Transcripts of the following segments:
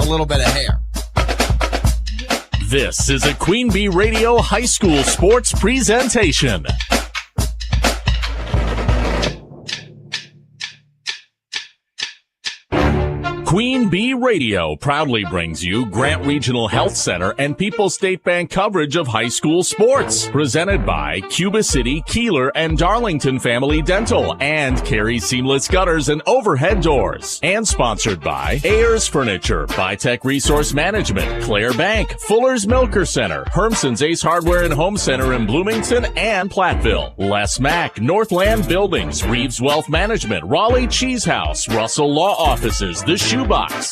a little bit of hair. This is a Queen Bee Radio High School Sports presentation. Queen Bee Radio proudly brings you Grant Regional Health Center and People's State Bank coverage of high school sports. Presented by Cuba City, Kieler, and Darlington Family Dental and Carey Seamless Gutters and Overhead Doors. And sponsored by Ayers Furniture, Bitech Resource Management, Claire Bank, Fuller's Milker Center, Hermson's Ace Hardware and Home Center in Bloomington and Platteville, Les Mack, Northland Buildings, Reeves Wealth Management, Raleigh Cheese House, Russell Law Offices, The Shoebox,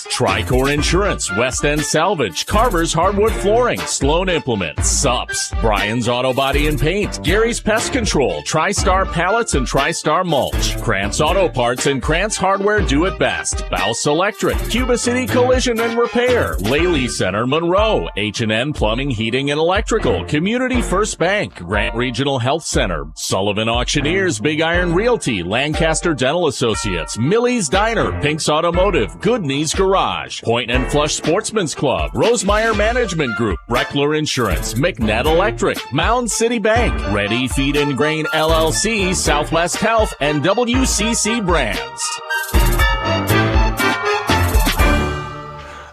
Tricor Insurance, West End Salvage, Carver's Hardwood Flooring, Sloan Implements, Sups, Brian's Auto Body and Paint, Gary's Pest Control, TriStar Pallets and TriStar Mulch, Krantz Auto Parts and Krantz Hardware Do It Best, Bouse Electric, Cuba City Collision and Repair, Laley Center Monroe, H&N Plumbing, Heating and Electrical, Community First Bank, Grant Regional Health Center, Sullivan Auctioneers, Big Iron Realty, Lancaster Dental Associates, Millie's Diner, Pink's Automotive, Good Knees Garage, Point and Flush Sportsman's Club, Rosemeyer Management Group, Breckler Insurance, McNett Electric, Mound City Bank, Ready Feed and Grain LLC, Southwest Health, and WCC Brands.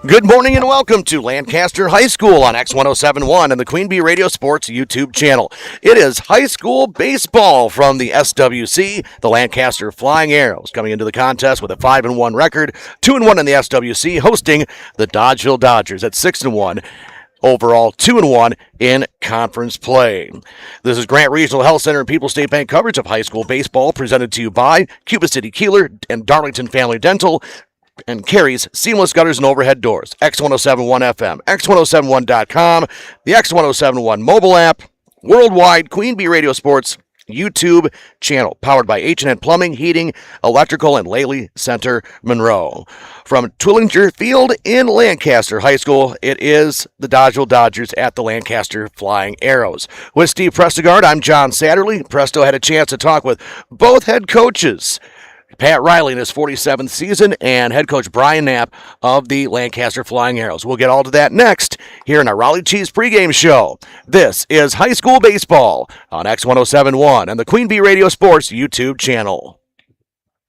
Good morning and welcome to Lancaster High School on X1071 and the Queen Bee Radio Sports YouTube channel. It is high school baseball from the SWC, the Lancaster Flying Arrows, coming into the contest with a 5-1 record, 2-1 in the SWC, hosting the Dodgeville Dodgers at 6-1. Overall, 2-1 in conference play. This is Grant Regional Health Center and People's State Bank coverage of high school baseball presented to you by Cuba City Kieler and Darlington Family Dental and Carey's Seamless Gutters and Overhead Doors. X1071 FM, X1071.com, the X1071 mobile app, worldwide Queen Bee Radio Sports YouTube channel, powered by H&N Plumbing, Heating, Electrical, and Laley Center Monroe. From Twillinger Field in Lancaster High School, it is the Dodgeville Dodgers at the Lancaster Flying Arrows. With Steve Prestegard, I'm John Satterley. Presto had a chance to talk with both head coaches, Pat Riley in his 47th season, and head coach Brian Knapp of the Lancaster Flying Arrows. We'll get all to that next here in our Raleigh Cheese pregame show. This is high school baseball on X1071 and the Queen Bee Radio Sports YouTube channel.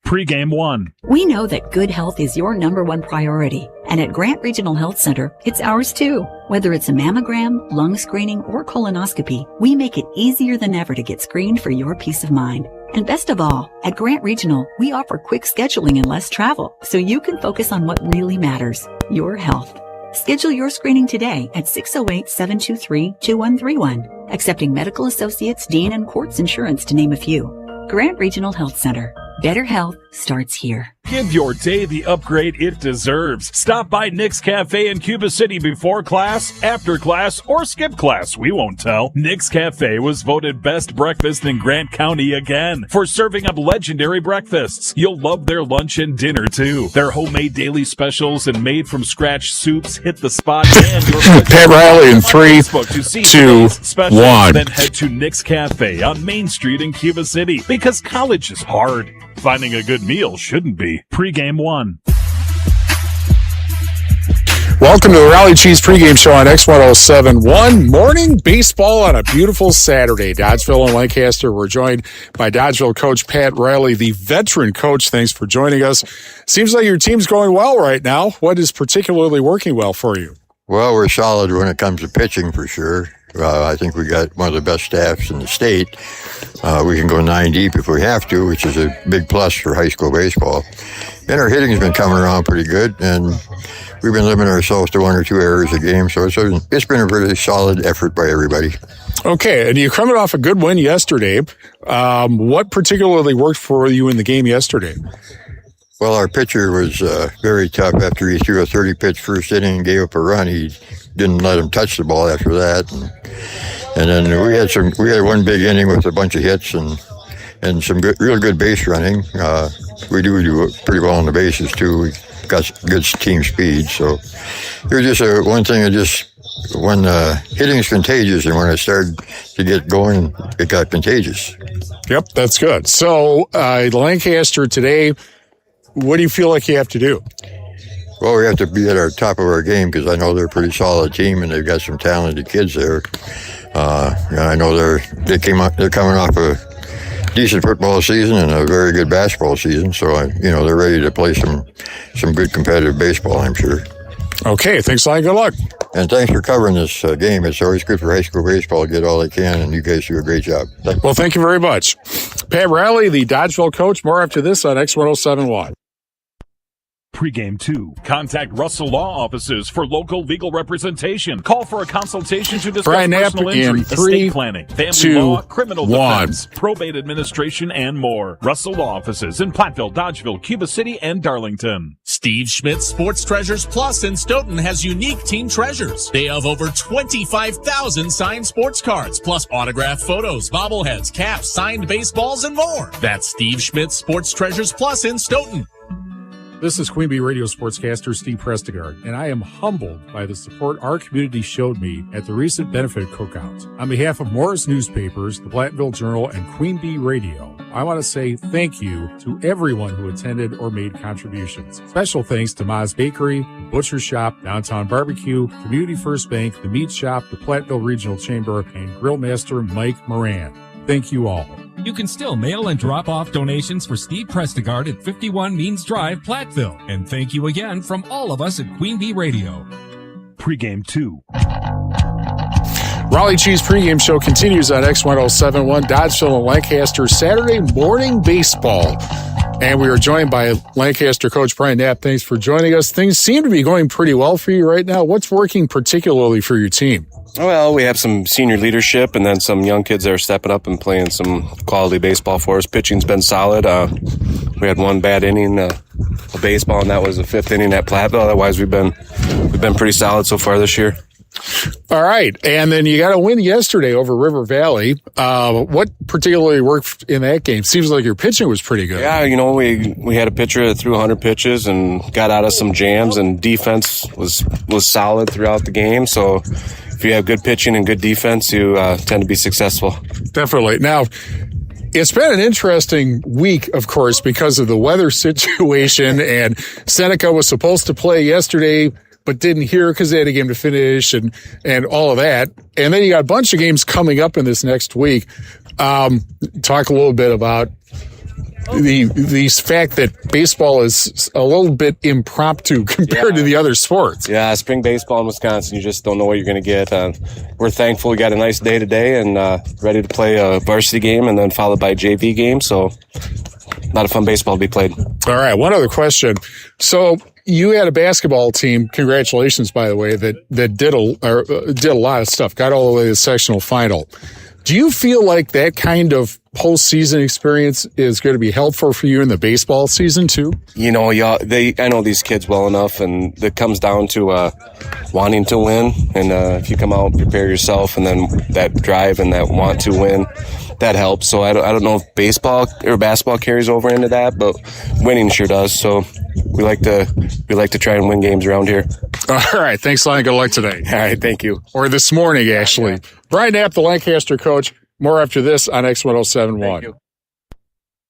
Pregame 1. We know that good health is your number one priority, and at Grant Regional Health Center, it's ours too. Whether it's a mammogram, lung screening, or colonoscopy, we make it easier than ever to get screened for your peace of mind. And best of all, at Grant Regional, we offer quick scheduling and less travel, so you can focus on what really matters, your health. Schedule your screening today at 608-723-2131, accepting Medical Associates, Dean and Quartz Insurance to name a few. Grant Regional Health Center. Better health starts here. Give your day the upgrade it deserves. Stop by Nick's Cafe in Cuba City before class, after class, or skip class. We won't tell. Nick's Cafe was voted best breakfast in Grant County again for serving up legendary breakfasts. You'll love their lunch and dinner, too. Their homemade daily specials and made-from-scratch soups hit the spot. And Pat Riley in 3, 2, 1. Then head to Nick's Cafe on Main Street in Cuba City, because college is hard. Finding a good meal shouldn't be. Pregame 1. Welcome to the Raleigh Cheese pregame show on X1071. Morning baseball on a beautiful Saturday. Dodgeville and Lancaster. We're joined by Dodgeville coach Pat Riley, the veteran coach. Thanks for joining us. Seems like your team's going well right now. What is particularly working well for you? Well, we're solid when it comes to pitching for sure. I think we got one of the best staffs in the state. We can go 9 deep if we have to, which is a big plus for high school baseball. And our hitting's been coming around pretty good, and we've been limiting ourselves to 1 or 2 errors a game, so it's been a pretty solid effort by everybody. Okay, and you're coming off a good win yesterday. What particularly worked for you in the game yesterday? Well, our pitcher was very tough after he threw a 30-pitch first inning and gave up a run. He didn't let him touch the ball after that. And then we had one big inning with a bunch of hits and some real good base running. We do pretty well on the bases, too. We got good team speed. So it was just one thing when hitting is contagious, and when it started to get going, it got contagious. Yep, that's good. So Lancaster today, what do you feel like you have to do? Well, we have to be at our top of our game because I know they're a pretty solid team and they've got some talented kids there. And I know they're coming off a decent football season and a very good basketball season, so they're ready to play some good competitive baseball, I'm sure. Okay, thanks a lot. Good luck. And thanks for covering this game. It's always good for high school baseball to get all they can, and you guys do a great job. Well, thank you very much. Pat Riley, the Dodgeville coach. More after this on X1071. Pregame 2. Contact Russell Law Offices for local legal representation. Call for a consultation to discuss Brian Knapp personal in injury, 3, estate planning, family 2, law, criminal 1. defense, probate administration, and more. Russell Law Offices in Platteville, Dodgeville, Cuba City, and Darlington. Steve Schmidt Sports Treasures Plus in Stoughton has unique team treasures. They have over 25,000 signed sports cards, plus autographed photos, bobbleheads, caps, signed baseballs, and more. That's Steve Schmidt Sports Treasures Plus in Stoughton. This is Queen Bee Radio sportscaster Steve Prestigard, and I am humbled by the support our community showed me at the recent benefit cookouts. On behalf of Morris Newspapers, the Platteville Journal, and Queen Bee Radio, I want to say thank you to everyone who attended or made contributions. Special thanks to Ma's Bakery, the Butcher Shop, Downtown Barbecue, Community First Bank, the Meat Shop, the Platteville Regional Chamber, and Grillmaster Mike Moran. Thank you all. You can still mail and drop off donations for Steve Prestigard at 51 Means Drive, Platteville. And thank you again from all of us at Queen Bee Radio. Pregame 2. Raleigh Cheese pregame show continues on X1071, Dodgeville and Lancaster, Saturday morning baseball. And we are joined by Lancaster coach Brian Knapp. Thanks for joining us. Things seem to be going pretty well for you right now. What's working particularly for your team? Well, we have some senior leadership and then some young kids that are stepping up and playing some quality baseball for us. Pitching's been solid. We had one bad inning of baseball, and that was the 5th inning at Platteville. Otherwise, we've been pretty solid so far this year. All right. And then you got a win yesterday over River Valley. What particularly worked in that game? Seems like your pitching was pretty good. Yeah, we had a pitcher that threw 100 pitches and got out of some jams, and defense was solid throughout the game. So if you have good pitching and good defense, you tend to be successful. Definitely. Now, it's been an interesting week, of course, because of the weather situation, and Seneca was supposed to play yesterday but didn't hear because they had a game to finish and all of that. And then you got a bunch of games coming up in this next week. Talk a little bit about the fact that baseball is a little bit impromptu compared to the other sports. Yeah, spring baseball in Wisconsin, you just don't know what you're going to get. We're thankful we got a nice day today and ready to play a varsity game and then followed by a JV game. So a lot of fun baseball to be played. All right, one other question. So you had a basketball team, congratulations, by the way, that did a lot of stuff, got all the way to the sectional final. Do you feel like that kind of postseason experience is going to be helpful for you in the baseball season too? I know these kids well enough, and it comes down to wanting to win. And if you come out and prepare yourself, and then that drive and that want to win, that helps. So I don't know if baseball or basketball carries over into that, but winning sure does. So we like to try and win games around here. All right, thanks a lot. Good luck today. All right, thank you. Or this morning, actually. Yeah. Brian Knapp, the Lancaster coach. More after this on X1071.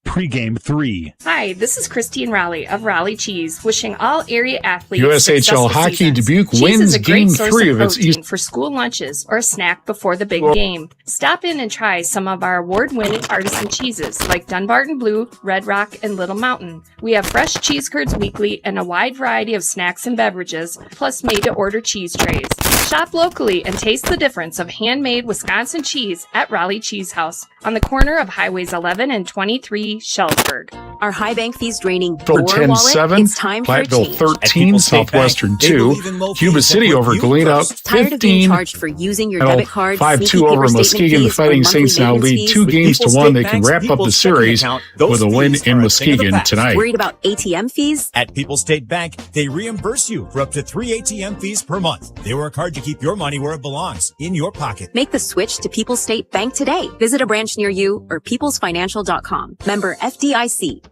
Pregame 3. Hi, this is Christine Raleigh of Raleigh Cheese, wishing all area athletes USHL Hockey seasons. Dubuque Cheese wins is a great Game source 3 of its protein for school lunches or a snack before the big game. Stop in and try some of our award-winning artisan cheeses like Dunbarton Blue, Red Rock, and Little Mountain. We have fresh cheese curds weekly and a wide variety of snacks and beverages, plus made-to-order cheese trays. Shop locally and taste the difference of handmade Wisconsin cheese at Raleigh Cheese House on the corner of Highways 11 and 23, Shellsburg. Our high bank fees draining your wallet, 10-7, it's time for a Platteville change. 13, Southwestern 2, Cuba City over Galena 15, tired of being charged for using your debit card, 5-2 over Muskegon. The Fighting Saints now lead 2 games to 1. They can wrap up the series with a win in Muskegon tonight. Worried about ATM fees? At People's State Bank, they reimburse you for up to 3 ATM fees per month. They work hard to keep your money where it belongs, in your pocket. Make the switch to People's State Bank today. Visit a branch near you or peoplesfinancial.com. Member FDIC.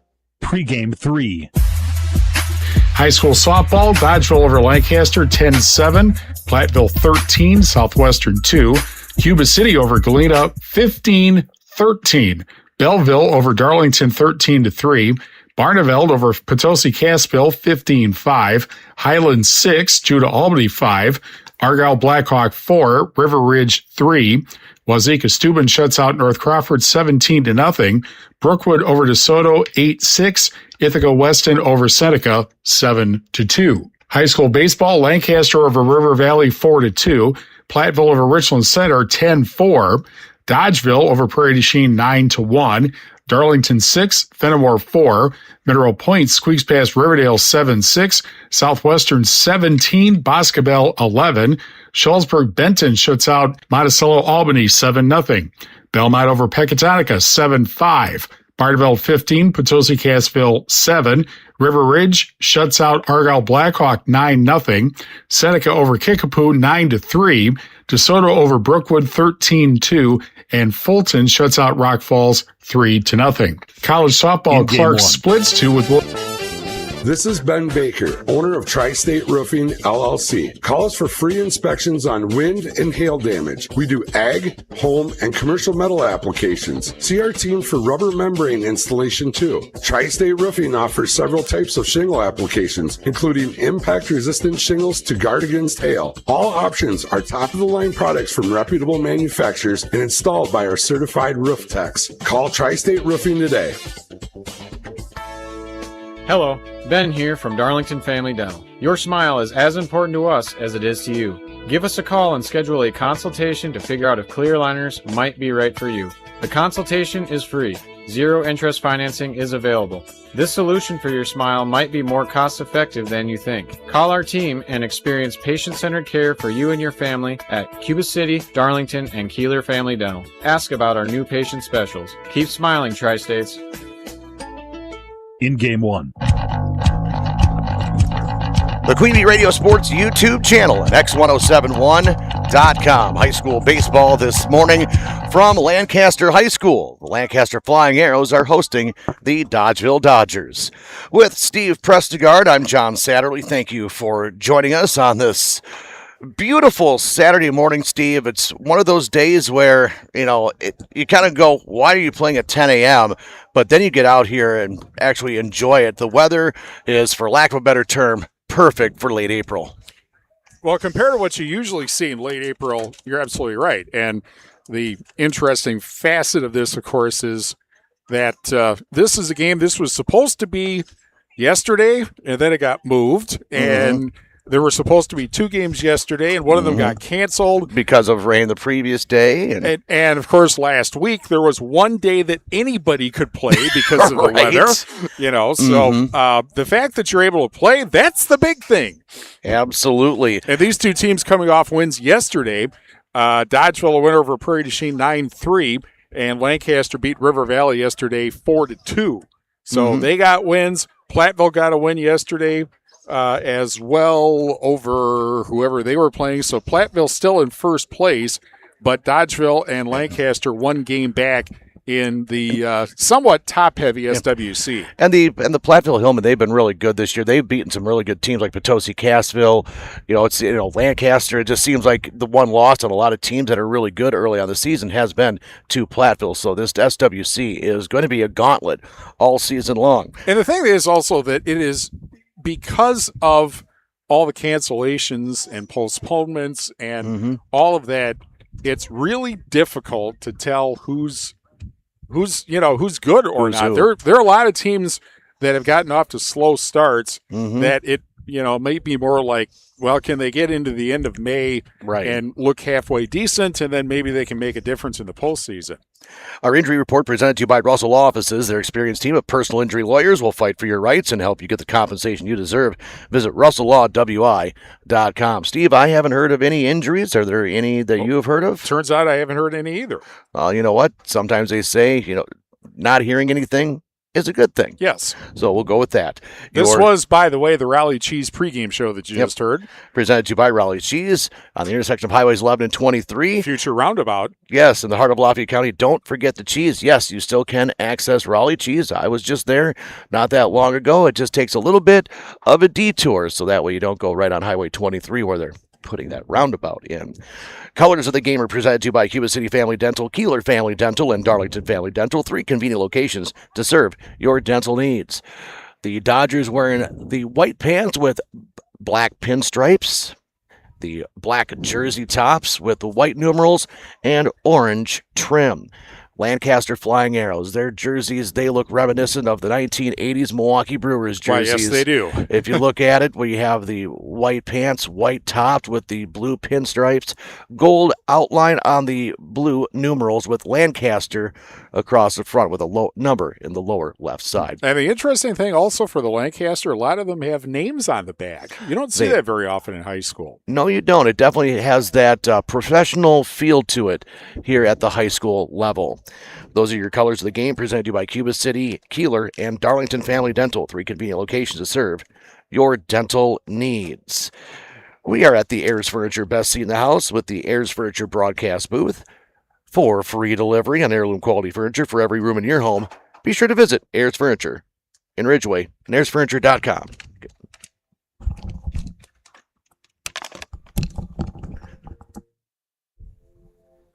Pregame 3. High school softball, Dodgeville over Lancaster 10-7, Platteville 13, Southwestern 2, Cuba City over Galena 15-13, Belleville over Darlington 13-3, Barneveld over Potosi Cassville 15-5. Highland 6, Judah Albany 5. Argyle Blackhawk 4, River Ridge 3. Wazeeka Steuben shuts out North Crawford 17-0. Brookwood over DeSoto 8-6. Ithaca Weston over Seneca 7-2. High school baseball, Lancaster over River Valley 4-2. Platteville over Richland Center 10-4. Dodgeville over Prairie du Chien 9-1. Darlington 6, Fenimore 4. Mineral Point squeaks past Riverdale 7-6. Southwestern 17, Boscobel 11. Shullsburg Benton shuts out Monticello Albany 7-0. Belmont over Pecatonica 7-5. Barneveld 15, Potosi Cassville 7. River Ridge shuts out Argyle Blackhawk 9-0. Seneca over Kickapoo 9-3. DeSoto over Brookwood 13-2. And Fulton shuts out Rock Falls 3-0. College softball, Clark splits 2 with. This is Ben Baker, owner of Tri-State Roofing, LLC. Call us for free inspections on wind and hail damage. We do ag, home, and commercial metal applications. See our team for rubber membrane installation too. Tri-State Roofing offers several types of shingle applications, including impact-resistant shingles to guard against hail. All options are top-of-the-line products from reputable manufacturers and installed by our certified roof techs. Call Tri-State Roofing today. Hello, Ben here from Darlington Family Dental. Your smile is as important to us as it is to you. Give us a call and schedule a consultation to figure out if clear aligners might be right for you. The consultation is free. Zero interest financing is available. This solution for your smile might be more cost effective than you think. Call our team and experience patient-centered care for you and your family at Cuba City, Darlington, and Kieler Family Dental. Ask about our new patient specials. Keep smiling, Tri-States. In Game 1. The Queen Bee Radio Sports YouTube channel at x1071.com. High school baseball this morning from Lancaster High School. The Lancaster Flying Arrows are hosting the Dodgeville Dodgers. With Steve Prestigard, I'm John Satterley. Thank you for joining us on this beautiful Saturday morning, Steve. It's one of those days where, you kind of go, why are you playing at 10 a.m.? But then you get out here and actually enjoy it. The weather is, for lack of a better term, perfect for late April. Well, compared to what you usually see in late April, you're absolutely right. And the interesting facet of this, of course, is that this is a game, this was supposed to be yesterday, and then it got moved. And there were supposed to be 2 games yesterday, and one of them got canceled. Because of rain the previous day. And of course, last week, there was one day that anybody could play because of the weather. So the fact that you're able to play, that's the big thing. Absolutely. And these two teams coming off wins yesterday. Dodgeville went over Prairie du Chien 9-3, and Lancaster beat River Valley yesterday 4-2. So they got wins. Platteville got a win yesterday as well over whoever they were playing. So Platteville still in first place, but Dodgeville and Lancaster 1 game back in the somewhat top-heavy SWC. And the Platteville Hillmen, they've been really good this year. They've beaten some really good teams like Potosi Cassville. It's Lancaster. It just seems like the one loss on a lot of teams that are really good early on the season has been to Platteville. So this SWC is going to be a gauntlet all season long. And the thing is also that it is because of all the cancellations and postponements and all of that, it's really difficult to tell who's good or not. There are a lot of teams that have gotten off to slow starts that it may be more like, well, can they get into the end of May and look halfway decent, and then maybe they can make a difference in the postseason. Our injury report presented to you by Russell Law Offices. Their experienced team of personal injury lawyers will fight for your rights and help you get the compensation you deserve. Visit RussellLawWI.com. Steve, I haven't heard of any injuries. Are there any that you have heard of? Turns out I haven't heard any either. Well, you know what? Sometimes they say, not hearing anything is a good thing. Yes. So we'll go with that. This was, by the way, the Raleigh Cheese pregame show that you just heard. Presented to you by Raleigh Cheese on the intersection of Highways 11 and 23. Future roundabout. Yes, in the heart of Lafayette County. Don't forget the cheese. Yes, you still can access Raleigh Cheese. I was just there not that long ago. It just takes a little bit of a detour, so that way you don't go right on Highway 23 where they're putting that roundabout in. Colors of the game are presented to you by Cuba City Family Dental, Kieler Family Dental, and Darlington Family Dental, 3 convenient locations to serve your dental needs. The Dodgers wearing the white pants with black pinstripes, the black jersey tops with the white numerals, and orange trim. Lancaster Flying Arrows, their jerseys, they look reminiscent of the 1980s Milwaukee Brewers jerseys. Why, yes, they do. If you look at it, we have the white pants, white topped with the blue pinstripes, gold outline on the blue numerals with Lancaster across the front with a low number in the lower left side. And the interesting thing also for the Lancaster, a lot of them have names on the back. You don't see that very often in high school. No, you don't. It definitely has that professional feel to it here at the high school level. Those are your colors of the game, presented to you by Cuba City, Kieler, and Darlington Family Dental, 3 convenient locations to serve your dental needs. We are at the Ayers Furniture Best Seat in the House with the Ayers Furniture broadcast booth. For free delivery on heirloom quality furniture for every room in your home, be sure to visit Ayers Furniture in Ridgeway and AyersFurniture.com.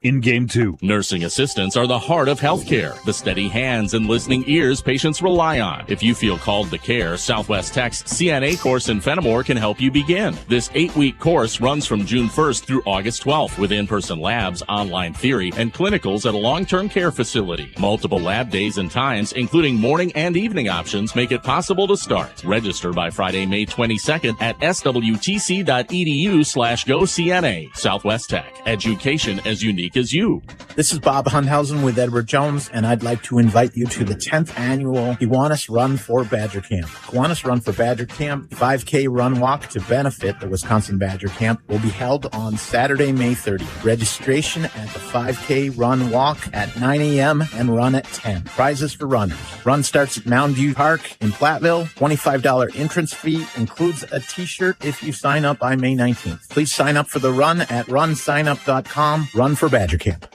In Game 2. Nursing assistants are the heart of healthcare, the steady hands and listening ears patients rely on. If you feel called to care, Southwest Tech's CNA course in Fenimore can help you begin. This 8-week course runs from June 1st through August 12th with in-person labs, online theory, and clinicals at a long-term care facility. Multiple lab days and times, including morning and evening options, make it possible to start. Register by Friday, May 22nd at swtc.edu/GoCNA. Southwest Tech. Education as unique as you. This is Bob Hundhausen with Edward Jones, and I'd like to invite you to the 10th annual Kiwanis Run for Badger Camp. Kiwanis Run for Badger Camp, 5K run walk to benefit the Wisconsin Badger Camp, will be held on Saturday, May 30th. Registration at the 5K run walk at 9 a.m. and run at 10. Prizes for runners. Run starts at Mound View Park in Platteville. $25 entrance fee includes a t-shirt if you sign up by May 19th. Please sign up for the run at runsignup.com. Run for Badger Camp.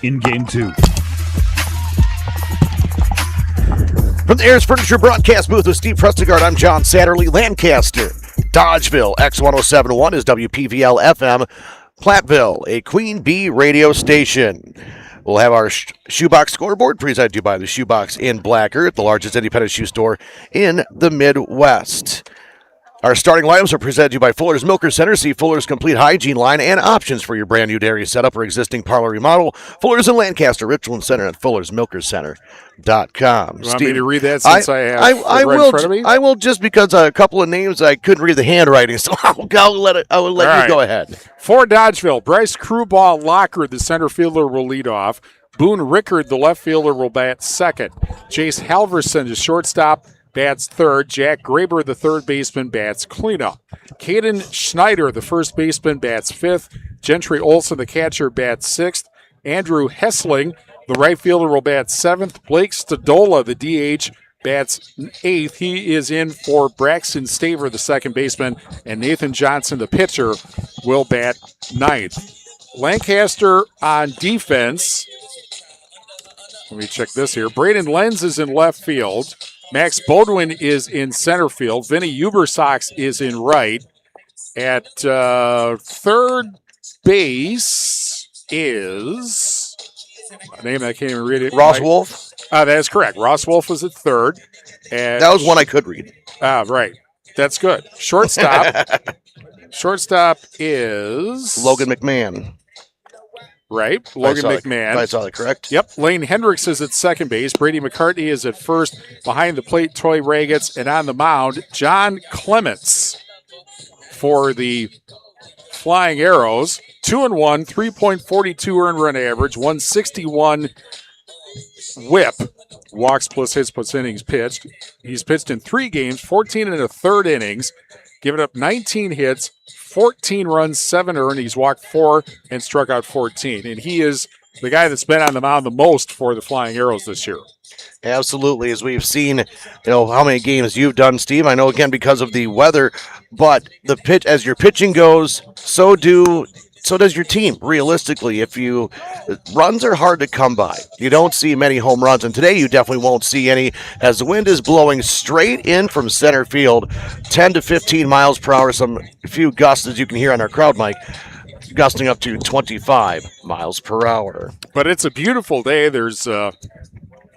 In Game 2. From the Ayers Furniture broadcast booth with Steve Prestegard, I'm John Satterley. Lancaster, Dodgeville, X1071 is WPVL FM. Platteville, a Queen Bee radio station. We'll have our shoebox scoreboard presented to you by the Shoebox in Black Earth, the largest independent shoe store in the Midwest. Our starting lineups are presented to you by Fuller's Milker Center. See Fuller's complete hygiene line and options for your brand new dairy setup or existing parlor remodel. Fuller's in Lancaster, Richland Center at Fuller'sMilkerCenter.com. You want me to read that since I have it right in front of me? I will, just because a couple of names I couldn't read the handwriting, so I'll let you go ahead. For Dodgeville, Bryce Crewball Locker, the center fielder, will lead off. Boone Rickard, the left fielder, will bat second. Jace Halverson, the shortstop, bats third. Jack Graber, the third baseman, bats cleanup. Caden Schneider, the first baseman, bats fifth. Gentry Olson, the catcher, bats sixth. Andrew Hessling, the right fielder, will bat seventh. Blake Stadola, the DH, bats eighth. He is in for Braxton Staver, the second baseman, and Nathan Johnson, the pitcher, will bat ninth. Lancaster on defense. Let me check this here. Braden Lenz is in left field. Max Bodwin is in center field. Vinny Ubersox is in right. At third base is a name I can't even read it. Ross Wolf? That is correct. Ross Wolf was at third. And that was one I could read. Right. That's good. Shortstop. Shortstop is Logan McMahon. Right. Logan McMahon. I saw that correct. Yep. Lane Hendricks is at second base. Brady McCartney is at first. Behind the plate, Troy Ragetz. And on the mound, John Clements for the Flying Arrows. 2-1, 3.42 earned run average, 161 whip. Walks plus hits plus innings pitched. He's pitched in 3 games, 14 and a third innings, given up 19 hits, 14 runs, 7 earned. He's walked 4 and struck out 14. And he is the guy that's been on the mound the most for the Flying Arrows this year. Absolutely. As we've seen, how many games you've done, Steve. I know, again, because of the weather, but the pitch, as your pitching goes, so do so does your team. Realistically, runs are hard to come by. You don't see many home runs, and today you definitely won't see any as the wind is blowing straight in from center field, 10 to 15 miles per hour. Some few gusts, as you can hear on our crowd mic, gusting up to 25 miles per hour. But it's a beautiful day. There's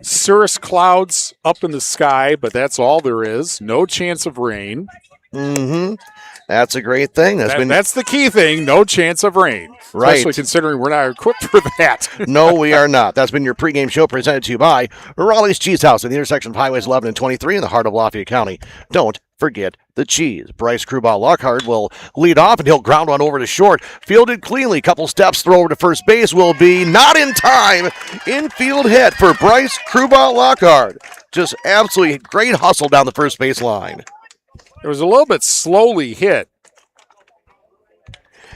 cirrus clouds up in the sky, but that's all there is. No chance of rain. Mm-hmm. That's a great thing. That's the key thing, no chance of rain. Right. Especially considering we're not equipped for that. No, we are not. That's been your pregame show presented to you by Raleigh's Cheese House at the intersection of Highways 11 and 23 in the heart of Lafayette County. Don't forget the cheese. Bryce Krubal-Lockhart will lead off, and he'll ground one over to short. Fielded cleanly. Couple steps, throw over to first base will be not in time. Infield hit for Bryce Krubal-Lockhart. Just absolutely great hustle down the first base line. It was a little bit slowly hit.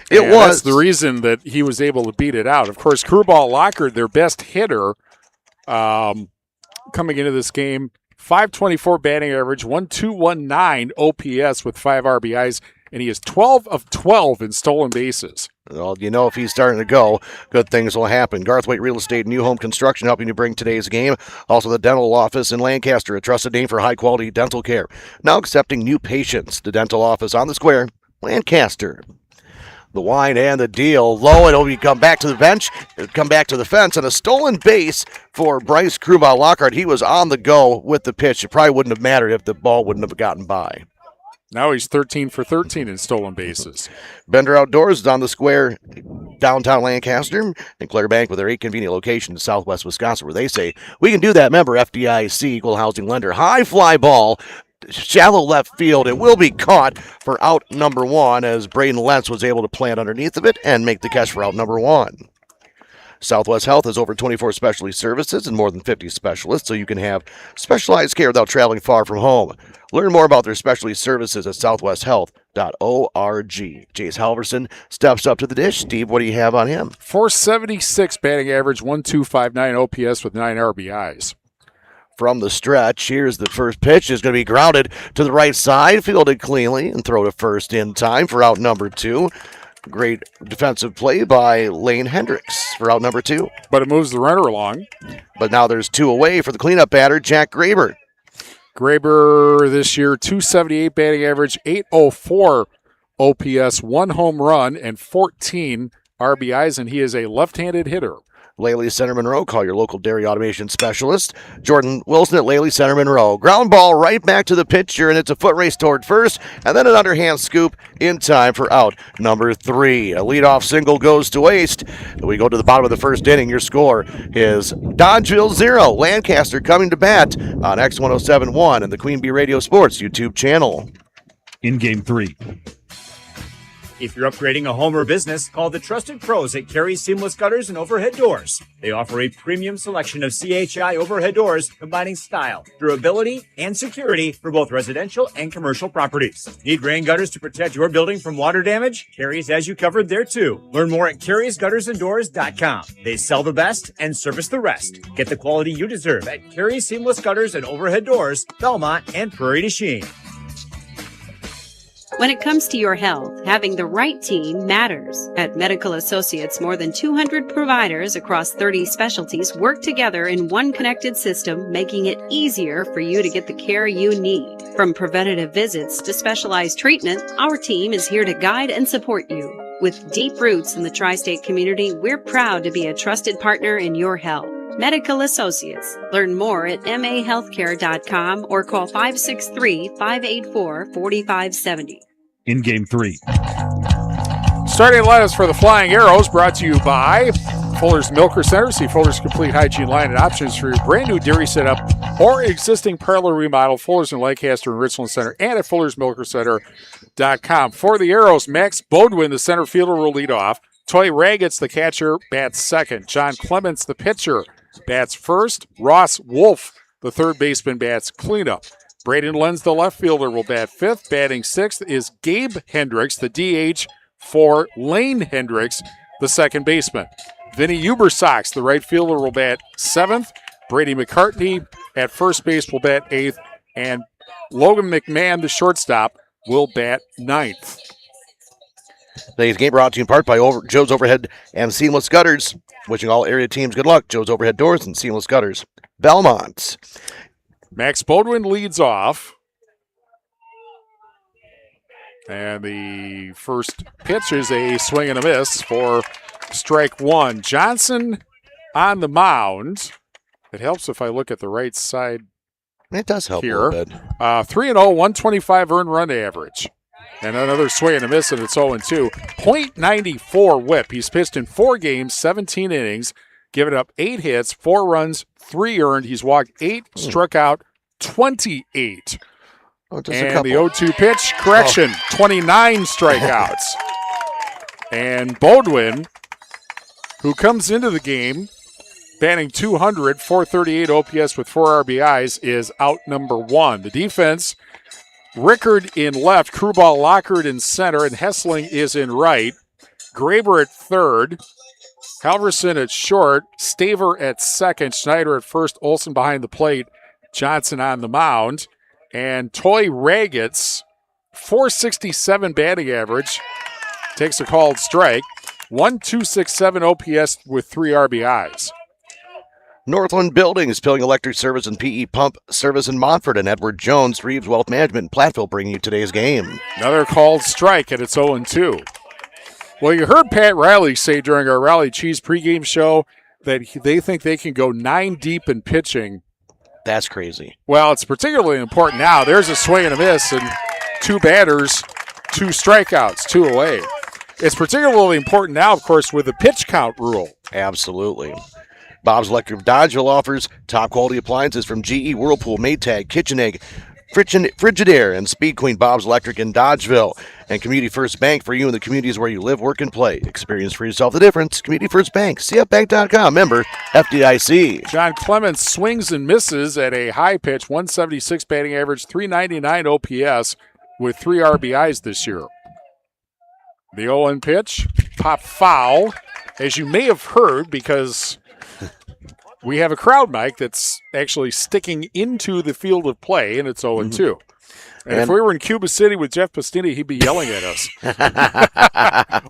It was. That's the reason that he was able to beat it out. Of course, Krubal-Lockhart, their best hitter coming into this game, 524 batting average, 1.219 OPS with 5 RBIs, and he is 12 of 12 in stolen bases. Well, if he's starting to go, good things will happen. Garthwaite Real Estate, New Home Construction, helping you bring today's game. Also, the dental office in Lancaster, a trusted name for high-quality dental care. Now accepting new patients. The dental office on the square, Lancaster. The wine and the deal. Low, it'll come back to the bench. It'll come back to the fence. And a stolen base for Bryce Krubal-Lockhart. He was on the go with the pitch. It probably wouldn't have mattered if the ball wouldn't have gotten by. Now he's 13 for 13 in stolen bases. Bender Outdoors is on the square, downtown Lancaster, and Claire Bank with their 8 convenient locations in southwest Wisconsin, where they say, we can do that. Member FDIC, equal housing lender. High fly ball, shallow left field. It will be caught for out number 1 as Braden Lentz was able to plant underneath of it and make the catch for out number 1. Southwest Health has over 24 specialty services and more than 50 specialists, so you can have specialized care without traveling far from home. Learn more about their specialty services at southwesthealth.org. Jace Halverson steps up to the dish. Steve, what do you have on him? 476 batting average, 1.259 OPS with 9 RBIs. From the stretch, here's the first pitch. Is going to be grounded to the right side, fielded cleanly, and throw to first in time for out number 2. Great defensive play by Lane Hendricks for out number 2. But it moves the runner along. But now there's 2 away for the cleanup batter, Jack Graber. Graber this year, 278 batting average, 804 OPS, 1 home run, and 14 RBIs, and he is a left-handed hitter. Laley Center Monroe, call your local dairy automation specialist. Jordan Wilson at Laley Center Monroe. Ground ball right back to the pitcher, and it's a foot race toward first, and then an underhand scoop in time for out number 3. A leadoff single goes to waste. We go to the bottom of the first inning. Your score is Dodgeville 0. Lancaster coming to bat on X1071 and the Queen Bee Radio Sports YouTube channel. In Game 3. If you're upgrading a home or business, call the trusted pros at Carey Seamless Gutters and Overhead Doors. They offer a premium selection of CHI overhead doors combining style, durability, and security for both residential and commercial properties. Need rain gutters to protect your building from water damage? Carey's has you covered there too. Learn more at Carey'sGuttersandDoors.com. They sell the best and service the rest. Get the quality you deserve at Carey Seamless Gutters and Overhead Doors, Belmont, and Prairie du Chien. When it comes to your health, having the right team matters. At Medical Associates, more than 200 providers across 30 specialties work together in one connected system, making it easier for you to get the care you need. From preventative visits to specialized treatment, our team is here to guide and support you. With deep roots in the tri-state community, we're proud to be a trusted partner in your health. Medical Associates. Learn more at mahealthcare.com or call 563-584-4570. In Game 3. Starting lineups for the Flying Arrows brought to you by Fuller's Milker Center. See Fuller's complete hygiene line and options for your brand new dairy setup or existing parlor remodel. Fuller's in Lancaster and Richland Center and at Fuller'sMilkerCenter.com. For the Arrows, Max Bodwin, the center fielder, will lead off. Toy Raggets, the catcher, bats second. John Clements, the pitcher, bats first. Ross Wolf, the third baseman, bats cleanup. Braden Lenz, the left fielder, will bat fifth. Batting sixth is Gabe Hendricks, the DH for Lane Hendricks, the second baseman. Vinny Ubersox, the right fielder, will bat seventh. Brady McCartney at first base will bat eighth. And Logan McMahon, the shortstop, will bat ninth. Today's game brought to you in part by Joe's Overhead and Seamless Gutters. Wishing all area teams good luck. Joe's Overhead Doors and Seamless Gutters. Belmont. Max Bodwin leads off. And the first pitch is a swing and a miss for strike one. Johnson on the mound. It helps if I look at the right side. It does help here. a little bit. 3-0, 125 earned run average. And another swing and a miss, and it's 0-2. .94 whip. He's pitched in 4 games, 17 innings, given up 8 hits, 4 runs, 3 earned. He's walked 8, struck out 28. And the 0-2 pitch, correction, 29 strikeouts. And Bodwin, who comes into the game batting .200, 438 OPS with 4 RBIs, is out number 1. The defense, Rickard in left, Krubal, Lockhart in center, and Hessling is in right. Graber at third, Halverson at short, Staver at second, Schneider at first, Olsen behind the plate, Johnson on the mound. And Toy Ragetz, .467 batting average, takes a called strike. 1.267 OPS with 3 RBIs. Northland Buildings, Pilling Electric Service and PE Pump Service in Montfort, and Edward Jones, Reeves Wealth Management in Platteville bringing you today's game. Another called strike, and it's 0-2. Well, you heard Pat Riley say during our Rally Cheese pregame show that they think they can go 9 deep in pitching. That's crazy. Well, it's particularly important now. There's a swing and a miss, and 2 batters, 2 strikeouts, 2 away. It's particularly important now, of course, with the pitch count rule. Absolutely. Bob's Electric of Dodgeville offers top quality appliances from GE, Whirlpool, Maytag, KitchenAid, Frigidaire, and Speed Queen. Bob's Electric in Dodgeville. And Community First Bank for you in the communities where you live, work, and play. Experience for yourself the difference. Community First Bank, cfbank.com, member FDIC. John Clements swings and misses at a high pitch, 176 batting average, 399 OPS with 3 RBIs this year. The 0-1 pitch, pop foul, as you may have heard, because we have a crowd mic that's actually sticking into the field of play, and it's 0-2. And if we were in Cuba City with Jeff Pastini, he'd be yelling at us.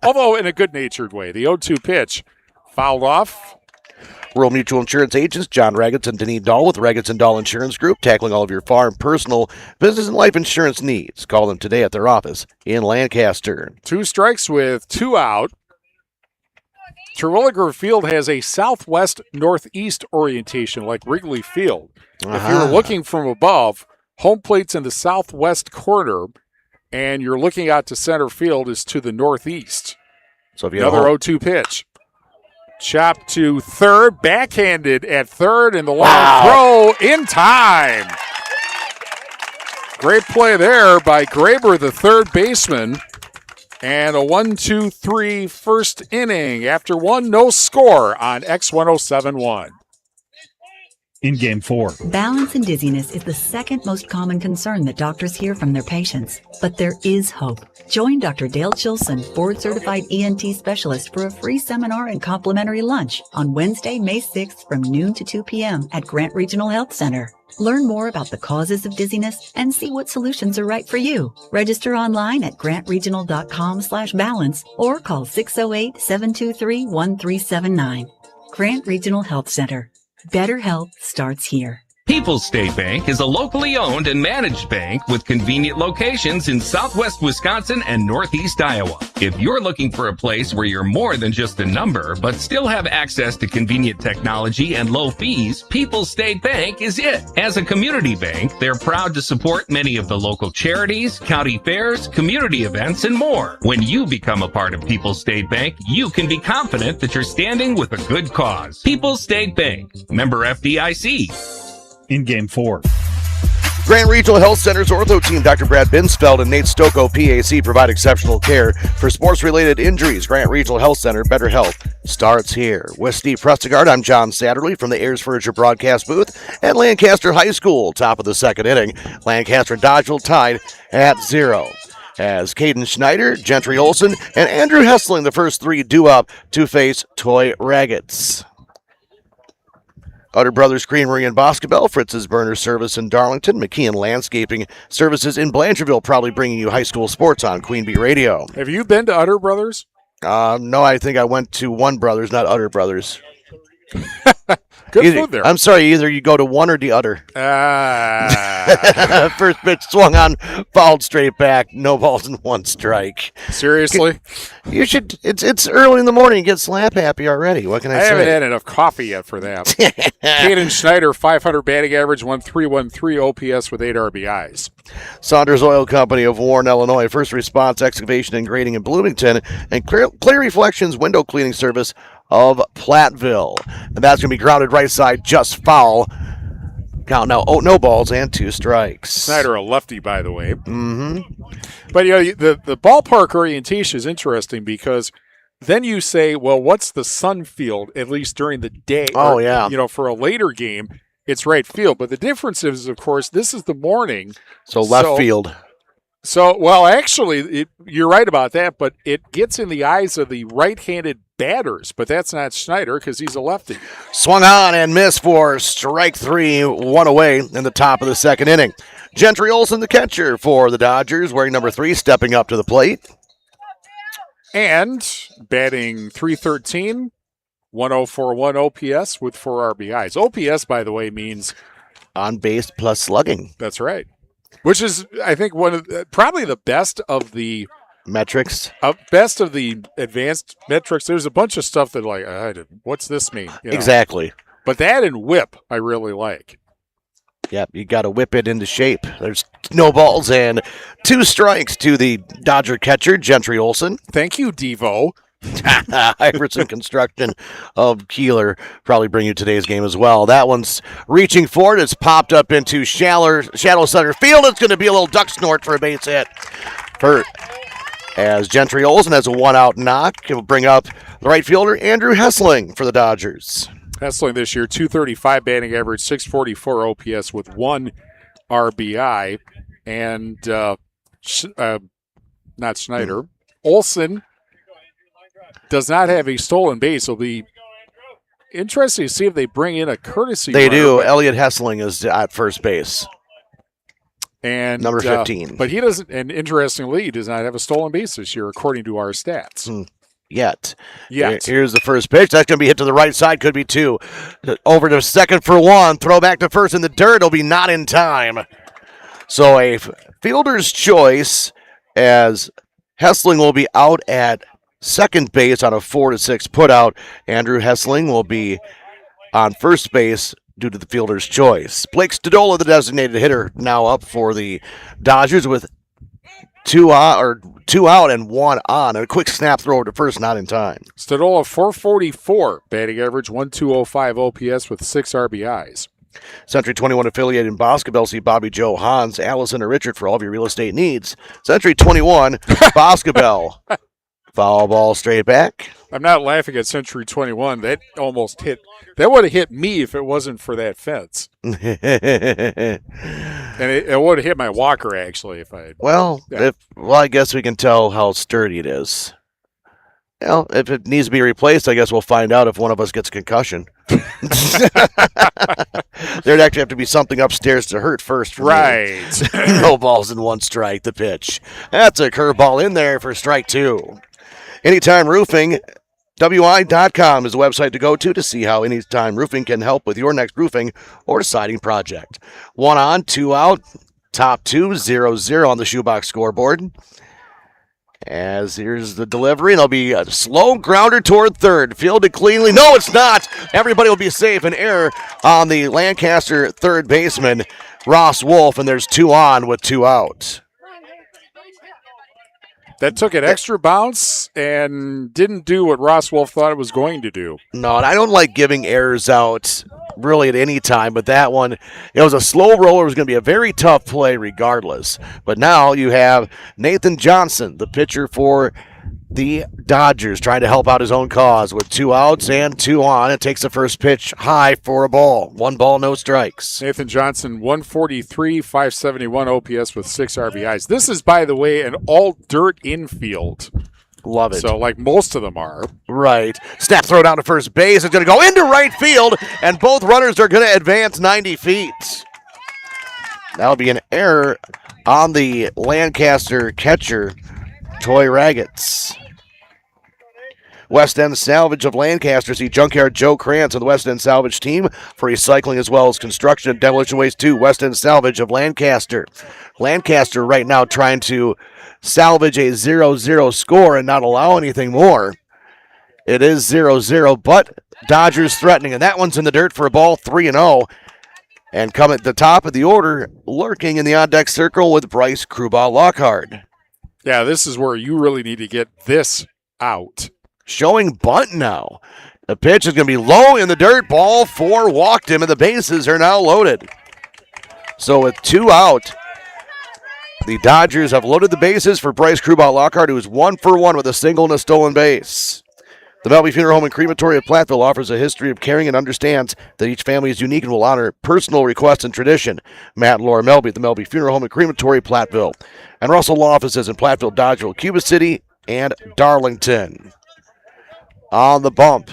Although in a good-natured way. The 0-2 pitch fouled off. Rural Mutual Insurance agents John Ragetz and Deneen Dahl with Ragetz & Dahl Insurance Group, tackling all of your farm, personal, business, and life insurance needs. Call them today at their office in Lancaster. 2 strikes with 2 out. Terwilliger Field has a southwest-northeast orientation like Wrigley Field. If you're looking from above, home plate's in the southwest corner, and you're looking out to center field is to the northeast. So if you another 0-2 pitch. Chop to third, backhanded at third, and the long throw in time. Great play there by Graber, the third baseman. And a 1-2-3 first inning. After 1, no score on X1071. In Game 4. Balance and dizziness is the second most common concern that doctors hear from their patients. But there is hope. Join Dr. Dale Chilson, board-certified ENT specialist, for a free seminar and complimentary lunch on Wednesday, May 6th from noon to 2 p.m. at Grant Regional Health Center. Learn more about the causes of dizziness and see what solutions are right for you. Register online at grantregional.com/balance or call 608-723-1379. Grant Regional Health Center. Better health starts here. People's State Bank is a locally owned and managed bank with convenient locations in southwest Wisconsin and northeast Iowa. If you're looking for a place where you're more than just a number, but still have access to convenient technology and low fees, People's State Bank is it. As a community bank, they're proud to support many of the local charities, county fairs, community events, and more. When you become a part of People's State Bank, you can be confident that you're standing with a good cause. People's State Bank, member FDIC. In Game 4. Grant Regional Health Center's ortho team, Dr. Brad Binsfeld and Nate Stocco, PAC, provide exceptional care for sports-related injuries. Grant Regional Health Center, better health starts here. With Steve Prestegard, I'm John Satterley from the Ayers Furniture broadcast booth at Lancaster High School. Top of the second inning, Lancaster and Dodgeville tied at 0. As Caden Schneider, Gentry Olsen, and Andrew Hessling, the first 3, due up to face Toy Ragetz. Utter Brothers Creamery in Boscobel, Fritz's Burner Service in Darlington, McKeon Landscaping Services in Blanchardville, probably bringing you high school sports on Queen Bee Radio. Have you been to Utter Brothers? No, I think I went to One Brothers, not Utter Brothers. Good food there. I'm sorry, either you go to one or the other. First pitch swung on, fouled straight back, no balls and one strike. Seriously? You should. It's early in the morning. Get slap happy already. What can I say? I haven't had enough coffee yet for that. Hayden Schneider, 500 batting average, 1.313 OPS with 8 RBIs. Saunders Oil Company of Warren, Illinois. First response excavation and grading in Bloomington, and Clear Reflections window cleaning service of Platteville. And that's going to be grounded right side, just foul. Count now, no balls and 2 strikes. Snyder, a lefty, by the way. Mm-hmm. But, the ballpark orientation is interesting because then you say, well, what's the sun field, at least during the day? Oh, yeah. For a later game, it's right field. But the difference is, of course, this is the morning. So left field. So, well, actually, you're right about that, but it gets in the eyes of the right-handed batters, but that's not Schneider because he's a lefty. Swung on and missed for strike 3, 1 away in the top of the second inning. Gentry Olson, the catcher for the Dodgers, wearing number 3, stepping up to the plate. And batting .313, 1.041 OPS with 4 RBIs. OPS, by the way, means on base plus slugging. That's right. Which is, I think, one of probably the best of the metrics. Best of the advanced metrics. There's a bunch of stuff that what's this mean? Exactly. But that and whip, I really like. Yep, you got to whip it into shape. There's no balls and 2 strikes to the Dodger catcher, Gentry Olson. Thank you, Devo. Iverson Construction of Kieler probably bring you today's game as well. That one's reaching for it. It's popped up into shallow center field. It's going to be a little duck snort for a base hit. As Gentry Olson has a 1-out knock, he'll bring up the right fielder, Andrew Hessling, for the Dodgers. Hessling this year, .235 batting average, .644 OPS with 1 RBI. And not Schneider. Olson does not have a stolen base. It'll be interesting to see if they bring in a courtesy They runner. do. Elliot Hessling is at first base. And number 15. But he doesn't, and interestingly, he does not have a stolen base this year, according to our stats. Yet. Yet. Here's the first pitch. That's going to be hit to the right side. Could be 2. Over to second for 1. Throw back to first in the dirt. It'll be not in time. So a fielder's choice as Hessling will be out at second base on a 4-6 putout. Andrew Hessling will be on first base due to the fielder's choice. Blake Stodola, the designated hitter, now up for the Dodgers with 2 out and 1 on. And a quick snap throw over to first, not in time. Stodola, .444 batting average, 1.205 OPS with 6 RBIs. Century 21 affiliate in Boscobel. See Bobby Joe, Hans, Allison, or Richard for all of your real estate needs. Century 21, Boscobel. Foul ball straight back. I'm not laughing at Century 21. That almost hit. That would have hit me if it wasn't for that fence. And it would have hit my walker, actually, if I had. Well, I guess we can tell how sturdy it is. Well, if it needs to be replaced, I guess we'll find out if one of us gets a concussion. There'd actually have to be something upstairs to hurt first. Right. No balls and 1 strike, the pitch. That's a curveball in there for strike 2. Anytime Roofing, WI.com is the website to go to see how Anytime Roofing can help with your next roofing or siding project. 1 on, 2 out, top 2, 0-0 on the shoebox scoreboard. As here's the delivery, and it'll be a slow grounder toward third. Fielded cleanly. No, it's not. Everybody will be safe. An error on the Lancaster third baseman, Ross Wolf, and there's 2 on with 2 out. That took an extra bounce and didn't do what Ross Wolf thought it was going to do. No, and I don't like giving errors out really at any time, but that one, it was a slow roller. It was going to be a very tough play regardless. But now you have Nathan Johnson, the pitcher for the Dodgers, trying to help out his own cause with 2 outs and 2 on. It takes the first pitch high for a ball. 1 ball, no strikes. Nathan Johnson, 143, 571 OPS with 6 RBIs. This is, by the way, an all-dirt infield. Love it. So, like most of them are. Right. Snap throw down to first base. It's going to go into right field, and both runners are going to advance 90 feet. That'll be an error on the Lancaster catcher, Toy Raggets. West End Salvage of Lancaster. See Junkyard Joe Krantz of the West End Salvage team for recycling as well as construction and demolition waste too. West End Salvage of Lancaster. Lancaster right now trying to salvage a 0-0 score and not allow anything more. It is 0-0, but Dodgers threatening, and that one's in the dirt for a ball, 3-0. And come at the top of the order, lurking in the on-deck circle with Bryce Cuba-Lockhart. Yeah, this is where you really need to get this out. Showing bunt now. The pitch is going to be low in the dirt. Ball 4 walked him, and the bases are now loaded. So with 2 out, the Dodgers have loaded the bases for Bryce Cuba-Lockhart, who is 1 for 1 with a single and a stolen base. The Melby Funeral Home and Crematory of Platteville offers a history of caring and understands that each family is unique and will honor personal requests and tradition. Matt and Laura Melby at the Melby Funeral Home and Crematory, Platteville. And Russell Law Offices in Platteville, Dodgeville, Cuba City, and Darlington. On the bump,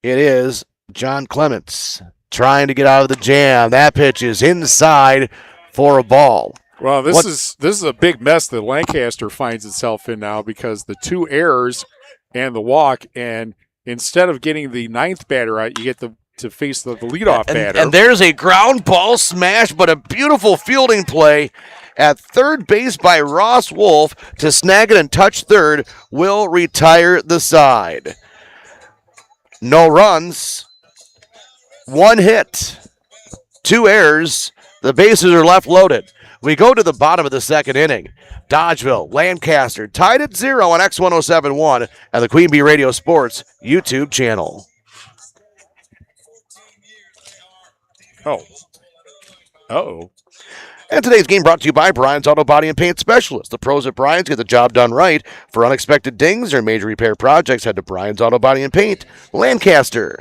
it is John Clements trying to get out of the jam. That pitch is inside for a ball. Well, this is a big mess that Lancaster finds itself in now because the 2 errors and the walk, and instead of getting the 9th batter out, you get to face the leadoff batter. And there's a ground ball smash, but a beautiful fielding play at third base by Ross Wolf to snag it and touch third will retire the side. No runs, 1 hit, 2 errors. The bases are left loaded. We go to the bottom of the second inning. Dodgeville, Lancaster, tied at 0 on X1071 and the Queen Bee Radio Sports YouTube channel. Oh. Uh-oh. And today's game brought to you by Brian's Auto Body and Paint Specialist. The pros at Brian's get the job done right. For unexpected dings or major repair projects, head to Brian's Auto Body and Paint, Lancaster.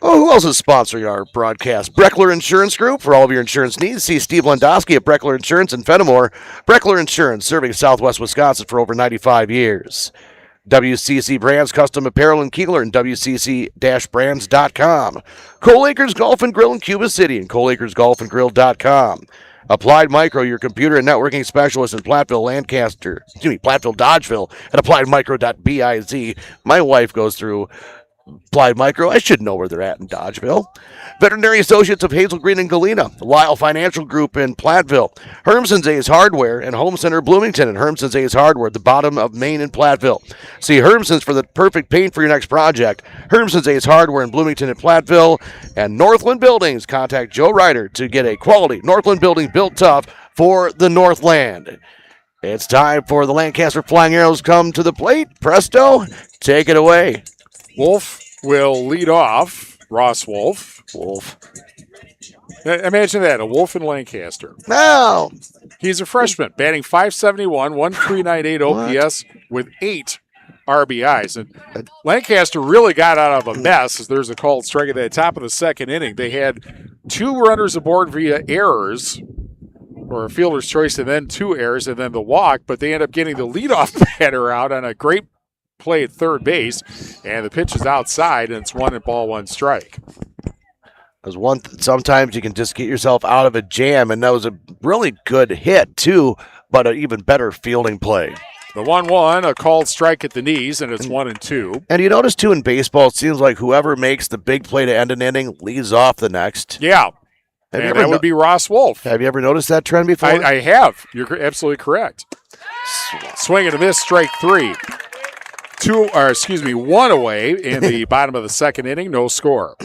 Oh, who else is sponsoring our broadcast? Breckler Insurance Group. For all of your insurance needs, see Steve Landowski at Breckler Insurance in Fenimore. Breckler Insurance, serving Southwest Wisconsin for over 95 years. WCC Brands Custom Apparel in Kieler and WCC-brands.com. Cole Acres Golf and Grill in Cuba City and ColeAcresGolfandGrill.com. Applied Micro, your computer and networking specialist in Platteville, Platteville, Dodgeville at AppliedMicro.biz. My wife goes through Applied Micro. I should know where they're at in Dodgeville. Veterinary Associates of Hazel Green and Galena. Lyle Financial Group in Platteville. Hermson's A's Hardware and Home Center Bloomington and Hermson's A's Hardware at the bottom of Main in Platteville. See Hermson's for the perfect paint for your next project. Hermson's A's Hardware in Bloomington and Platteville. And Northland Buildings. Contact Joe Ryder to get a quality Northland building built tough for the Northland. It's time for the Lancaster Flying Arrows come to the plate. Presto, take it away. Wolf will lead off. Ross Wolf. Imagine that, a Wolf in Lancaster. No. He's a freshman, batting .571, 1.398 OPS with 8 RBIs. And Lancaster really got out of a mess as there's a called strike at the top of the second inning. They had 2 runners aboard via errors, or a fielder's choice, and then 2 errors, and then the walk, but they end up getting the leadoff batter out on a great play at third base, and the pitch is outside, and it's 1-1 strike. Sometimes you can just get yourself out of a jam, and that was a really good hit, too, but an even better fielding play. The 1-1, a called strike at the knees, and it's 1-2. And you notice, too, in baseball, it seems like whoever makes the big play to end an inning leads off the next. Yeah, and that would be Ross Wolf. Have you ever noticed that trend before? I have. You're absolutely correct. Swing and a miss, strike 3. 1 away in the bottom of the second inning, no score.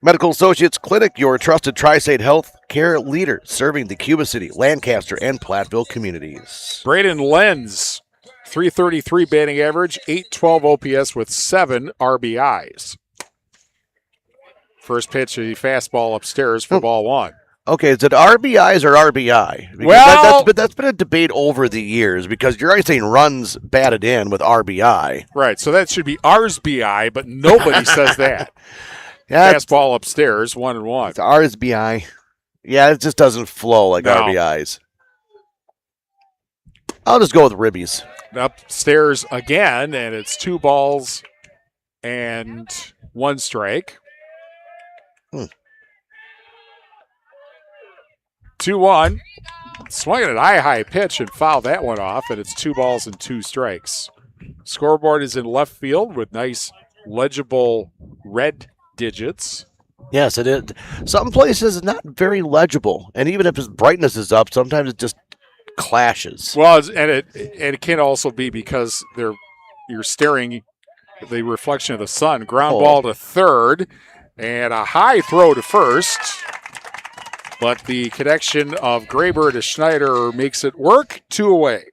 Medical Associates Clinic, your trusted tri-state health care leader, serving the Cuba City, Lancaster, and Platteville communities. Braden Lenz, .333 batting average, .812 OPS with 7 RBIs. First pitch, a fastball upstairs for ball 1. Okay, is it RBIs or RBI? Because that's been a debate over the years because you're already saying runs batted in with RBI. Right, so that should be RSBI, but nobody says that. Yeah, fastball upstairs, 1-1. It's RSBI. Yeah, it just doesn't flow like No. RBIs. I'll just go with ribbies. Upstairs again, and it's 2 balls and 1 strike. 2-1. Swung at an high pitch and fouled that one off, and it's 2 balls and 2 strikes. Scoreboard is in left field with nice, legible red digits. Yes, it is. Some places it's not very legible, and even if its brightness is up, sometimes it just clashes. Well, and it can also be because you're staring at the reflection of the sun. Ground ball to third, and a high throw to first. But the connection of Graber to Schneider makes it work. 2 away.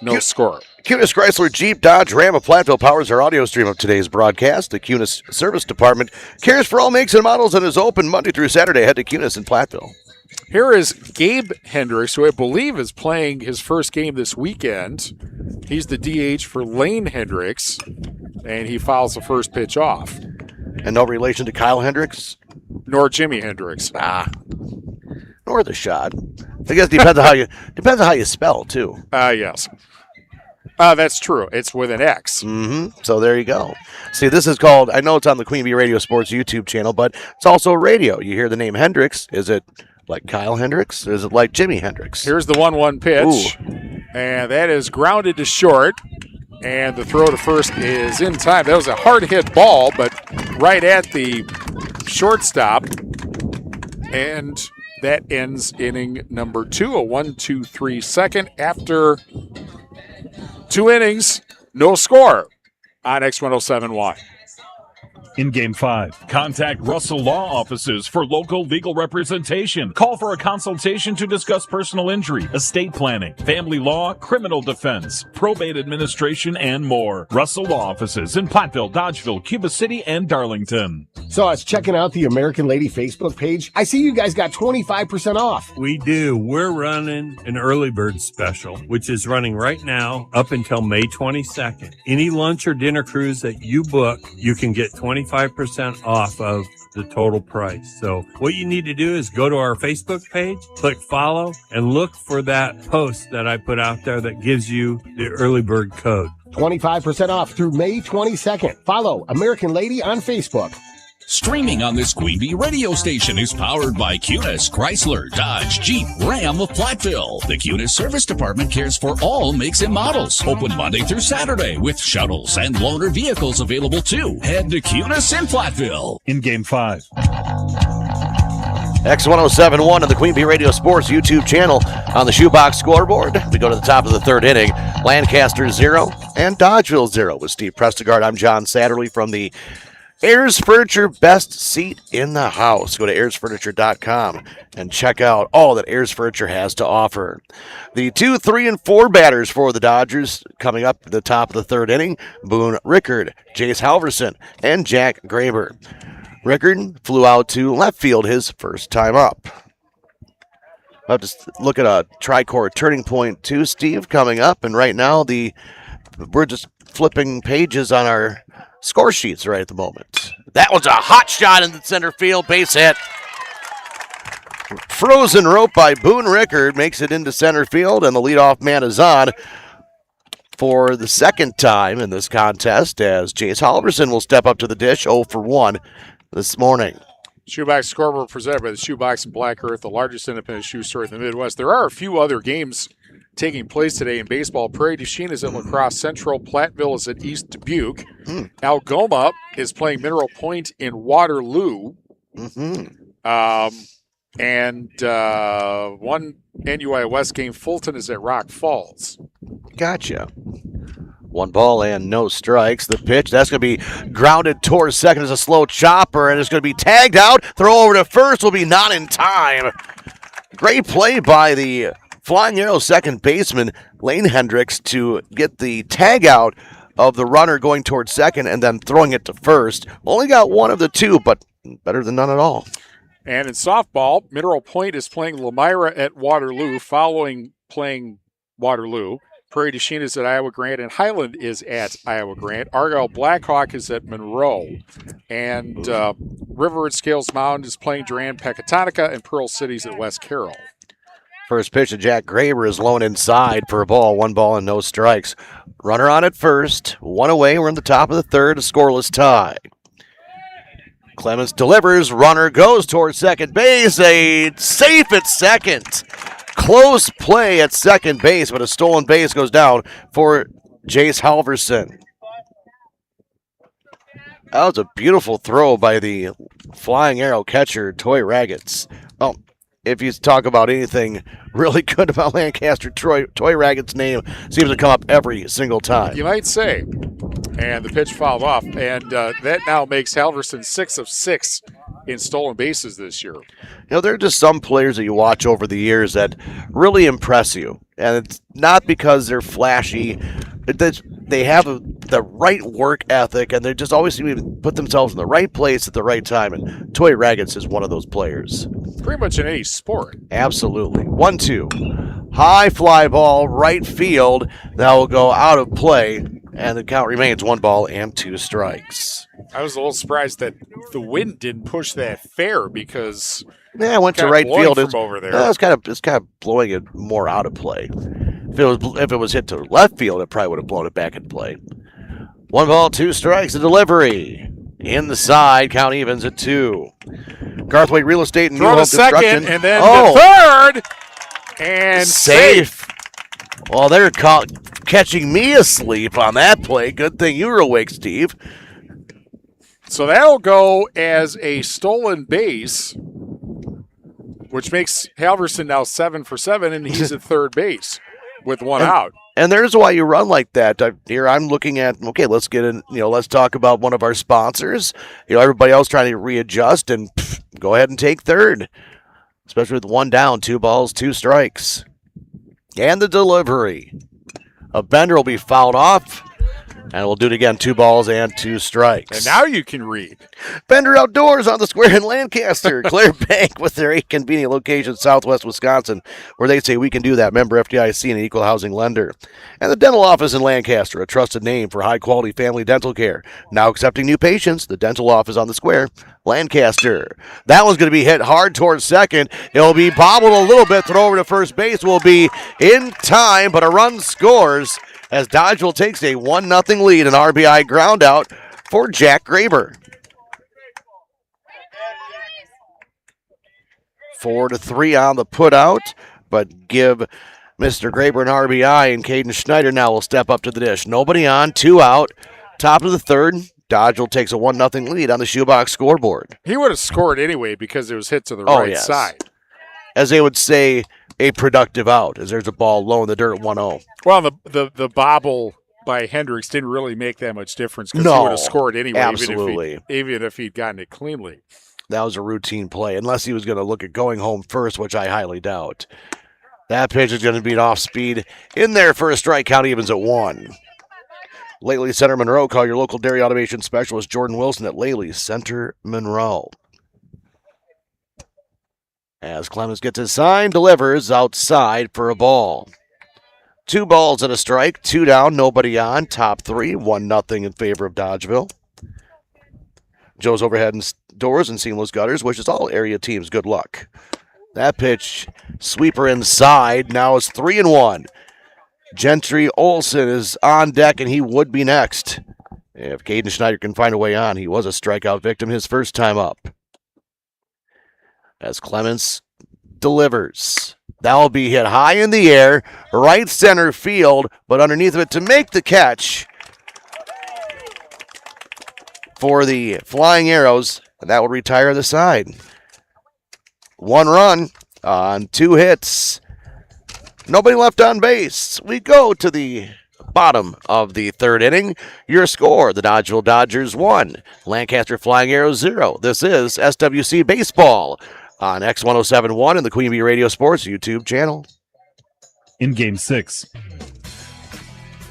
No score. Cunis Chrysler Jeep Dodge Ram of Platteville powers our audio stream of today's broadcast. The Cunis Service Department cares for all makes and models and is open Monday through Saturday. Head to Cunis in Platteville. Here is Gabe Hendricks, who I believe is playing his first game this weekend. He's the DH for Lane Hendricks, and he fouls the first pitch off. And no relation to Kyle Hendricks? Nor Jimmy Hendricks. Nor the shot. I guess depends on how you spell too. Yes. That's true. It's with an X. Mm-hmm. So there you go. See, this is called, I know it's on the Queen Bee Radio Sports YouTube channel, but it's also radio. You hear the name Hendricks. Is it like Kyle Hendricks? Or is it like Jimmy Hendricks? Here's the 1-1 pitch. Ooh. And that is grounded to short. And the throw to first is in time. That was a hard hit ball, but right at the shortstop. And that ends inning number 2, a 1-2-3 second after 2 innings, no score on X1071. In Game 5, contact Russell Law Offices for local legal representation. Call for a consultation to discuss personal injury, estate planning, family law, criminal defense, probate administration, and more. Russell Law Offices in Platteville, Dodgeville, Cuba City, and Darlington. So I was checking out the American Lady Facebook page. I see you guys got 25% off. We do. We're running an early bird special, which is running right now up until May 22nd. Any lunch or dinner cruise that you book, you can get 25% off of the total price. So what you need to do is go to our Facebook page, click follow, and look for that post that I put out there that gives you the early bird code. 25% off through May 22nd. Follow American Lady on Facebook. Streaming on this Queen Bee radio station is powered by Cunis, Chrysler, Dodge, Jeep, Ram of Platteville. The Cunis Service Department cares for all makes and models. Open Monday through Saturday with shuttles and loaner vehicles available too. Head to Cunis in Platteville. In Game 5. X1071 on the Queen Bee Radio Sports YouTube channel. On the shoebox scoreboard, we go to the top of the third inning. Lancaster 0 and Dodgeville 0 with Steve Prestegard. I'm John Satterley from the Ayers Furniture Best Seat in the House. Go to ayersfurniture.com and check out all that Ayers Furniture has to offer. The 2, 3, and 4 batters for the Dodgers coming up at the top of the third inning. Boone Rickard, Jace Halverson, and Jack Graber. Rickard flew out to left field his first time up. I'll have to look at a tri-core turning point too, Steve, coming up. And right now we're just flipping pages on our score sheets right at the moment. That was a hot shot in the center field, base hit. Frozen rope by Boone Rickard makes it into center field, and the leadoff man is on for the second time in this contest as Jace Halverson will step up to the dish 0 for 1 this morning. Shoebox scoreboard presented by the Shoebox in Black Earth, the largest independent shoe store in the Midwest. There are a few other games taking place today in baseball. Prairie du Chien is at La Crosse Central. Platteville is at East Dubuque. Algoma is playing Mineral Point in Waterloo. And one NUI West game, Fulton is at Rock Falls. Gotcha. 1 ball and no strikes. The pitch, that's going to be grounded towards second as a slow chopper, and it's going to be tagged out. Throw over to first will be not in time. Great play by the Flying Arrow second baseman, Lane Hendricks, to get the tag out of the runner going towards second and then throwing it to first. Only got one of the two, but better than none at all. And in softball, Mineral Point is playing Lamira at Waterloo, following playing Waterloo. Prairie du Chien is at Iowa Grant, and Highland is at Iowa Grant. Argyle Blackhawk is at Monroe. And River at Scales Mountain is playing Durand Pecatonica, and Pearl City's at West Carroll. First pitch to Jack Graber is low and inside for a ball. 1 ball and no strikes. Runner on at first. 1 away. We're in the top of the third. A scoreless tie. Clemens delivers. Runner goes towards second base. A safe at second. Close play at second base, but a stolen base goes down for Jace Halverson. That was a beautiful throw by the Flying Arrow catcher, Toy Raggets. Well, if you talk about anything really good about Lancaster, Toy Raggets' name seems to come up every single time. You might say. And the pitch fouled off, and that now makes Halverson 6 of 6 in stolen bases this year. You know, there are just some players that you watch over the years that really impress you. And it's not because they're flashy. They have the right work ethic, and they just always seem to put themselves in the right place at the right time. And Toy Raggets is one of those players. Pretty much in any sport. Absolutely. 1-2. High fly ball, right field. That will go out of play, and the count remains 1 ball and 2 strikes. I was a little surprised that the wind didn't push that fair because I went to right field. From over there. It's kind of blowing it more out of play. If it was hit to left field, it probably would have blown it back in play. 1 ball, 2 strikes. The delivery in the side. Count evens at 2. Garthwaite Real Estate and New Throw Hope to second, Construction. and then the third, and safe. Well, they're catching me asleep on that play. Good thing you were awake, Steve. So that'll go as a stolen base, which makes Halverson now 7 for 7, and he's at third base with 1 out. And there's why you run like that. Here I'm looking at, okay, let's get in, let's talk about one of our sponsors. Everybody else trying to readjust and go ahead and take third, especially with 1 down, 2 balls, 2 strikes. And the delivery. A bender will be fouled off. And we'll do it again, 2 balls and 2 strikes. And now you can read. Bender Outdoors on the square in Lancaster. Claire Bank with their 8 convenient locations, Southwest Wisconsin, where they say we can do that. Member FDIC and an equal housing lender. And the dental office in Lancaster, a trusted name for high-quality family dental care. Now accepting new patients, the dental office on the square, Lancaster. That one's going to be hit hard towards second. It'll be bobbled a little bit. Throw over to first base will be in time, but a run scores as Dodgeville takes a 1-0 lead, an RBI ground out for Jack Graber. 4-3 on the putout, but give Mr. Graber an RBI, and Caden Schneider now will step up to the dish. Nobody on, 2 out, top of the third. Dodgeville takes a 1-0 lead on the shoebox scoreboard. He would have scored anyway because it was hit to the right side. As they would say, a productive out, as there's a ball low in the dirt, 1-0. Well, the bobble by Hendricks didn't really make that much difference because he would have scored anyway, absolutely. even if he'd gotten it cleanly. That was a routine play, unless he was going to look at going home first, which I highly doubt. That pitch is going to beat off speed in there for a strike. Count evens at 1. Lately Center Monroe. Call your local dairy automation specialist, Jordan Wilson, at Laley Center Monroe. As Clemens gets his sign, delivers outside for a ball. 2 balls and a strike, 2 down, nobody on. Top 3, 1-0 in favor of Dodgeville. Joe's Overhead and Doors and Seamless Gutters wishes all area teams good luck. That pitch, sweeper inside, now it's 3-1. Gentry Olson is on deck, and he would be next. If Caden Schneider can find a way on, he was a strikeout victim his first time up. As Clemens delivers. That will be hit high in the air, right center field, but underneath of it to make the catch for the Flying Arrows, and that will retire the side. 1 run on 2 hits. Nobody left on base. We go to the bottom of the third inning. Your score, the Dodgeville Dodgers 1, Lancaster Flying Arrows 0. This is SWC Baseball on X1071 and the Queen Bee Radio Sports YouTube channel. In Game 6.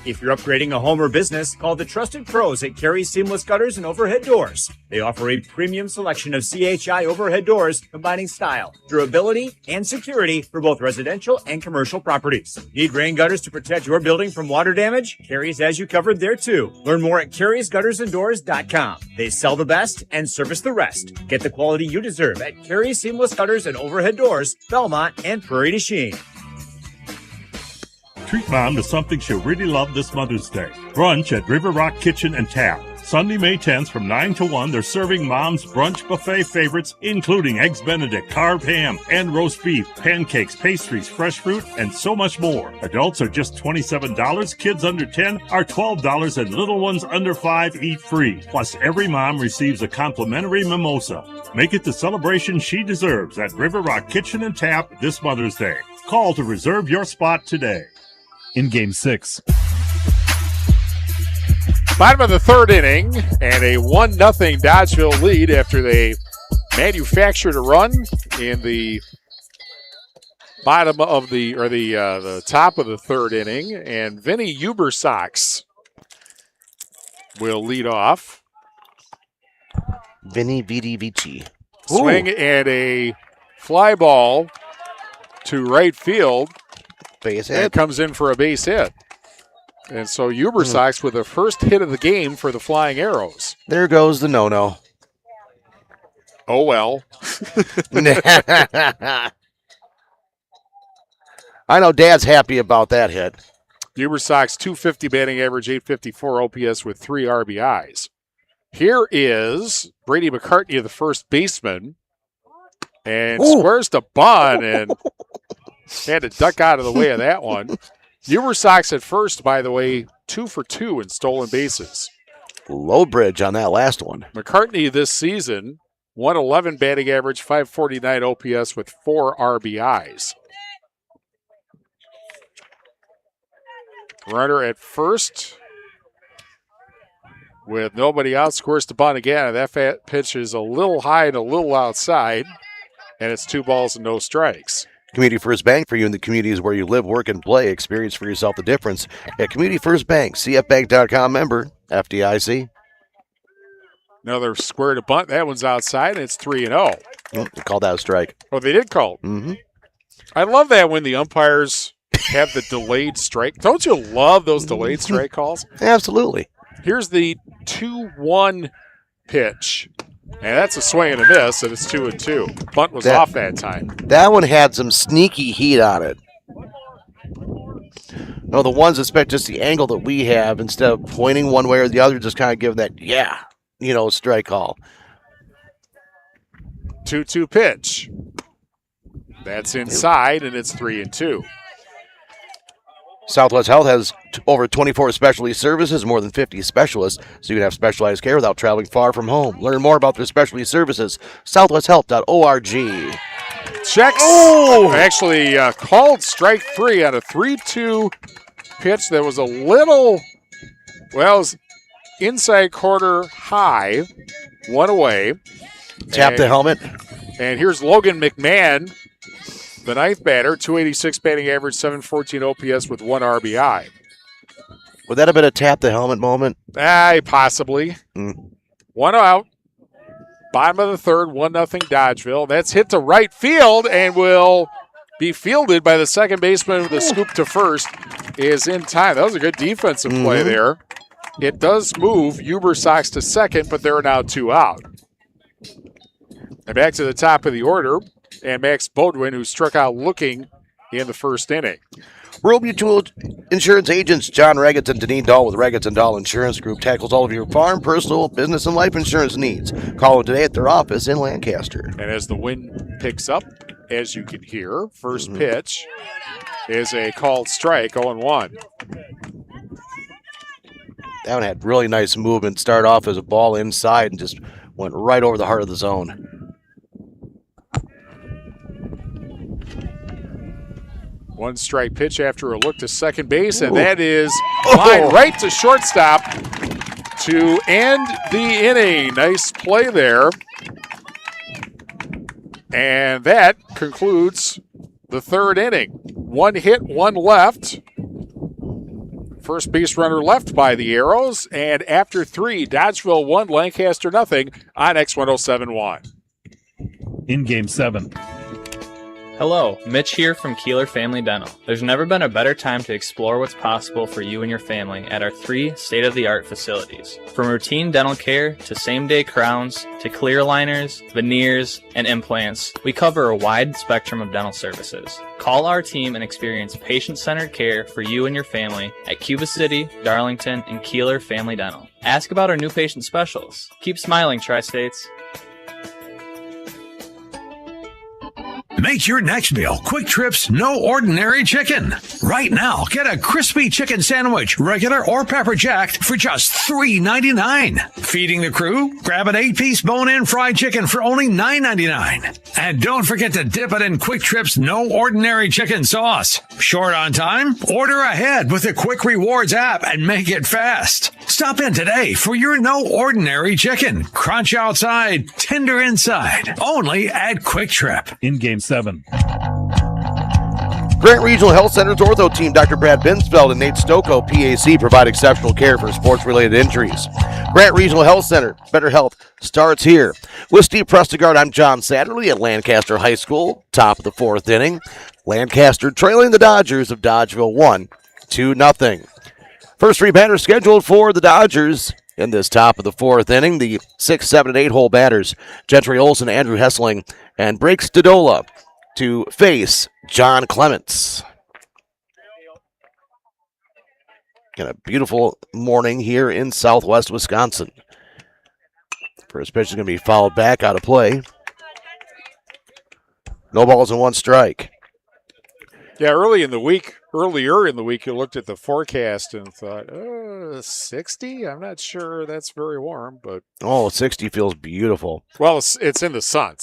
If you're upgrading a home or business, call the trusted pros at Carey Seamless Gutters and Overhead Doors. They offer a premium selection of CHI overhead doors, combining style, durability, and security for both residential and commercial properties. Need rain gutters to protect your building from water damage? Carey's has you covered there too. Learn more at Carey'sGuttersAndDoors.com. They sell the best and service the rest. Get the quality you deserve at Carey Seamless Gutters and Overhead Doors, Belmont, and Prairie du Chien. Treat Mom to something she'll really love this Mother's Day. Brunch at River Rock Kitchen and Tap. Sunday, May 10th from 9 to 1, they're serving Mom's brunch buffet favorites, including Eggs Benedict, carved ham, and roast beef, pancakes, pastries, fresh fruit, and so much more. Adults are just $27, kids under 10 are $12, and little ones under 5 eat free. Plus, every mom receives a complimentary mimosa. Make it the celebration she deserves at River Rock Kitchen and Tap this Mother's Day. Call to reserve your spot today. In Game 6. Bottom of the third inning, and a 1-0 Dodgeville lead after they manufactured a run in the bottom of the top of the third inning, and Vinny Ubersox will lead off. Vinny Vici. Swing and a fly ball to right field. Base hit. And comes in for a base hit. And so Ubersox with the first hit of the game for the Flying Arrows. There goes the no-no. Oh, well. I know Dad's happy about that hit. Ubersox 250 batting average, 854 OPS with 3 RBIs. Here is Brady McCartney, the first baseman, and squares to Bond and had to duck out of the way of that one. Ubersox at first, by the way, 2 for 2 in stolen bases. Low bridge on that last one. McCartney this season, 111 batting average, 549 OPS with 4 RBIs. Runner at first with nobody out, squares to bunt again. And that pitch is a little high and a little outside, and it's 2 balls and no strikes. Community First Bank for you in the communities where you live, work, and play. Experience for yourself the difference at Community First Bank, CFBank.com member, FDIC. Another square to bunt. That one's outside, and it's 3-0. They called that a strike. Oh, they did call. Mm-hmm. I love that when the umpires have the delayed strike. Don't you love those delayed strike calls? Absolutely. Here's the 2-1 pitch. And that's a swing and a miss, and it's 2-2. Bunt was off that time. That one had some sneaky heat on it. No, the ones expect just the angle that we have, instead of pointing one way or the other, just kind of giving that, strike call. 2-2 pitch. That's inside, and it's 3-2. Southwest Health has over 24 specialty services, more than 50 specialists, so you can have specialized care without traveling far from home. Learn more about their specialty services, southwesthealth.org. Checks. Oh! Actually called strike 3 on a 3-2 pitch that was a little, it was inside quarter high, one away. Tap the helmet. And here's Logan McMahon, the ninth batter, 286 batting average, 714 OPS with 1 RBI. Would that have been a tap the helmet moment? Possibly. 1 out. Bottom of the third, 1-0 Dodgeville. That's hit to right field and will be fielded by the second baseman with a scoop to first. Is in time. That was a good defensive play there. It does move Ubersox to second, but there are now 2 out. And back to the top of the order. And Max Bodwin, who struck out looking in the first inning. Rural Mutual Insurance agents John Raggett and Deneen Dahl with Raggett & Dahl Insurance Group tackles all of your farm, personal, business, and life insurance needs. Call them today at their office in Lancaster. And as the wind picks up, as you can hear, first pitch is a called strike, 0-1. That one had really nice movement. Started off as a ball inside and just went right over the heart of the zone. One strike pitch after a look to second base, and that is line right to shortstop to end the inning. Nice play there. And that concludes the third inning. 1 hit, 1 left First base runner left by the Arrows. And after 3, Dodgeville 1, Lancaster nothing on X1071. In Game 7. Hello, Mitch here from Kieler Family Dental. There's never been a better time to explore what's possible for you and your family at our 3 state-of-the-art facilities. From routine dental care to same-day crowns to clear aligners, veneers, and implants, we cover a wide spectrum of dental services. Call our team and experience patient-centered care for you and your family at Cuba City, Darlington, and Kieler Family Dental. Ask about our new patient specials. Keep smiling, Tri-States. Make your next meal Quick Trip's No Ordinary Chicken. Right now, get a crispy chicken sandwich, regular or pepper jacked, for just $3.99. Feeding the crew? Grab an 8-piece bone-in fried chicken for only $9.99. And don't forget to dip it in Quick Trip's No Ordinary Chicken sauce. Short on time? Order ahead with the Quick Rewards app and make it fast. Stop in today for your No Ordinary Chicken. Crunch outside, tender inside. Only at Quick Trip. In Game 7. Grant Regional Health Center's ortho team, Dr. Brad Binsfeld and Nate Stocco, PAC, provide exceptional care for sports-related injuries. Grant Regional Health Center, better health starts here. With Steve Prestegard, I'm John Satterley at Lancaster High School, top of the 4th inning. Lancaster trailing the Dodgers of Dodgeville 1-0. First 3 batters scheduled for the Dodgers in this top of the 4th inning. The 6, 7, and 8 hole batters, Gentry Olson, Andrew Hessling, and Brake Stadola to face John Clements. Got a beautiful morning here in southwest Wisconsin. First pitch is going to be fouled back out of play. No balls and 1 strike. Yeah, earlier in the week, you looked at the forecast and thought, 60? I'm not sure that's very warm, but... 60 feels beautiful. Well, it's in the sun,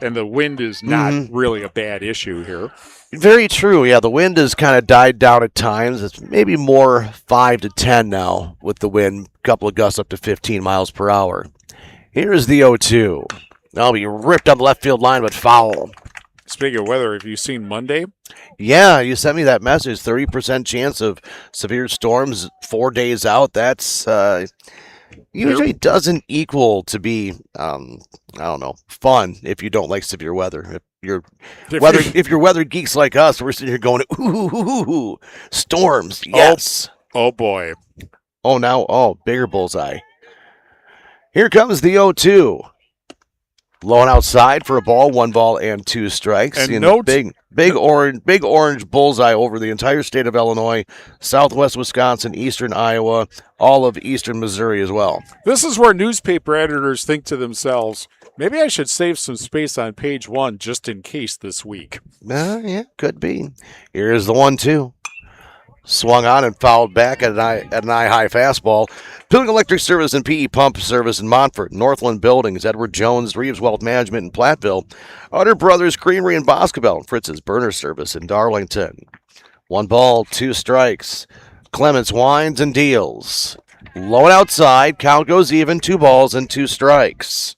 and the wind is not really a bad issue here. Very true. Yeah, the wind has kind of died down at times. It's maybe more 5 to 10 now with the wind. A couple of gusts up to 15 miles per hour. Here's the 0-2. That'll be ripped on the left field line, but foul. Speaking of weather, have you seen Monday? Yeah, you sent me that message. 30% chance of severe storms 4 days out. That's usually doesn't equal to be, fun if you don't like severe weather. If you're weather geeks like us, we're sitting here going, ooh, storms, yes. Oh boy. Bigger bullseye. Here comes the 0-2. Low and outside for a ball, 1 ball and 2 strikes. And big orange bullseye over the entire state of Illinois, southwest Wisconsin, eastern Iowa, all of eastern Missouri as well. This is where newspaper editors think to themselves, maybe I should save some space on page 1 just in case this week. Yeah, could be. Here's the 1-2. Swung on and fouled back at an eye-high fastball. Pilgrim Electric Service and PE Pump Service in Montfort, Northland Buildings, Edward Jones, Reeves Wealth Management in Platteville, Utter Brothers Creamery in Boscobel, and Fritz's Burner Service in Darlington. 1 ball, 2 strikes. Clements winds and deals. Low and outside, count goes even, 2 balls and 2 strikes.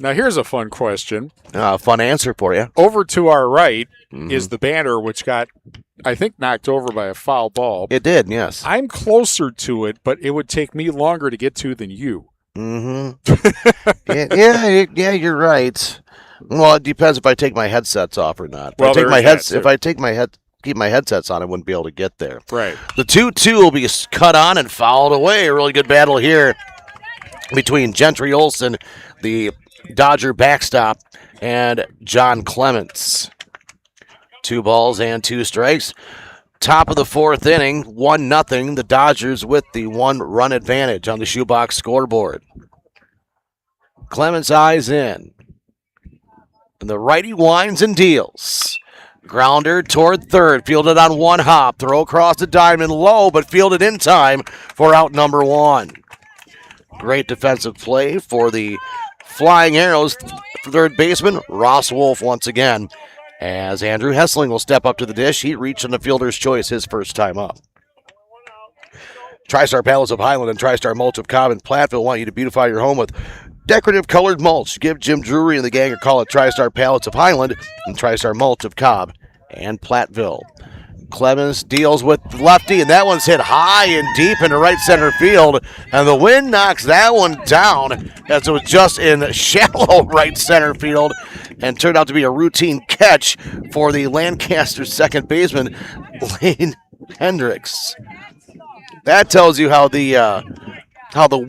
Now here's a fun question. Fun answer for you. Over to our right is the banner, which got, I think, knocked over by a foul ball. It did, yes. I'm closer to it, but it would take me longer to get to than you. Yeah, you're right. Well, it depends if I take my headsets off or not. If I keep my headsets on, I wouldn't be able to get there. Right. The 2-2 will be cut on and fouled away. A really good battle here between Gentry Olson, the Dodger backstop, and John Clements. 2 balls and 2 strikes. Top of the 4th inning, 1-0. The Dodgers with the 1-run advantage on the shoebox scoreboard. Clements eyes in. And the righty winds and deals. Grounder toward third, fielded on 1 hop. Throw across the diamond, low, but fielded in time for out number 1. Great defensive play for the Flying Arrows. Third baseman, Ross Wolf once again. As Andrew Hessling will step up to the dish. He reached on the fielder's choice his first time up. TriStar Pallets of Highland and TriStar Mulch of Cobb in Platteville want you to beautify your home with decorative colored mulch. Give Jim Drury and the gang a call at TriStar Pallets of Highland and TriStar Mulch of Cobb and Platteville. Clemens deals with lefty, and that one's hit high and deep into right center field, and the wind knocks that one down as it was just in shallow right center field and turned out to be a routine catch for the Lancaster second baseman, Lane Hendricks. That tells you how the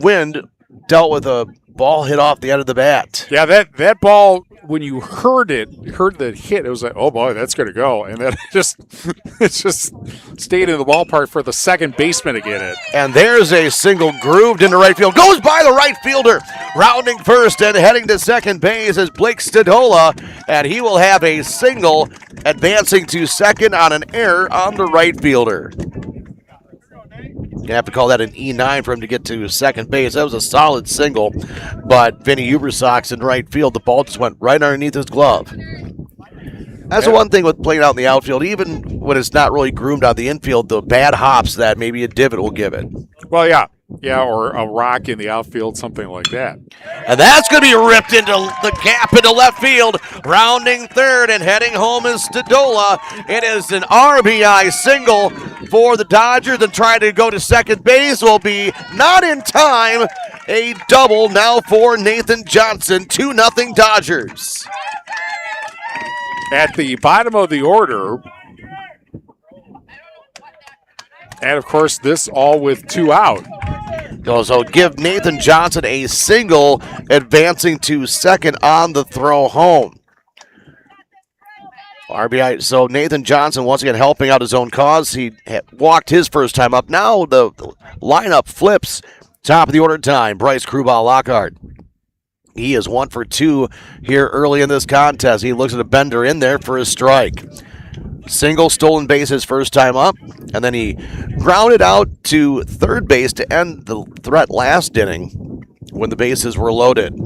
wind dealt with a ball hit off the end of the bat. Yeah, that ball, when you heard the hit, it was like, oh boy, that's going to go. And then it just stayed in the ballpark for the second baseman to get it. And there's a single grooved into right field. Goes by the right fielder. Rounding first and heading to second base is Blake Stadola. And he will have a single, advancing to second on an error on the right fielder. You have to call that an E9 for him to get to second base. That was a solid single, but Vinny Ubersox in right field, the ball just went right underneath his glove. That's the one thing with playing out in the outfield, even when it's not really groomed on the infield, the bad hops that maybe a divot will give it. Well, yeah. Yeah, or a rock in the outfield, something like that. And that's going to be ripped into the gap into left field. Rounding third and heading home is Stadola. It is an RBI single for the Dodgers, and trying to go to second base will be not in time. A double now for Nathan Johnson. 2-0 Dodgers. At the bottom of the order, and of course, this all with 2 out. So give Nathan Johnson a single, advancing to second on the throw home. RBI. So Nathan Johnson once again helping out his own cause. He walked his first time up. Now the lineup flips. Top of the order time, Bryce Krubal Lockhart. He is 1 for 2 here early in this contest. He looks at a bender in there for a strike. Single, stolen base his first time up, and then he grounded out to third base to end the threat last inning when the bases were loaded.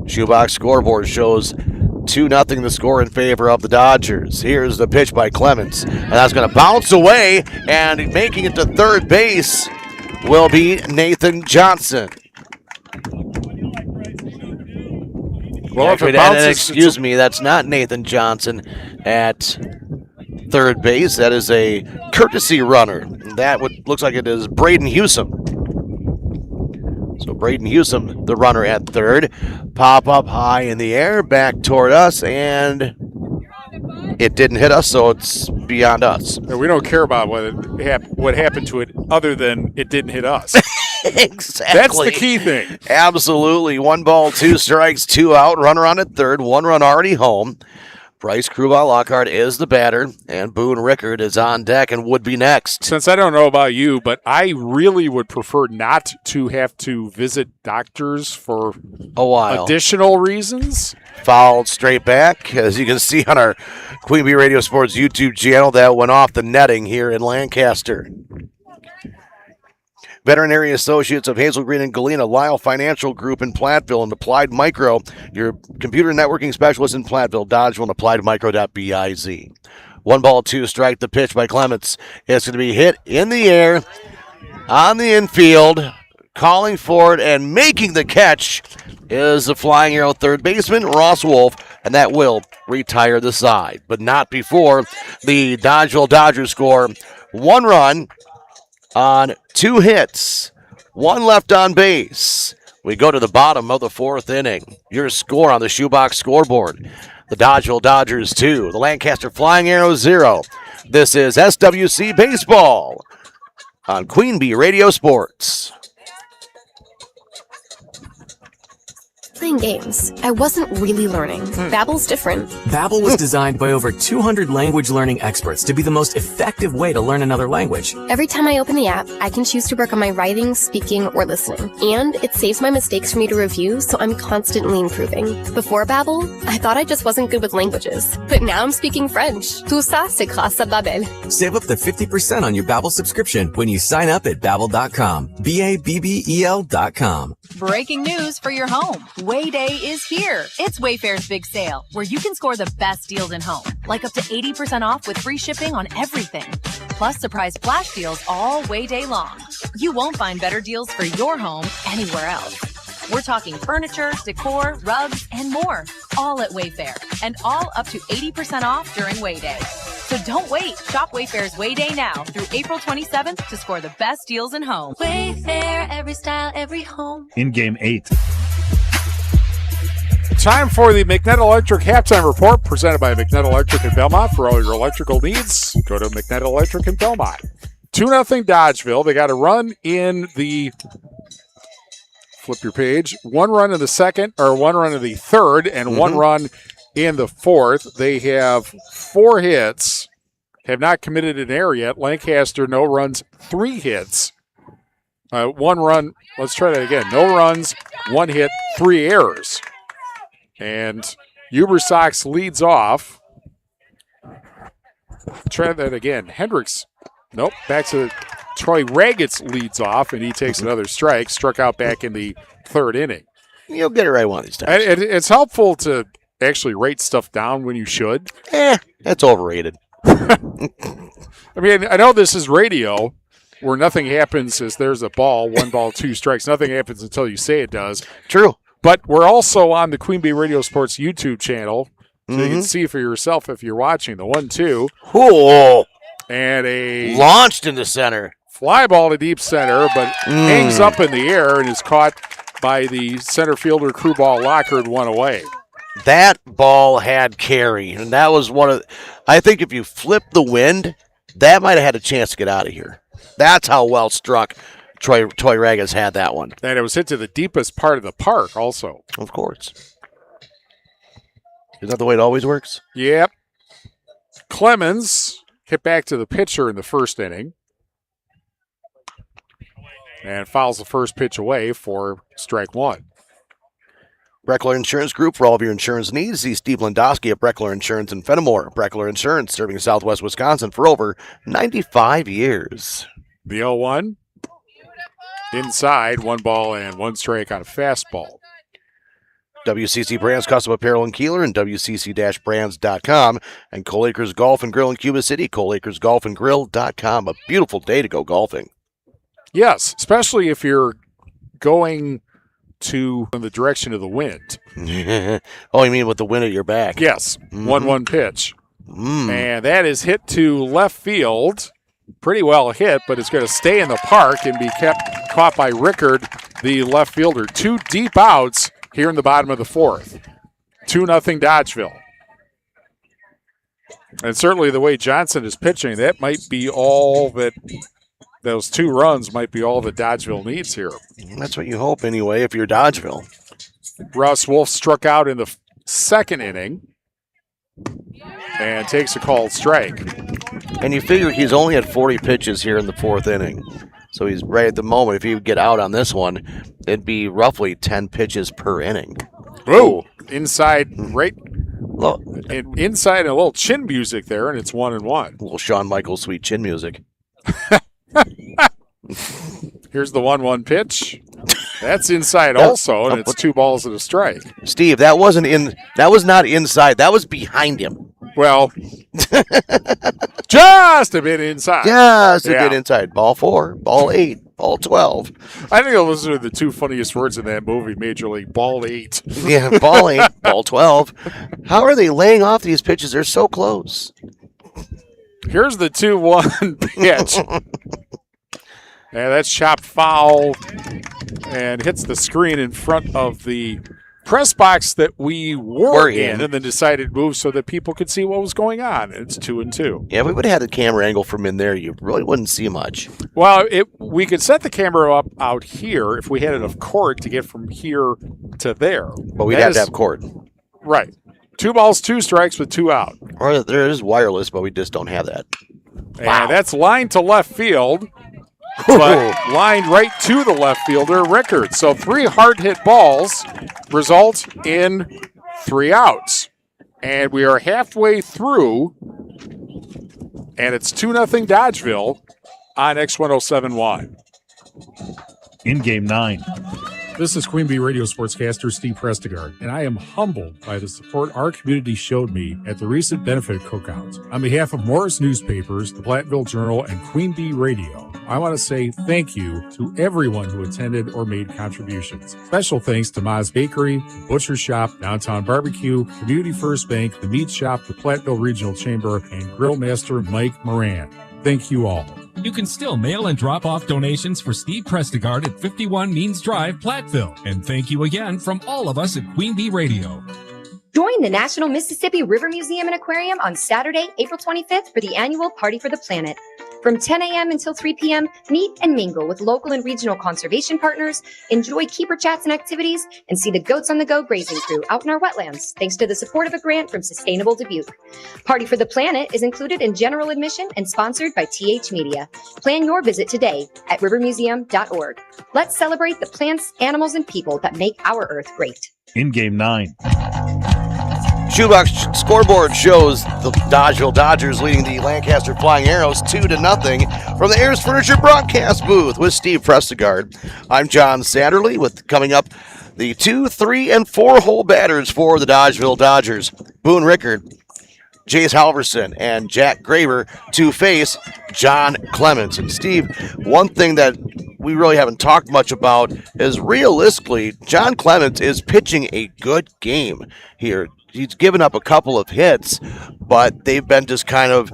Shoebox scoreboard shows 2-0 the score in favor of the Dodgers. Here's the pitch by Clemens, and that's going to bounce away, and making it to third base will be Nathan Johnson. Well, actually, excuse me, that's not Nathan Johnson at third base. That is a courtesy runner. That looks like it is Braden Hewsome. So Braden Hewsome, the runner at third. Pop up high in the air, back toward us, and it didn't hit us, so it's beyond us. We don't care about what happened to it other than it didn't hit us. Exactly. That's the key thing. Absolutely. 1 ball, 2 strikes, 2 out. Runner on at third. 1 run already home. Bryce Krubal Lockhart is the batter, and Boone Rickard is on deck and would be next. Since I don't know about you, but I really would prefer not to have to visit doctors for a while. Additional reasons. Fouled straight back. As you can see on our Queen Bee Radio Sports YouTube channel, that went off the netting here in Lancaster. Veterinary Associates of Hazel Green and Galena, Lyle Financial Group in Platteville, and Applied Micro, your computer networking specialist in Platteville, Dodgeville, and appliedmicro.biz. 1 ball, 2 strike, the pitch by Clements. It's going to be hit in the air on the infield, calling for it and making the catch is the flying arrow third baseman, Ross Wolf, and that will retire the side, but not before the Dodgeville Dodgers score 1 run on 2 hits, 1 left on base. We go to the bottom of the 4th inning. Your score on the Shoebox scoreboard. The Dodgeville Dodgers 2, the Lancaster Flying Arrows 0. This is SWC Baseball on Queen Bee Radio Sports. Playing games. I wasn't really learning. Babbel's different. Babbel was designed by over 200 language learning experts to be the most effective way to learn another language. Every time I open the app, I can choose to work on my writing, speaking, or listening. And it saves my mistakes for me to review, so I'm constantly improving. Before Babbel, I thought I just wasn't good with languages. But now I'm speaking French. Tout ça, c'est grâce à Babbel. Save up to 50% on your Babbel subscription when you sign up at Babbel.com. Babbel.com. Breaking news for your home. Wayday is here. It's Wayfair's big sale, where you can score the best deals in home, like up to 80% off with free shipping on everything. Plus surprise flash deals all Wayday long. You won't find better deals for your home anywhere else. We're talking furniture, decor, rugs, and more, all at Wayfair, and all up to 80% off during Wayday. So don't wait. Shop Wayfair's Way Day now through April 27th to score the best deals in home. Wayfair, every style, every home. In Game 8. Time for the McNett Electric Halftime Report, presented by McNett Electric in Belmont. For all your electrical needs, go to McNett Electric in Belmont. 2-0 Dodgeville. They got a run in the, flip your page, one run in the third, and one run in the fourth. They have 4 hits, have not committed an error yet. Lancaster, no runs, 3 hits. 1 run, let's try that again. No runs, 1 hit, 3 errors. And Ubersox leads off. Try that again. Hendricks, nope, back to Troy Raggets leads off, and he takes another strike, struck out back in the 3rd inning. You'll get it right one of these times. It's helpful to actually write stuff down when you should. That's overrated. I mean, I know this is radio where nothing happens as there's a ball, 1 ball, 2 strikes. Nothing happens until you say it does. True. But we're also on the Queen Bee Radio Sports YouTube channel, so you can see for yourself if you're watching. The 1-2. Cool. And a launched in the center. Fly ball to deep center, but hangs up in the air and is caught by the center fielder. Crew ball Lockard, 1 away. That ball had Carey, and that was one of I think if you flip the wind, that might have had a chance to get out of here. That's how well struck Troy Ragas had that one. And it was hit to the deepest part of the park also. Of course. Is that the way it always works? Yep. Clemens hit back to the pitcher in the 1st inning. And fouls the first pitch away for strike 1. Breckler Insurance Group, for all of your insurance needs. See Steve Landowski at Breckler Insurance in Fenimore. Breckler Insurance, serving Southwest Wisconsin for over 95 years. The 0-1. Inside, 1 ball and 1 strike on a fastball. WCC Brands Custom Apparel in Kieler and WCC-Brands.com. And Cole Acres Golf and Grill in Cuba City, ColeAcresGolfandGrill.com. A beautiful day to go golfing. Yes, especially if you're going in the direction of the wind. Oh, you mean with the wind at your back? Yes, 1-1 pitch. And that is hit to left field. Pretty well hit, but it's going to stay in the park and be caught by Rickard, the left fielder. 2 deep outs here in the bottom of the 4th. 2-0 Dodgeville. And certainly the way Johnson is pitching, that might be all that those 2 runs might be all that Dodgeville needs here. That's what you hope anyway if you're Dodgeville. Russ Wolf struck out in the 2nd inning and takes a called strike. And you figure he's only had 40 pitches here in the 4th inning. So he's right at the moment. If he would get out on this one, it'd be roughly 10 pitches per inning. Whoa! Inside, right? Inside, a little chin music there, and it's 1-1. A little Shawn Michaels sweet chin music. Here's the 1-1 pitch. That's inside also, and it's 2 balls and a strike. Steve, that was not inside. That was behind him. Well, just a bit inside. Just a bit inside. Ball 4, ball 8, ball 12. I think those are the 2 funniest words in that movie, Major League. Ball 8. Yeah, ball 8, ball 12. How are they laying off these pitches? They're so close. Here's the 2-1 pitch. And that's chopped foul and hits the screen in front of the press box that we were in, and then decided to move so that people could see what was going on. It's 2-2. Yeah, if we would have had the camera angle from in there, you really wouldn't see much. Well, we could set the camera up out here if we had enough cord to get from here to there. But we'd have to have cord. Right. 2 balls, 2 strikes with 2 out. Or there is wireless, but we just don't have that. And that's lined to left field. But lined right to the left fielder, Rickard. So 3 hard-hit balls result in 3 outs. And we are halfway through, and it's 2-0 Dodgeville on X1071. In Game 9. This is Queen Bee Radio Sportscaster Steve Prestigard, and I am humbled by the support our community showed me at the recent benefit cookouts. On behalf of Morris Newspapers, the Platteville Journal, and Queen Bee Radio, I want to say thank you to everyone who attended or made contributions. Special thanks to Ma's Bakery, the Butcher Shop, Downtown Barbecue, Community First Bank, the Meat Shop, the Platteville Regional Chamber, and Grill Master Mike Moran. Thank you all. You can still mail and drop off donations for Steve Prestigard at 51 Means Drive, Platteville. And thank you again from all of us at Queen Bee Radio. Join the National Mississippi River Museum and Aquarium on Saturday, April 25th for the annual Party for the Planet. From 10 a.m. until 3 p.m., meet and mingle with local and regional conservation partners, enjoy keeper chats and activities, and see the Goats on the Go grazing crew out in our wetlands, thanks to the support of a grant from Sustainable Dubuque. Party for the Planet is included in general admission and sponsored by TH Media. Plan your visit today at rivermuseum.org. Let's celebrate the plants, animals, and people that make our Earth great. In Game 9. Shoebox scoreboard shows the Dodgeville Dodgers leading the Lancaster Flying Arrows 2-0 from the Ayers Furniture broadcast booth with Steve Prestigard. I'm John Satterley with coming up the 2, 3, and 4 hole batters for the Dodgeville Dodgers. Boone Rickard, Jace Halverson, and Jack Graver to face John Clements. And Steve, one thing that we really haven't talked much about is realistically, John Clements is pitching a good game here. He's given up a couple of hits, but they've been just kind of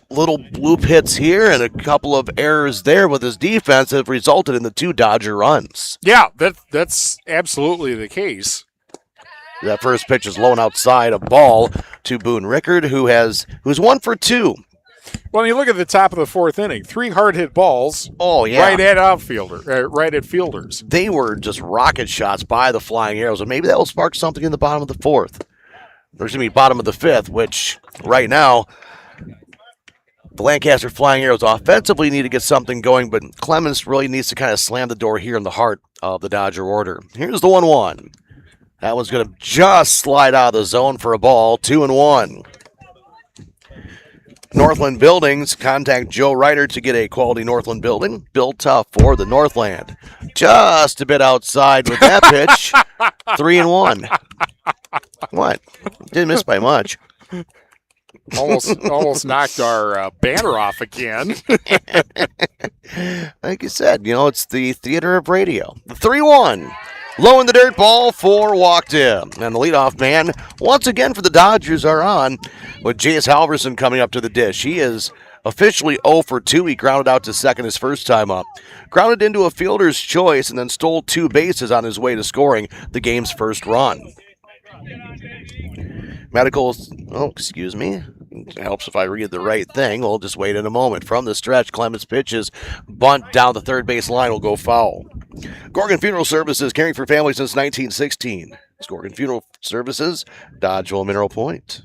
little bloop hits here and a couple of errors there with his defense that have resulted in the 2 Dodger runs. Yeah, that's absolutely the case. That first pitch is low and outside, a ball to Boone Rickard, who's 1 for 2. Well, you look at the top of the 4th inning, 3 hard-hit balls. Oh, yeah. Right at fielders. They were just rocket shots by the Flying Arrows, and maybe that will spark something in the bottom of the 4th. There's going to be bottom of the 5th, which right now the Lancaster Flying Arrows offensively need to get something going, but Clemens really needs to kind of slam the door here in the heart of the Dodger order. Here's the 1-1. That one's going to just slide out of the zone for a ball, 2-1. Northland Buildings, contact Joe Ryder to get a quality Northland building built tough for the Northland. Just a bit outside with that pitch, 3-1. What? Didn't miss by much. Almost knocked our banner off again. Like you said, it's the theater of radio. The 3-1. Low in the dirt, ball 4 walked in. And the leadoff man, once again for the Dodgers, are on with Jace Halverson coming up to the dish. He is officially 0 for 2. He grounded out to second his first time up. Grounded into a fielder's choice and then stole 2 bases on his way to scoring the game's first run. Excuse me. It helps if I read the right thing. We'll just wait in a moment. From the stretch, Clements pitches. Bunt down the third base line will go foul. Gorgon Funeral Services, caring for families since 1916. It's Gorgon Funeral Services, Dodgeville, Mineral Point.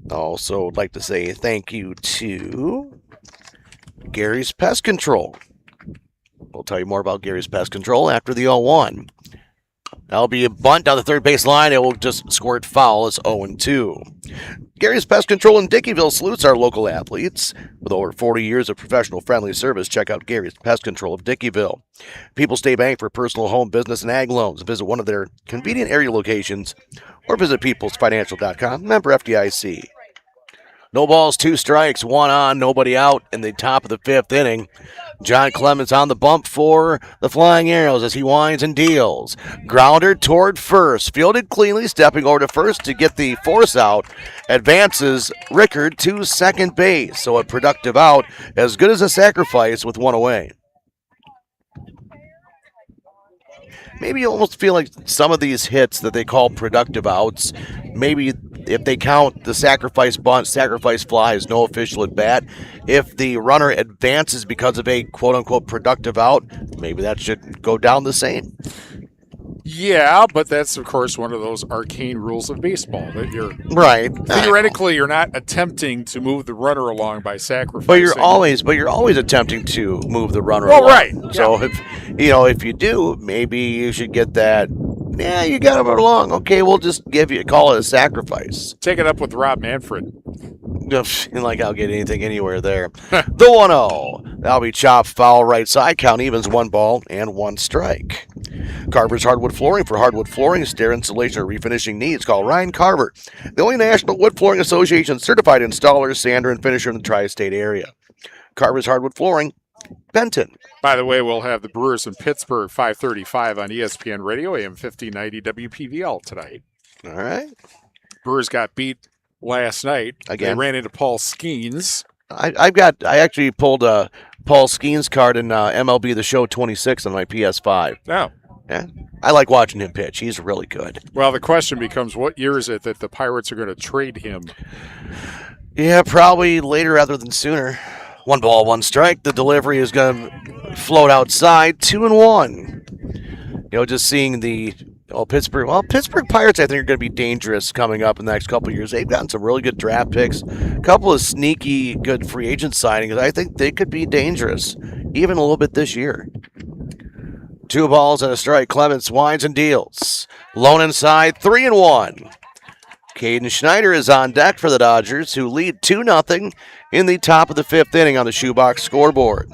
Also, would like to say thank you to Gary's Pest Control. We'll tell you more about Gary's Pest Control after the 0-1. That'll be a bunt down the third base line. It will just squirt foul. It's 0-2. Gary's Pest Control in Dickeyville salutes our local athletes. With over 40 years of professional friendly service, check out Gary's Pest Control of Dickeyville. People's State Bank for personal, home, business, and ag loans. Visit one of their convenient area locations or visit peoplesfinancial.com. Member FDIC. No balls, 2 strikes, 1 on, nobody out in the top of the 5th inning. John Clements on the bump for the Flying Arrows as he winds and deals. Grounder toward first. Fielded cleanly, stepping over to first to get the force out. Advances Rickard to second base. So a productive out, as good as a sacrifice with 1 away. Maybe you almost feel like some of these hits that they call productive outs, maybe if they count the sacrifice bunt, sacrifice fly as no official at bat, if the runner advances because of a quote-unquote productive out, maybe that should go down the same. Yeah, but that's, of course, one of those arcane rules of baseball that you're right. Theoretically, you're not attempting to move the runner along by sacrificing. But you're always attempting to move the runner along. Right. So if you do, maybe you should get that. Yeah, you got him along. Okay, we'll just call it a sacrifice. Take it up with Rob Manfred. Like I'll get anything anywhere there. The 1-0. That'll be chopped foul right side. Count evens, 1 ball and 1 strike. Carver's Hardwood Flooring. For hardwood flooring, stair installation, or refinishing needs, call Ryan Carver, the only National Wood Flooring Association certified installer, sander, and finisher in the tri-state area. Carver's Hardwood Flooring, Benton. By the way, we'll have the Brewers in Pittsburgh, 5:35 on ESPN Radio, AM 1590 WPVL tonight. All right. Brewers got beat last night. Again. They ran into Paul Skeens. I actually pulled a Paul Skeens card in MLB The Show 26 on my PS5. Oh. Yeah. I like watching him pitch. He's really good. Well, the question becomes, what year is it that the Pirates are going to trade him? Yeah, probably later rather than sooner. 1 ball, 1 strike. The delivery is going to float outside. 2-1. Just seeing the Pittsburgh Pirates, I think, are going to be dangerous coming up in the next couple of years. They've gotten some really good draft picks, a couple of sneaky good free agent signings. I think they could be dangerous, even a little bit this year. 2 balls and a strike. Clemens winds and deals. Lone inside, 3-1. Caden Schneider is on deck for the Dodgers, who lead 2-0 in the top of the 5th inning on the shoebox scoreboard.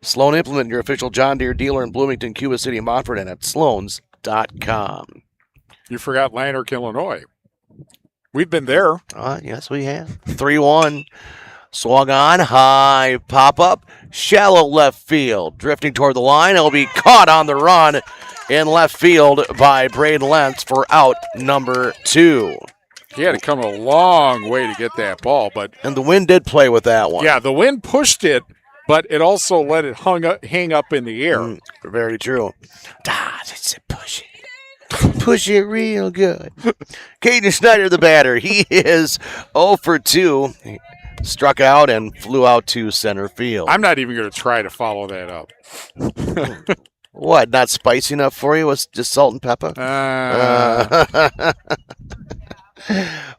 Sloan Implement, your official John Deere dealer in Bloomington, Cuba City, and Montford, and at Sloans.com. You forgot Lanark, Illinois. We've been there. Yes, we have. 3-1. Swung on, high pop-up, shallow left field. Drifting toward the line, it'll be caught on the run in left field by Braden Lentz for out number 2. He had to come a long way to get that ball, and the wind did play with that one. Yeah, the wind pushed it, but it also let it hang up in the air. Very true. It's push it. Push it real good. Caden Schneider, the batter. He is 0 for 2. He struck out and flew out to center field. I'm not even going to try to follow that up. What, not spicy enough for you? Was just salt and pepper?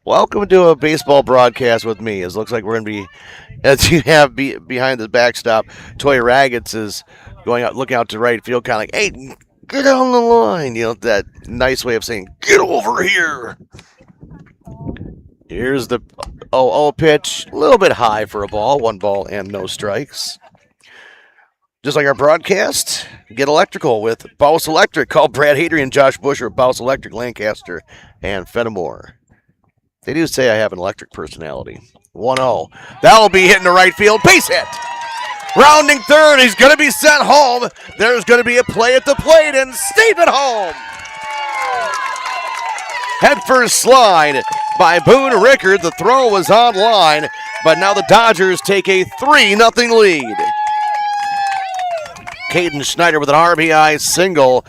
Welcome to a baseball broadcast with me. It looks like we're going to be, as you have behind the backstop, Toy Raggets is going out, looking out to right field, kind of like, hey, get on the line. That nice way of saying, get over here. Here's the 0-0 pitch. A little bit high for a ball. 1 ball and no strikes. Just like our broadcast, get electrical with Bouse Electric. Call Brad Hadrian and Josh Busher of Bouse Electric, Lancaster, and Fenimore. They do say I have an electric personality. 1-0. That'll be hitting the right field. Base hit. Rounding third. He's going to be sent home. There's going to be a play at the plate, and Stephen home. Head first slide by Boone Rickard. The throw was on line, but now the Dodgers take a 3-0 lead. Caden Schneider with an RBI single.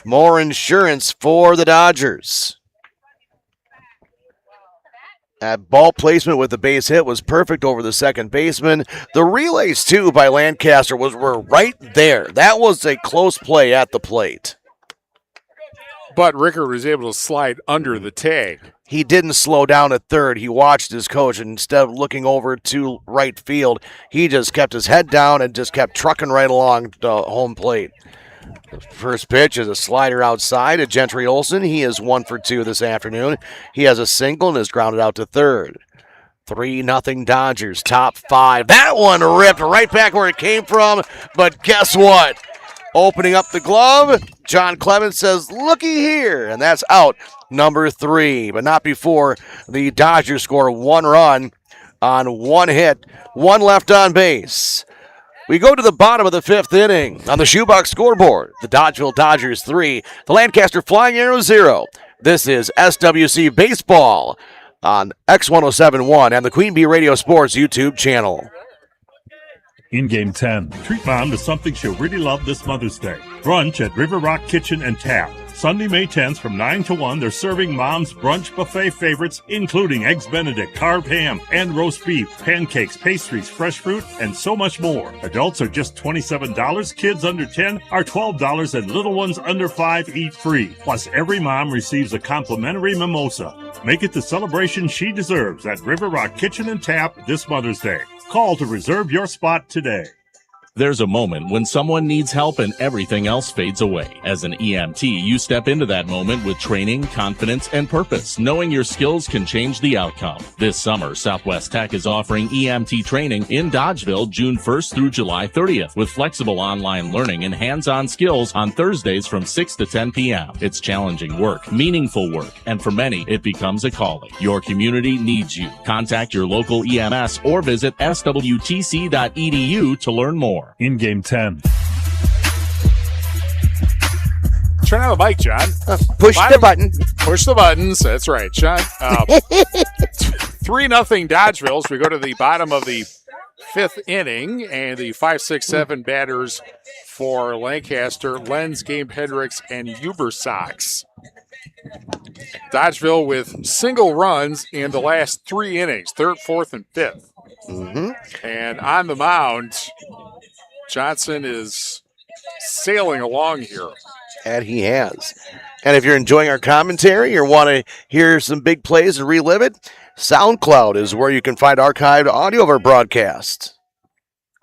More insurance for the Dodgers. That ball placement with the base hit was perfect over the second baseman. The relays, too, by Lancaster were right there. That was a close play at the plate. But Rickard was able to slide under the tag. He didn't slow down at third. He watched his coach, and instead of looking over to right field, he just kept his head down and just kept trucking right along the home plate. The first pitch is a slider outside to Gentry Olsen. He is 1 for 2 this afternoon. He has a single and is grounded out to third. 3-0 Dodgers, top 5. That one ripped right back where it came from, but guess what? Opening up the glove, John Clemens says, looky here, and that's out number 3, but not before the Dodgers score 1 run on 1 hit, 1 left on base. We go to the bottom of the 5th inning on the shoebox scoreboard. The Dodgeville Dodgers 3, the Lancaster Flying Arrows 0. This is SWC Baseball on X1071 and the Queen Bee Radio Sports YouTube channel. In Game 10, treat Mom to something she'll really love this Mother's Day. Brunch at River Rock Kitchen and Tap. Sunday, May 10th from 9 to 1, they're serving Mom's brunch buffet favorites, including Eggs Benedict, carved ham, and roast beef, pancakes, pastries, fresh fruit, and so much more. Adults are just $27, kids under 10 are $12, and little ones under 5 eat free. Plus, every mom receives a complimentary mimosa. Make it the celebration she deserves at River Rock Kitchen and Tap this Mother's Day. Call to reserve your spot today. There's a moment when someone needs help and everything else fades away. As an EMT, you step into that moment with training, confidence, and purpose, knowing your skills can change the outcome. This summer, Southwest Tech is offering EMT training in Dodgeville June 1st through July 30th with flexible online learning and hands-on skills on Thursdays from 6 to 10 p.m. It's challenging work, meaningful work, and for many, it becomes a calling. Your community needs you. Contact your local EMS or visit swtc.edu to learn more. In game 10. Turn on the mic, John. Push the button. Push the buttons. That's right, John. 3-0 Dodgeville. So we go to the bottom of the 5th inning, and the 5-6-7 batters for Lancaster, Lenz, Gabe Hendricks, and Ubersox. Dodgeville with single runs in the last 3 innings, 3rd, 4th, and 5th. And on the mound, Johnson is sailing along here. And he has. And if you're enjoying our commentary or want to hear some big plays and relive it, SoundCloud is where you can find archived audio of our broadcast.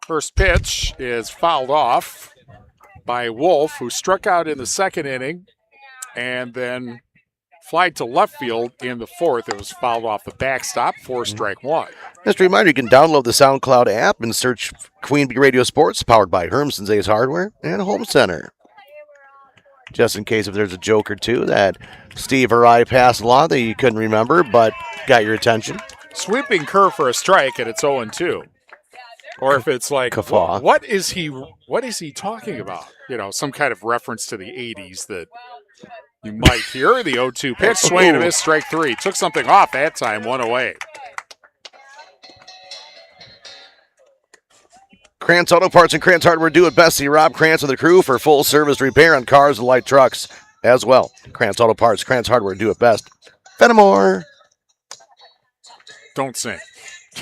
First pitch is fouled off by Wolf, who struck out in the 2nd inning and then flied to left field in the 4th. It was fouled off the backstop for strike 1. Just a reminder, you can download the SoundCloud app and search Queen Bee Radio Sports, powered by Hermson's Ace Hardware and Home Center. Just in case if there's a joke or two that Steve or I passed along that you couldn't remember but got your attention. Sweeping curve for a strike, and it's 0-2. Or if it's like, what is he talking about? You know, some kind of reference to the 80s that you might hear. The 0-2 pitch, swing and a miss, strike 3. Took something off that time, 1 away. Krantz Auto Parts and Krantz Hardware do it best. See Rob Krantz and the crew for full service repair on cars and light trucks as well. Krantz Auto Parts, Krantz Hardware do it best. Fenimore. Don't sing.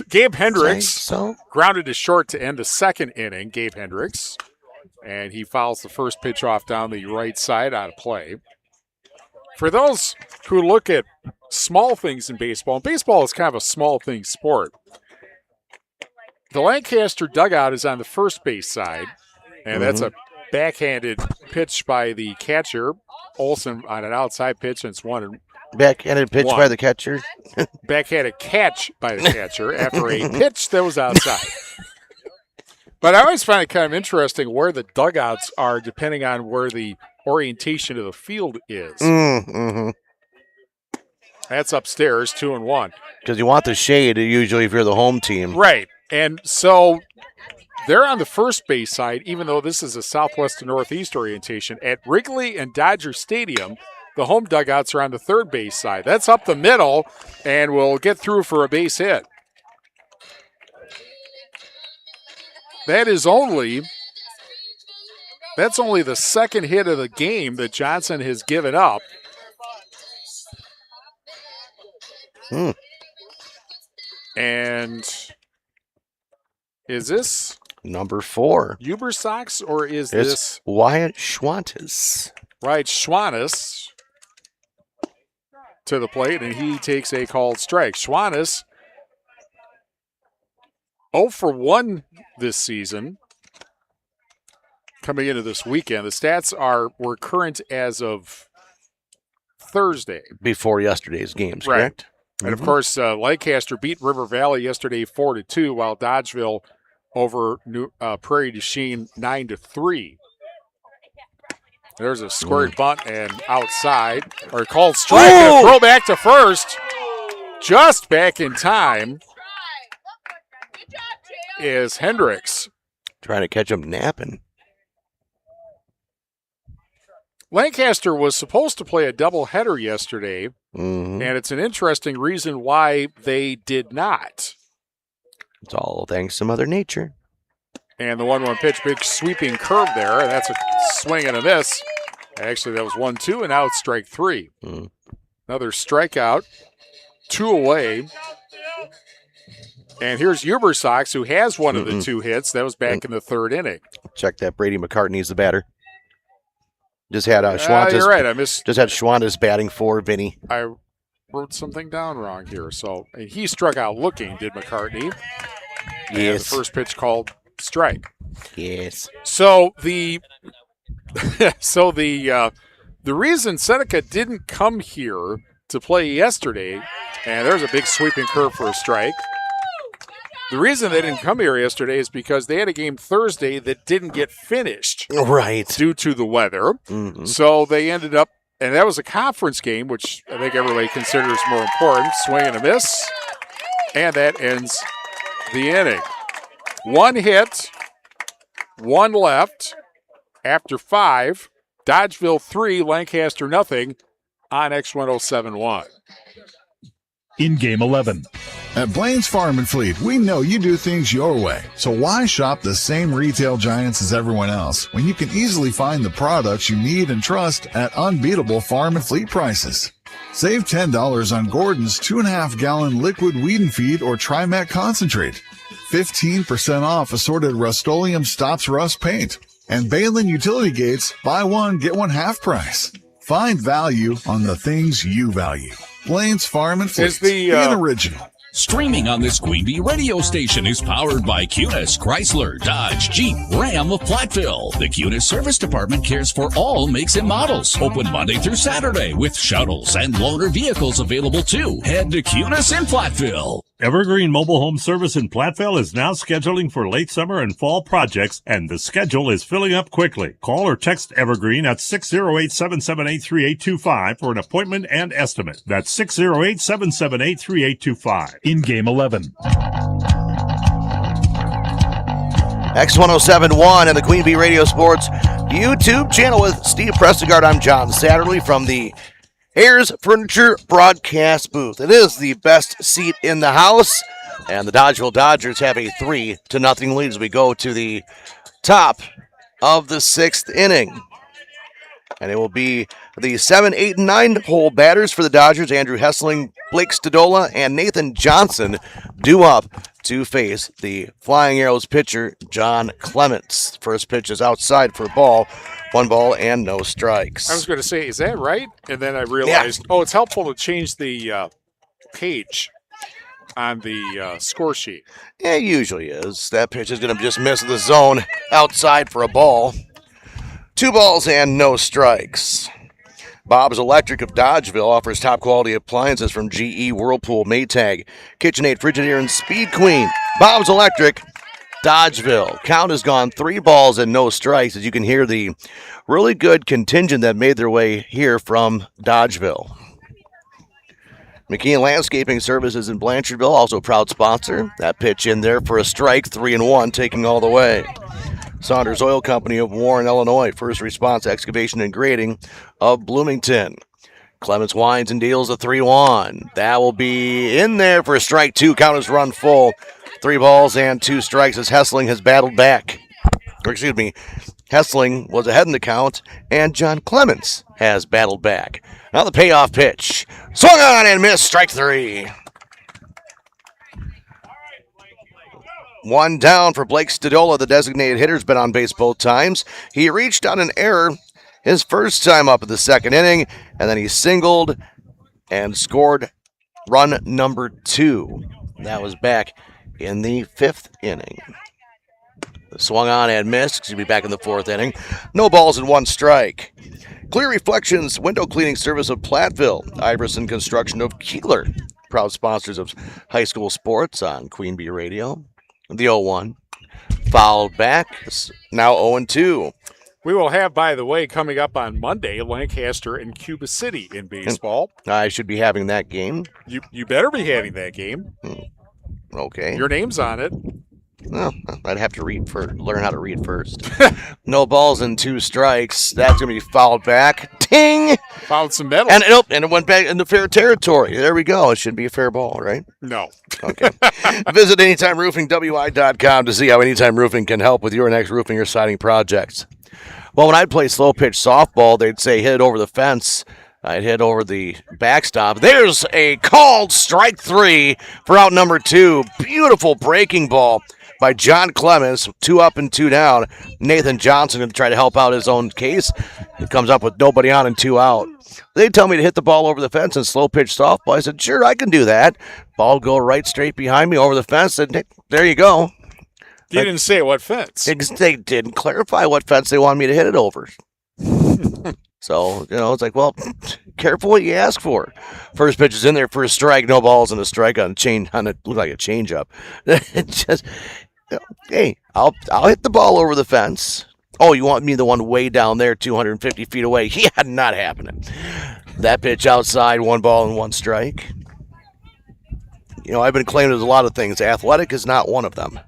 Gabe Hendricks grounded to short to end the 2nd inning. Gabe Hendricks. And he fouls the first pitch off down the right side out of play. For those who look at small things in baseball, and baseball is kind of a small thing sport, the Lancaster dugout is on the first base side, and that's a backhanded pitch by the catcher. Olson on an outside pitch, and it's 1-1. Backhanded pitch by the catcher. Backhanded catch by the catcher after a pitch that was outside. But I always find it kind of interesting where the dugouts are depending on where the orientation of the field is. That's upstairs, 2-1. Because you want the shade usually if you're the home team. Right. And so they're on the first base side, even though this is a southwest to northeast orientation. At Wrigley and Dodger Stadium, the home dugouts are on the third base side. That's up the middle, and we'll get through for a base hit. That's only the 2nd hit of the game that Johnson has given up. And is this number 4 Ubersox, or is it's this Wyatt Schwantes? Right, Schwantes to the plate, and he takes a called strike. Schwantes 0 for 1 this season. Coming into this weekend, the stats were current as of Thursday, before yesterday's games, correct? And of course, Lancaster beat River Valley yesterday 4-2, while Dodgeville over Prairie du Chien 9-3. There's a squared bunt and outside, or called strike, and a throw back to first. Just back in time is Hendricks. Trying to catch him napping. Lancaster was supposed to play a doubleheader yesterday, and it's an interesting reason why they did not. It's all thanks to Mother Nature. And the 1-1 pitch, big sweeping curve there, and that's a swing and a miss. Actually, that was 1-2, and now it's strike 3. Another strikeout, 2 away. And here's Ubersox, who has one of the 2 hits. That was back in the 3rd inning. Check that. Brady McCartney's the batter. Just had Schwantes. You're right. Just had Schwantes batting for Vinny. I wrote something down wrong here. So he struck out looking, did McCartney. Yes. The first pitch called strike. Yes. So the reason Seneca didn't come here to play yesterday, and there's a big sweeping curve for a strike. The reason they didn't come here yesterday is because they had a game Thursday that didn't get finished. Right. Due to the weather. Mm-hmm. So they ended up, and that was a conference game, which I think everybody considers more important. Swing and a miss. And that ends the inning. 1 hit, 1 left. After 5, Dodgeville 3, Lancaster nothing on X1071. In Game 11. At Blaine's Farm and Fleet, we know you do things your way. So why shop the same retail giants as everyone else when you can easily find the products you need and trust at unbeatable farm and fleet prices? Save $10 on Gordon's 2.5-gallon liquid weed and feed or Trimac concentrate. 15% off assorted Rust-Oleum Stops Rust paint. And Balin utility gates, buy one, get one half price. Find value on the things you value. Blaine's Farm and Fleet, the original. Streaming on this Queen Bee radio station is powered by Cunis, Chrysler, Dodge, Jeep, Ram of Platteville. The Cunis Service Department cares for all makes and models. Open Monday through Saturday with shuttles and loaner vehicles available too. Head to Cunis in Platteville. Evergreen Mobile Home Service in Platteville is now scheduling for late summer and fall projects, and the schedule is filling up quickly. Call or text Evergreen at 608-778-3825 for an appointment and estimate. That's 608-778-3825. In Game 11. X1071 and the Queen Bee Radio Sports YouTube channel with Steve Prestigard. I'm John Satterley from the Ayers Furniture broadcast booth. It is the best seat in the house, and the Dodgeville Dodgers have a 3-0 lead as we go to the top of the 6th inning. And it will be the 7, 8, and 9 hole batters for the Dodgers. Andrew Hessling, Blake Stodola, and Nathan Johnson due up to face the Flying Arrows pitcher, John Clements. First pitch is outside for a ball. 1 ball and no strikes. I was going to say, is that right? And then I realized, it's helpful to change the page on the score sheet. Yeah, it usually is. That pitch is going to just miss the zone outside for a ball. 2 balls and no strikes. Bob's Electric of Dodgeville offers top quality appliances from GE, Whirlpool, Maytag, KitchenAid, Frigidaire, and Speed Queen. Bob's Electric, Dodgeville. Count has gone 3 balls and no strikes, as you can hear the really good contingent that made their way here from Dodgeville. McKean Landscaping Services in Blanchardville, also a proud sponsor. That pitch in there for a strike, 3-1, taking all the way. Saunders Oil Company of Warren, Illinois. First Response Excavation and Grading of Bloomington. Clements Wines and Deals a 3-1. That will be in there for a strike 2. Count is run full. 3 balls and 2 strikes as Hessling has battled back. Hessling was ahead in the count, and John Clements has battled back. Now the payoff pitch. Swung on and missed. Strike 3. 1 down for Blake Stodola, the designated hitter's been on base both times. He reached on an error his first time up in the 2nd inning, and then he singled and scored run number 2. That was back in the 5th inning. Swung on and missed. He'll be back in the 4th inning. No balls and 1 strike. Clear Reflections Window Cleaning Service of Platteville. Iverson Construction of Kieler. Proud sponsors of high school sports on Queen Bee Radio. The 0-1. Fouled back. Now 0-2. We will have, by the way, coming up on Monday, Lancaster and Cuba City in baseball. I should be having that game. You better be having that game. Okay. Your name's on it. Well, I'd have to learn how to read first. No balls and 2 strikes. That's going to be fouled back. Ting! Fouled some metal. And it went back into fair territory. There we go. It should be a fair ball, right? No. Okay. Visit AnytimeRoofingWI.com to see how Anytime Roofing can help with your next roofing or siding projects. Well, when I'd play slow pitch softball, they'd say hit it over the fence. I'd hit over the backstop. There's a called strike 3 for out number 2. Beautiful breaking ball by John Clements. 2 up and 2 down. Nathan Johnson going to try to help out his own case. He comes up with nobody on and 2 out. They tell me to hit the ball over the fence and slow pitch softball. I said, sure, I can do that. Ball go right straight behind me over the fence. And there you go. You didn't say what fence. They didn't clarify what fence they wanted me to hit it over. So, it's like, well, careful what you ask for. First pitch is in there for a strike, no balls and a strike on it looked like a changeup. Hey, I'll hit the ball over the fence. Oh, you want me the one way down there, 250 feet away? Yeah, not happening. That pitch outside, 1 ball and 1 strike. I've been claiming there's a lot of things. Athletic is not one of them.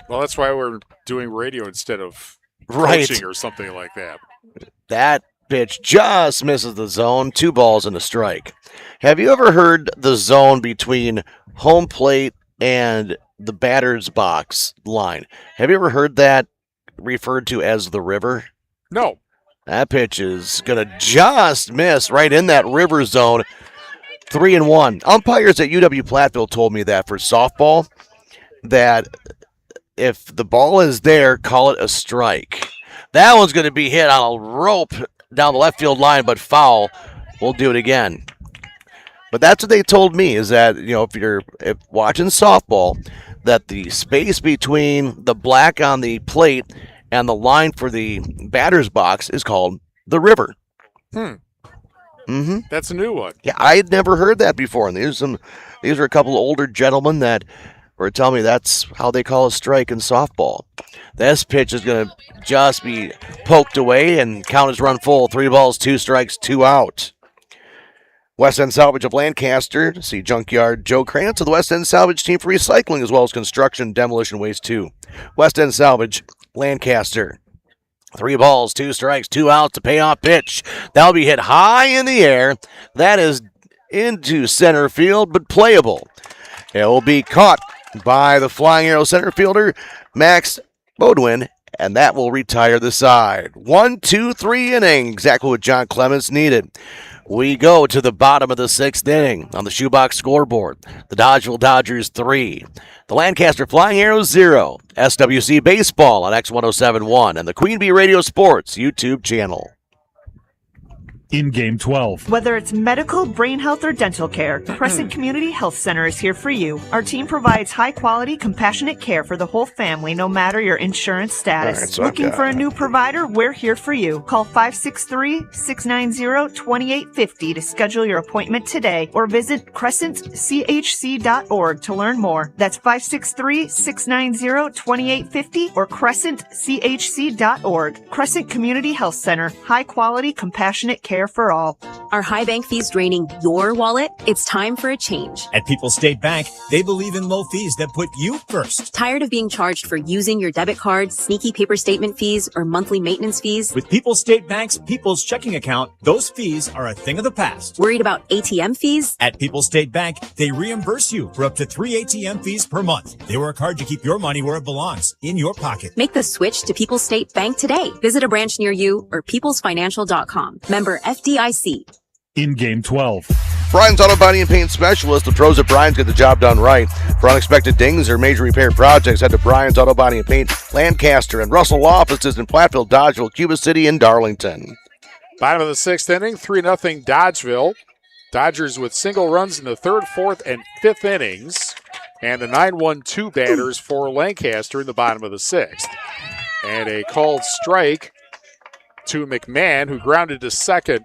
Well, that's why we're doing radio instead of Right. coaching or something like that. That pitch just misses the zone, 2 balls and a strike. Have you ever heard the zone between home plate and the batter's box line? Have you ever heard that referred to as the river? No. That pitch is going to just miss right in that river zone. 3-1. Umpires at UW-Platteville told me that for softball, that if the ball is there, call it a strike. That one's going to be hit on a rope down the left field line, but foul. We'll do it again. But that's what they told me, is that, if you're watching softball, that the space between the black on the plate and the line for the batter's box is called the river. Mm-hmm. That's a new one. Yeah, I had never heard that before. And these are a couple of older gentlemen that were telling me that's how they call a strike in softball. This pitch is going to just be poked away and count as run full. 3 balls, 2 strikes, 2 out. West End Salvage of Lancaster to see Junkyard Joe Krantz of the West End Salvage team for recycling, as well as construction, demolition, waste too. West End Salvage, Lancaster. 3 balls, 2 strikes, 2 outs. To payoff pitch. That'll be hit high in the air. That is into center field, but playable. It will be caught by the Flying Arrow center fielder, Max Bodwin, and that will retire the side. 1, 2, 3 inning. Exactly what John Clements needed. We go to the bottom of the 6th inning on the shoebox scoreboard. The Dodgeville Dodgers 3. The Lancaster Flying Arrows 0. SWC Baseball on X1071 and the Queen Bee Radio Sports YouTube channel. In Game 12. Whether it's medical, brain health, or dental care, Crescent Community Health Center is here for you. Our team provides high-quality, compassionate care for the whole family, no matter your insurance status. All right, so Looking for a new provider? We're here for you. Call 563-690-2850 to schedule your appointment today, or visit crescentchc.org to learn more. That's 563-690-2850 or crescentchc.org. Crescent Community Health Center. High-quality, compassionate care for all. Are high bank fees draining your wallet? It's time for a change. At People's State Bank, they believe in low fees that put you first. Tired of being charged for using your debit card, sneaky paper statement fees, or monthly maintenance fees? With People's State Bank's People's Checking Account, those fees are a thing of the past. Worried about ATM fees? At People's State Bank, they reimburse you for up to 3 ATM fees per month. They work hard to keep your money where it belongs, in your pocket. Make the switch to People's State Bank today. Visit a branch near you or peoplesfinancial.com. Member FDIC. In Game 12. Brian's Auto Body and Paint Specialist. The pros at Brian's get the job done right. For unexpected dings or major repair projects, head to Brian's Auto Body and Paint, Lancaster, and Russell Law Offices in Platteville, Dodgeville, Cuba City, and Darlington. Bottom of the 6th inning, 3-0 Dodgeville. Dodgers with single runs in the 3rd, 4th, and 5th innings. And the 9-1-2 batters for Lancaster in the bottom of the 6th. And a called strike to McMahon, who grounded to second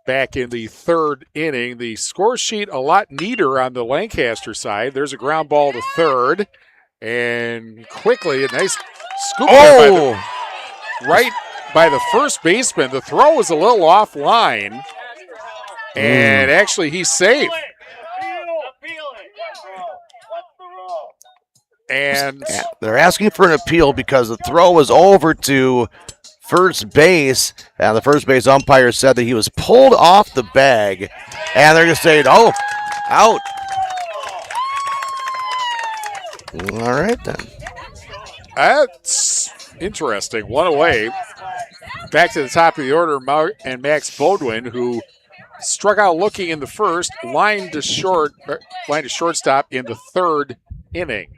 back in the 3rd inning. The score sheet a lot neater on the Lancaster side. There's a ground ball to 3rd. And quickly, a nice scoop right by the first baseman. The throw was a little offline. And actually, he's safe. And they're asking for an appeal because the throw was over to first base, and the first base umpire said that he was pulled off the bag, and they're just saying, oh, out. All right, then. That's interesting. One away. Back to the top of the order, and Max Bodwin, who struck out looking in the first, lined to shortstop in the 3rd inning.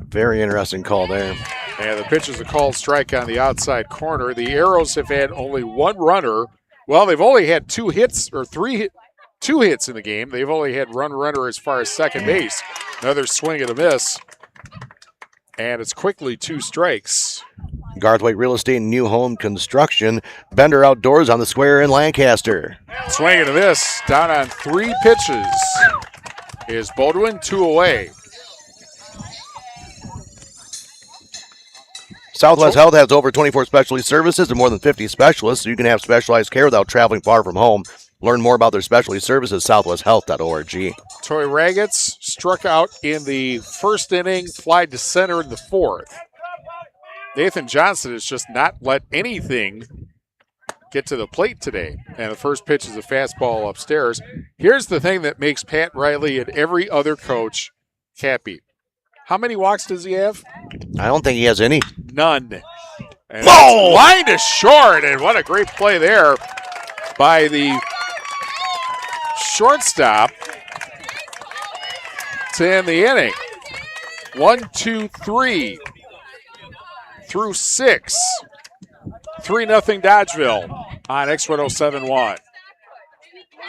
Very interesting call there. And the pitch is a called strike on the outside corner. The Arrows have had only one runner. Well, they've only had 2 hits in the game. They've only had one runner as far as second base. Another swing and a miss And it's quickly 2 strikes. Garthwaite Real Estate and New Home Construction. Bender Outdoors on the square in Lancaster. Swinging to this, down on 3 pitches is Bodwin, 2 away. Southwest Health has over 24 specialty services and more than 50 specialists, so you can have specialized care without traveling far from home. Learn more about their specialty services at southwesthealth.org. Troy Ragatz struck out in the first inning, flied to center in the 4th. Nathan Johnson has just not let anything get to the plate today. And the first pitch is a fastball upstairs. Here's the thing that makes Pat Riley and every other coach happy. How many walks does he have? I don't think he has any. None. And line to short, and what a great play there by the shortstop to end the inning. 1, 2, 3 through 6. 3-0 Dodgeville on X1071.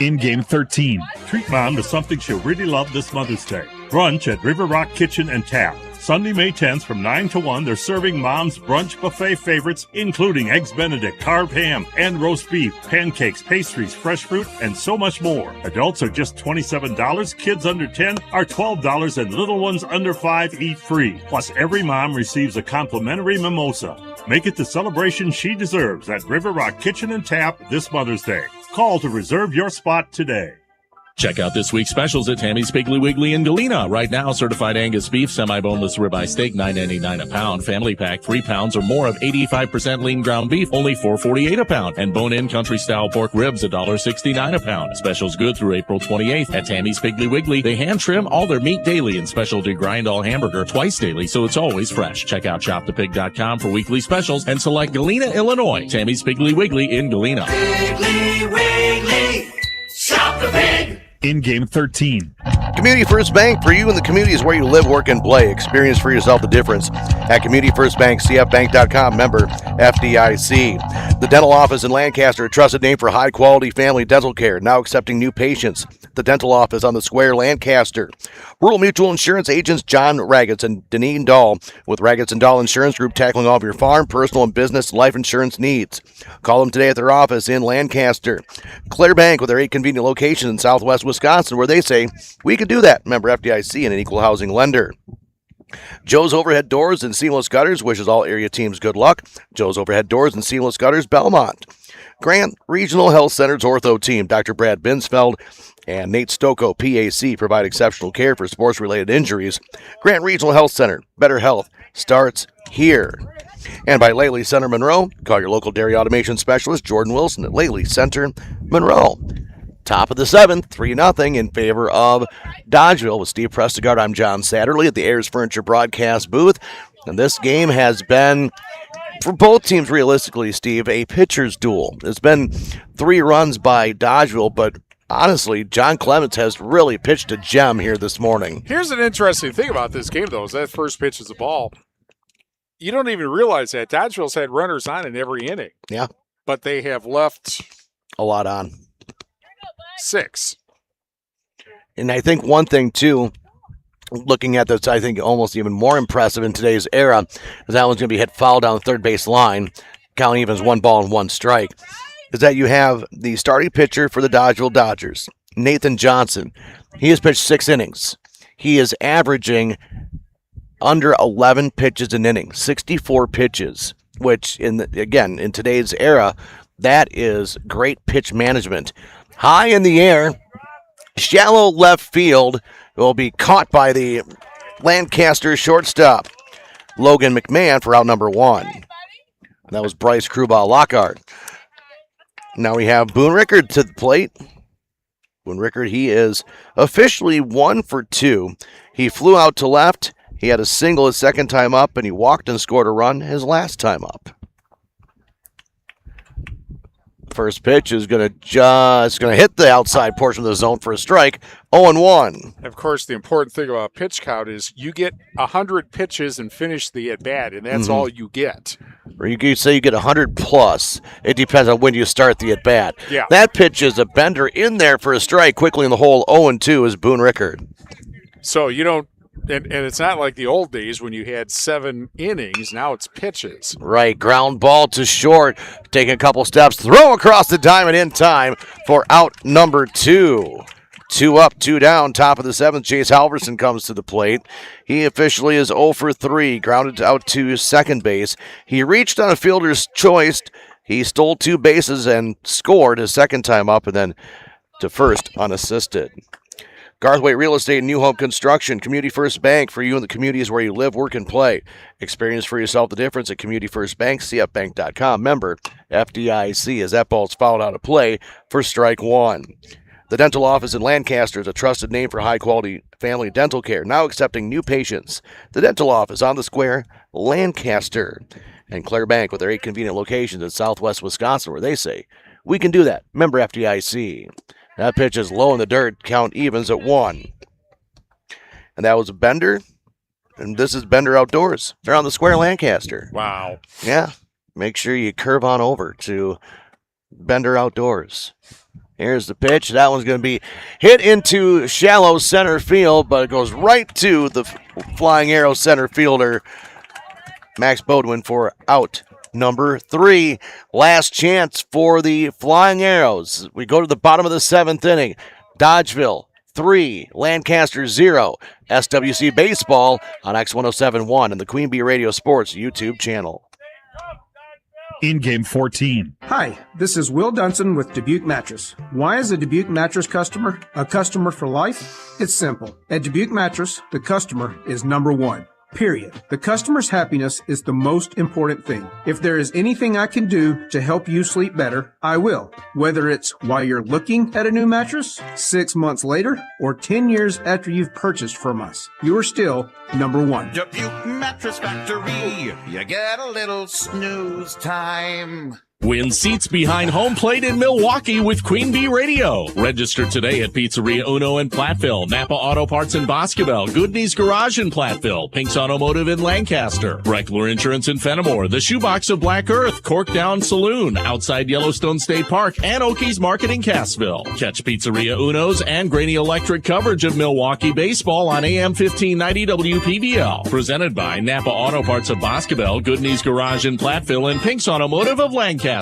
In Game 13, treat Mom to something she'll really love this Mother's Day. Brunch at River Rock Kitchen and Tap. Sunday, May 10th from 9 to 1, they're serving Mom's brunch buffet favorites, including Eggs Benedict, carved ham, and roast beef, pancakes, pastries, fresh fruit, and so much more. Adults are just $27, kids under 10 are $12, and little ones under 5 eat free. Plus, every mom receives a complimentary mimosa. Make it the celebration she deserves at River Rock Kitchen and Tap this Mother's Day. Call to reserve your spot today. Check out this week's specials at Tammy's Piggly Wiggly in Galena. Right now, certified Angus beef, semi-boneless ribeye steak, $9.99 a pound. Family pack, 3 pounds or more of 85% lean ground beef, only $4.48 a pound. And bone-in country-style pork ribs, $1.69 a pound. Specials good through April 28th at Tammy's Piggly Wiggly. They hand trim all their meat daily and specialty grind all hamburger twice daily, so it's always fresh. Check out shopthepig.com for weekly specials and select Galena, Illinois. Tammy's Piggly Wiggly in Galena. Piggly Wiggly, shop the pig. In Game 13. Community First Bank, for you and the communities where you live, work, and play. Experience for yourself the difference at Community First Bank, cfbank.com, member FDIC. The dental office in Lancaster, a trusted name for high-quality family dental care, now accepting new patients. The dental office on the square, Lancaster. Rural Mutual Insurance agents John Ragatz and Deneen Dahl with Ragatz & Dahl Insurance Group, tackling all of your farm, personal, and business life insurance needs. Call them today at their office in Lancaster. Claire Bank with their 8 convenient locations in southwest Wisconsin, where they say, we could do that. Member FDIC and an equal housing lender. Joe's Overhead Doors and Seamless Gutters wishes all area teams good luck. Joe's Overhead Doors and Seamless Gutters, Belmont. Grant Regional Health Center's Ortho Team, Dr. Brad Binsfeld and Nate Stocco, PAC, provide exceptional care for sports-related injuries. Grant Regional Health Center, better health starts here. And by Laley Center Monroe, call your local dairy automation specialist, Jordan Wilson, at Laley Center Monroe. Top of the 7th, 3-0 in favor of Dodgeville with Steve Prestigard. I'm John Satterley at the Ayers Furniture broadcast booth. And this game has been, for both teams realistically, Steve, a pitcher's duel. It's been 3 runs by Dodgeville, but honestly, John Clements has really pitched a gem here this morning. Here's an interesting thing about this game, though, is that first pitch is a ball. You don't even realize that. Dodgeville's had runners on in every inning. Yeah. But they have left a lot on. 6. And I think one thing, too, looking at this, I think almost even more impressive in today's era, is that one's going to be hit foul down the third base line, counting even as 1 ball and 1 strike, is that you have the starting pitcher for the Dodgeville Dodgers, Nathan Johnson. He has pitched 6 innings. He is averaging under 11 pitches an inning, 64 pitches, which, in today's era, that is great pitch management. High in the air, shallow left field will be caught by the Lancaster shortstop, Logan McMahon, for out number 1. That was Bryce Krubal Lockhart. Now we have Boone Rickard to the plate. Boone Rickard, he is officially 1 for 2. He flew out to left. He had a single his second time up, and he walked and scored a run his last time up. First pitch is going to hit the outside portion of the zone for a strike. 0-1. Of course, the important thing about pitch count is you get 100 pitches and finish the at-bat, and that's all you get. Or you could say you get 100 plus. It depends on when you start the at-bat. Yeah. That pitch is a bender in there for a strike. Quickly in the hole, 0-2 is Boone Rickard. So you don't And it's not like the old days when you had 7 innings. Now it's pitches. Right, ground ball to short. Taking a couple steps, throw across the diamond in time for out number 2. 2 up, 2 down, top of the 7th. Chase Halverson comes to the plate. He officially is 0 for 3, grounded out to second base. He reached on a fielder's choice. He stole 2 bases and scored his second time up, and then to first unassisted. Garthwaite Real Estate and New Home Construction, Community First Bank for you in the communities where you live, work, and play. Experience for yourself the difference at Community First Bank, cfbank.com. Member FDIC, as that ball's fouled out of play for strike 1. The dental office in Lancaster is a trusted name for high-quality family dental care, now accepting new patients. The dental office on the square, Lancaster. And Claire Bank with their 8 convenient locations in southwest Wisconsin, where they say, we can do that. Member FDIC. That pitch is low in the dirt. Count evens at 1. And that was a Bender. And this is Bender Outdoors. They're on the square, Lancaster. Wow. Yeah. Make sure you curve on over to Bender Outdoors. Here's the pitch. That one's going to be hit into shallow center field, but it goes right to the flying arrow center fielder, Max Bodwin, for out number 3. Last chance for the Flying Arrows. We go to the bottom of the 7th inning. Dodgeville 3, Lancaster 0. SWC Baseball on X1071 and the Queen Bee Radio Sports YouTube channel. In game 14. Hi, this is Will Dunson with Dubuque Mattress. Why is a Dubuque Mattress customer a customer for life? It's simple. At Dubuque Mattress, the customer is number 1. Period. The customer's happiness is the most important thing. If there is anything I can do to help you sleep better, I will. Whether it's while you're looking at a new mattress, 6 months later, or 10 years after you've purchased from us, you are still number 1. Dubuque Mattress Factory, you get a little snooze time. Win seats behind home plate in Milwaukee with Queen Bee Radio. Register today at Pizzeria Uno in Platteville, Napa Auto Parts in Boscobel, Goodney's Garage in Platteville, Pink's Automotive in Lancaster, Reckler Insurance in Fenimore, The Shoebox of Black Earth, Cork Down Saloon, outside Yellowstone State Park, and Okies Market in Cassville. Catch Pizzeria Uno's and Graney Electric coverage of Milwaukee baseball on AM 1590 WPVL. Presented by Napa Auto Parts of Boscobel, Goodney's Garage in Platteville, and Pink's Automotive of Lancaster.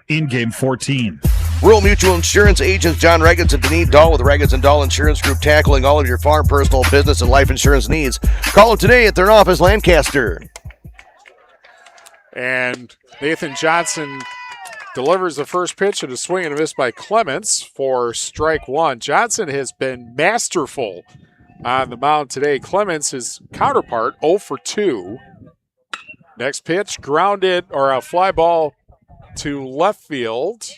In game 14. Rural Mutual Insurance agents John Reggins and Denise Dahl with the Reggins and Dahl Insurance Group, tackling all of your farm, personal, business, and life insurance needs. Call them today at their office, Lancaster. And Nathan Johnson delivers the first pitch and a swing and a miss by Clements for strike 1. Johnson has been masterful on the mound today. Clements, his counterpart, 0 for 2. Next pitch, grounded, or a fly ball to left field.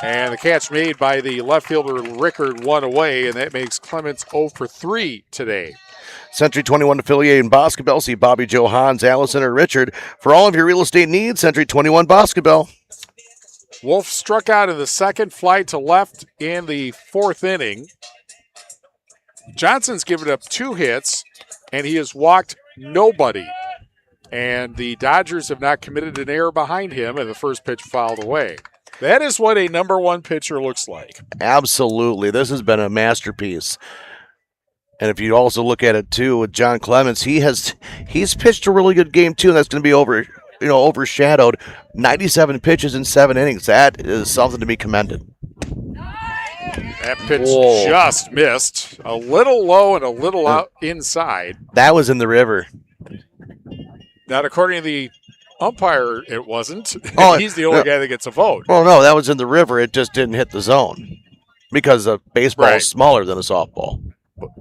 And the catch made by the left fielder Rickard, 1 away, and that makes Clements 0 for 3 today. Century 21 affiliate in Boscobel. See Bobby, Joe, Hans, Allison, or Richard for all of your real estate needs. Century 21 Boscobel. Wolf struck out in the second, fly to left in the 4th inning. Johnson's given up 2 hits, and he has walked nobody. And the Dodgers have not committed an error behind him, and the first pitch fouled away. That is what a number 1 pitcher looks like. Absolutely. This has been a masterpiece. And if you also look at it, too, with John Clements, he's pitched a really good game, too, and that's going to be overshadowed. 97 pitches in 7 innings. That is something to be commended. That pitch just missed. A little low and a little out inside. That was in the river. Not according to the umpire, it wasn't. Oh, he's the only guy that gets a vote. Well, no, that was in the river. It just didn't hit the zone because a baseball is smaller than a softball.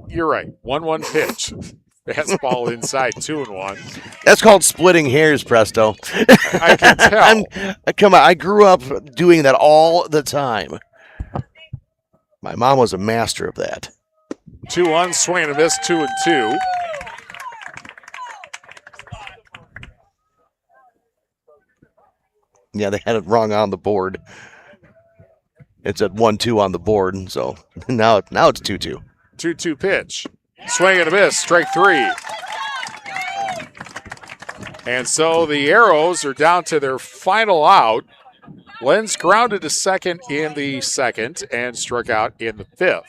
You're right. 1-1 pitch. Fastball inside, 2-1. That's called splitting hairs, Presto. I can tell. Come on, I grew up doing that all the time. My mom was a master of that. 2-1, swing and a miss, 2-2. Yeah, they had it wrong on the board. It's at 1-2 on the board, so now it's 2-2. 2-2 pitch. Swing and a miss, strike 3. And so the Arrows are down to their final out. Lenz grounded to second in the 2nd and struck out in the 5th.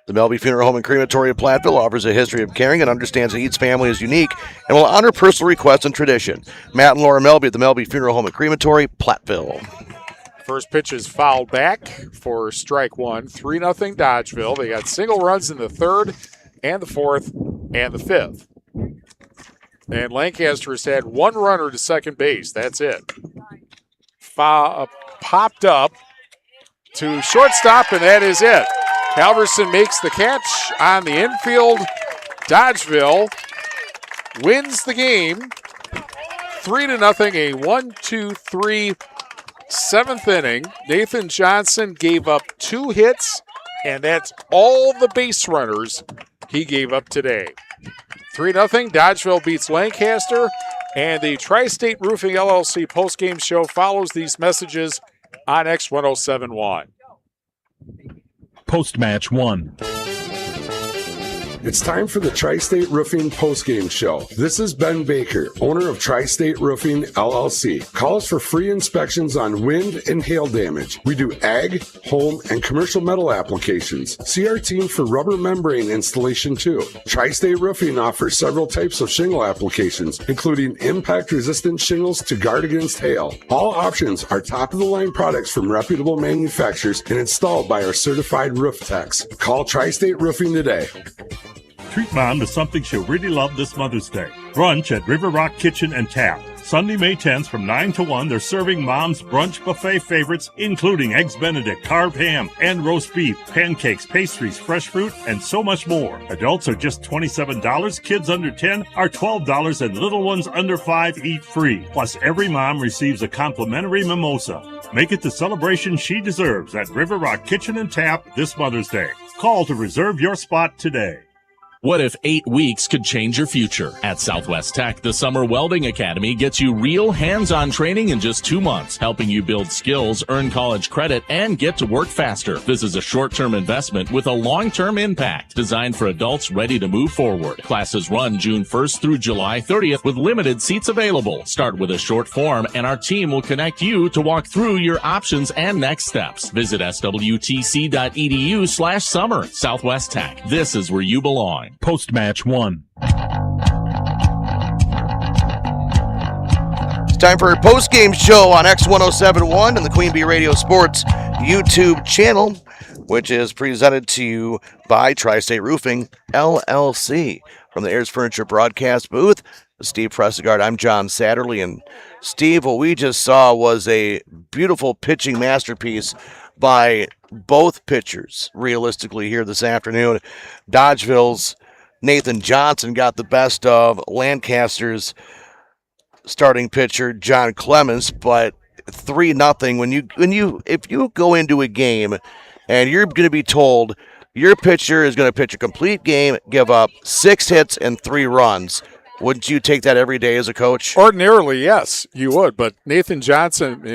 The Melby Funeral Home and Crematory of Platteville offers a history of caring and understands that each family is unique and will honor personal requests and tradition. Matt and Laura Melby at the Melby Funeral Home and Crematory, Platteville. First pitch is fouled back for strike one. 3-0 Dodgeville. They got single runs in the third and the fourth and the fifth. And Lancaster has had one runner to second base. That's it. Popped up to shortstop, and that is it. Halverson makes the catch on the infield. Dodgeville wins the game 3-0, a 1-2-3 seventh inning. Nathan Johnson gave up 2 hits, and that's all the base runners he gave up today. 3-0, Dodgeville beats Lancaster, and the Tri-State Roofing LLC postgame show follows these messages on X1071. Post-match 1. It's time for the Tri-State Roofing postgame show. This is Ben Baker, owner of Tri-State Roofing LLC. Call us for free inspections on wind and hail damage. We do ag, home, and commercial metal applications. See our team for rubber membrane installation too. Tri-State Roofing offers several types of shingle applications, including impact-resistant shingles to guard against hail. All options are top-of-the-line products from reputable manufacturers and installed by our certified roof techs. Call Tri-State Roofing today. Treat Mom to something she'll really love this Mother's Day. Brunch at River Rock Kitchen and Tap. Sunday, May 10th from 9 to 1, they're serving Mom's brunch buffet favorites, including Eggs Benedict, carved ham, and roast beef, pancakes, pastries, fresh fruit, and so much more. Adults are just $27, kids under 10 are $12, and little ones under 5 eat free. Plus, every mom receives a complimentary mimosa. Make it the celebration she deserves at River Rock Kitchen and Tap this Mother's Day. Call to reserve your spot today. What if 8 weeks could change your future? At Southwest Tech, the Summer Welding Academy gets you real hands-on training in just 2 months, helping you build skills, earn college credit, and get to work faster. This is a short-term investment with a long-term impact, designed for adults ready to move forward. Classes run June 1st through July 30th with limited seats available. Start with a short form, and our team will connect you to walk through your options and next steps. Visit swtc.edu/summer. Southwest Tech. This is where you belong. Post-match 1. It's time for a post-game show on X1071 and the Queen Bee Radio Sports YouTube channel, which is presented to you by Tri-State Roofing LLC. From the Ayers Furniture broadcast booth, Steve Prestegard, I'm John Satterley. And Steve, what we just saw was a beautiful pitching masterpiece by both pitchers, realistically, here this afternoon. Dodgeville's Nathan Johnson got the best of Lancaster's starting pitcher, John Clemens, but 3-0. If you go into a game and you're going to be told your pitcher is going to pitch a complete game, give up 6 hits and 3 runs, wouldn't you take that every day as a coach? Ordinarily, yes, you would. But Nathan Johnson,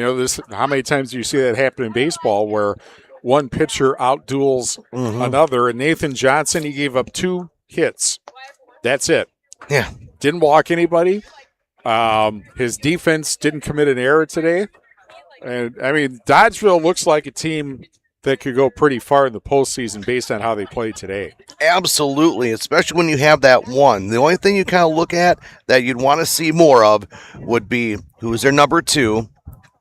how many times do you see that happen in baseball where one pitcher outduels another? And Nathan Johnson, he gave up 2 hits. That's it. Yeah. Didn't walk anybody. His defense didn't commit an error today. And, Dodgeville looks like a team that could go pretty far in the postseason based on how they played today. Absolutely, especially when you have that one. The only thing you kind of look at that you'd want to see more of would be who's their number 2,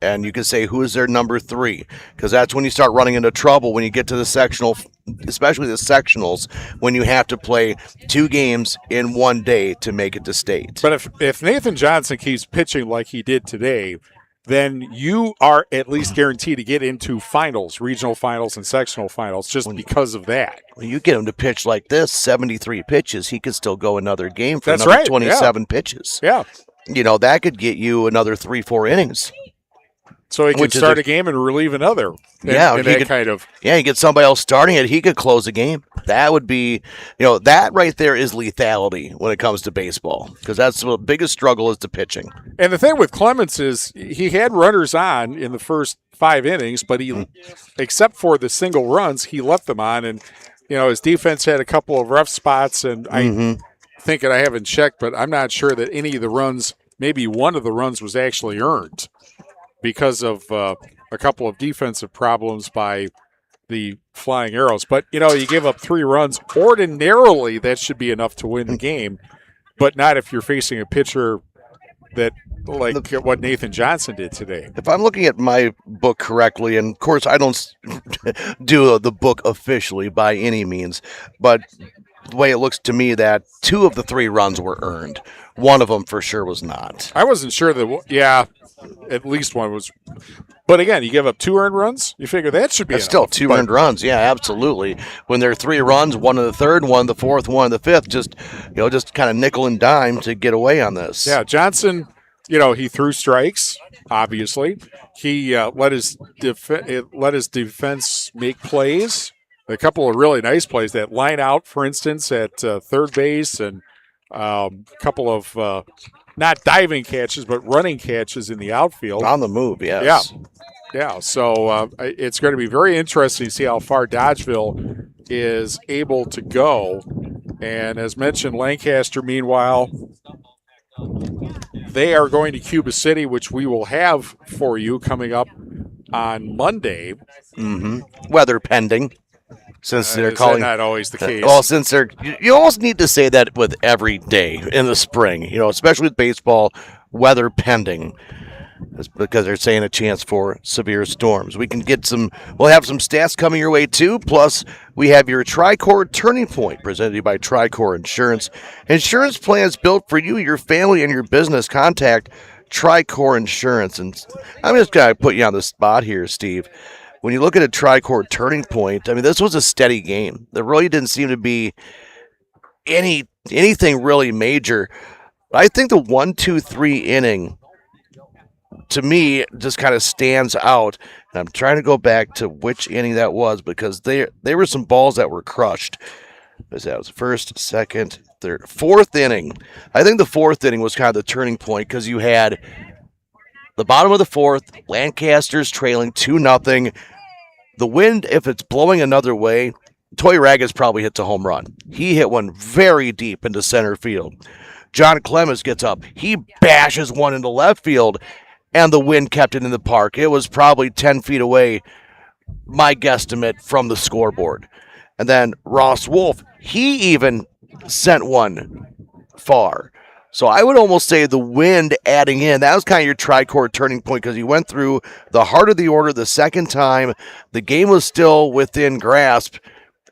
and you can say who's their number 3, because that's when you start running into trouble when you get to the sectional, especially the sectionals, when you have to play 2 games in one day to make it to state. But if Nathan Johnson keeps pitching like he did today, then you are at least guaranteed to get into finals, regional finals and sectional finals, just because of that. When you get him to pitch like this, 73 pitches, he could still go another game for That's another right. 27 pitches. Yeah. That could get you another 3-4 innings. So he could start a game and relieve another. You get somebody else starting it, he could close a game. That would be, that right there is lethality when it comes to baseball, because that's the biggest struggle is the pitching. And the thing with Clemens is he had runners on in the first 5 innings, but he, except for the single runs, he left them on. And, his defense had a couple of rough spots, and I think, and I haven't checked, but I'm not sure that any of the runs, maybe one of the runs was actually earned because of a couple of defensive problems by the Flying Arrows. But, you give up 3 runs. Ordinarily, that should be enough to win the game, but not if you're facing a pitcher that like what Nathan Johnson did today. If I'm looking at my book correctly, and of course I don't do the book officially by any means, but the way it looks to me that 2 of the 3 runs were earned. One of them for sure was not. I wasn't sure that, at least one was. But again, you give up 2 earned runs, you figure that should be That's still 2 earned runs. Yeah, absolutely. When there are 3 runs, 1 in the 3rd, 1 in the 4th, 1 in the 5th, just kind of nickel and dime to get away on this. Yeah, Johnson, he threw strikes, obviously. He let his defense make plays. A couple of really nice plays. That line out, for instance, at third base, and a couple of not diving catches, but running catches in the outfield. On the move, yes. Yeah. So it's going to be very interesting to see how far Dodgeville is able to go. And as mentioned, Lancaster, meanwhile, they are going to Cuba City, which we will have for you coming up on Monday. Mm-hmm. Weather pending. Since they're calling, not always the case. Well, since you almost need to say that with every day in the spring, especially with baseball, weather pending, it's because they're saying a chance for severe storms. We'll have some stats coming your way too. Plus, we have your Tricor Turning Point presented to you by Tricor Insurance. Insurance plans built for you, your family, and your business. Contact Tricor Insurance. And I'm just going to put you on the spot here, Steve. When you look at a Tricor Turning Point, this was a steady game. There really didn't seem to be anything really major. But I think the 1-2-3 inning, to me, just kind of stands out. And I'm trying to go back to which inning that was because there were some balls that were crushed. That was first, second, third, 4th inning. I think the 4th inning was kind of the turning point because you had the bottom of the 4th, Lancaster's trailing 2-0. The wind, if it's blowing another way, Toy Ragas probably hits a home run. He hit one very deep into center field. John Clemens gets up. He bashes one into left field, and the wind kept it in the park. It was probably 10 feet away, my guesstimate, from the scoreboard. And then Ross Wolf, he even sent one far. So I would almost say the wind adding in, that was kind of your Tricor turning point because you went through the heart of the order the second time. The game was still within grasp,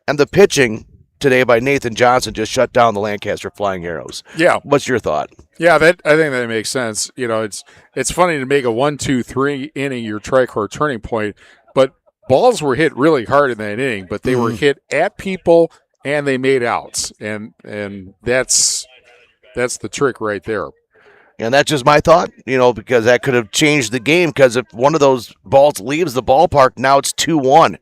and the pitching today by Nathan Johnson just shut down the Lancaster Flying Arrows. Yeah. What's your thought? Yeah, I think that makes sense. It's funny to make a 1-2-3 inning your Tricor turning point, but balls were hit really hard in that inning, but they were hit at people and they made outs, and that's the trick right there. And that's just my thought, because that could have changed the game because if one of those balls leaves the ballpark, now it's 2-1.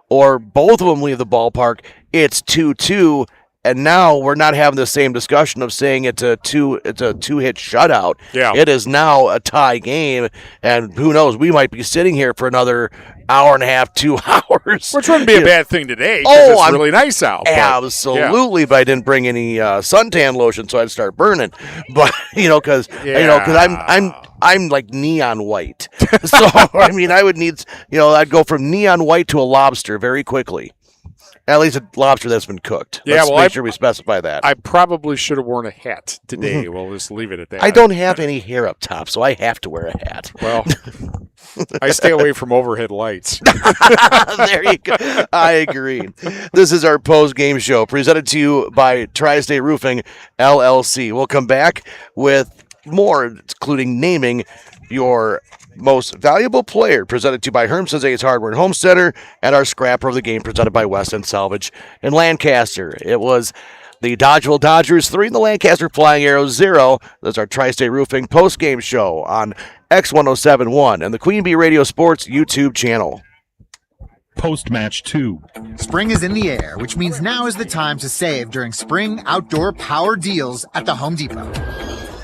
Or both of them leave the ballpark, it's 2-2. And now we're not having the same discussion of saying it's a 2-hit shutout. Yeah. It is now a tie game, and who knows, we might be sitting here for another hour and a half, 2 hours. Which wouldn't be a bad thing today because it's really nice out. Absolutely, but I didn't bring any suntan lotion, so I'd start burning. But, because I'm like neon white. So, I would need, I'd go from neon white to a lobster very quickly. At least a lobster that's been cooked. Yeah, Let's make sure we specify that. I probably should have worn a hat today. We'll just leave it at that. I don't have any hair up top, so I have to wear a hat. Well, I stay away from overhead lights. There you go. I agree. This is our post-game show presented to you by Tri-State Roofing, LLC. We'll come back with more, including naming your most valuable player, presented to you by Hermson's Ace Hardware and Home Center, and our scrapper of the game, presented by West End Salvage in Lancaster. It was the Dodgeville Dodgers 3 and the Lancaster Flying Arrows 0. That's our Tri-State Roofing post-game show on X1071 and the Queen Bee Radio Sports YouTube channel. Post-match 2. Spring is in the air, which means now is the time to save during spring outdoor power deals at the Home Depot.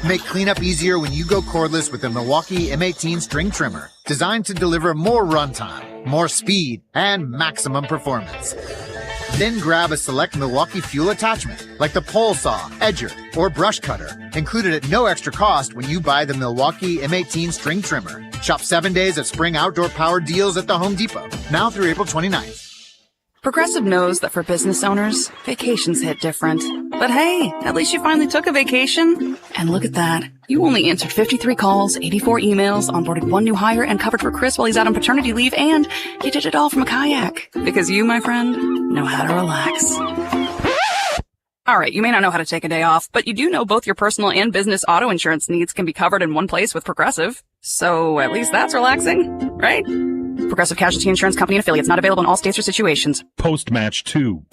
Make cleanup easier when you go cordless with the Milwaukee M18 string trimmer, designed to deliver more runtime, more speed, and maximum performance. Then grab a select Milwaukee fuel attachment, like the pole saw, edger, or brush cutter, included at no extra cost when you buy the Milwaukee M18 string trimmer. Shop 7 days of spring outdoor power deals at the Home Depot, now through April 29th. Progressive knows that for business owners, vacations hit different. But hey, at least you finally took a vacation. And look at that. You only answered 53 calls, 84 emails, onboarded 1 new hire, and covered for Chris while he's out on paternity leave, and you did it all from a kayak. Because you, my friend, know how to relax. All right, you may not know how to take a day off, but you do know both your personal and business auto insurance needs can be covered in one place with Progressive. So at least that's relaxing, right? Progressive Casualty Insurance Company and affiliates, not available in all states or situations. Post-match 2.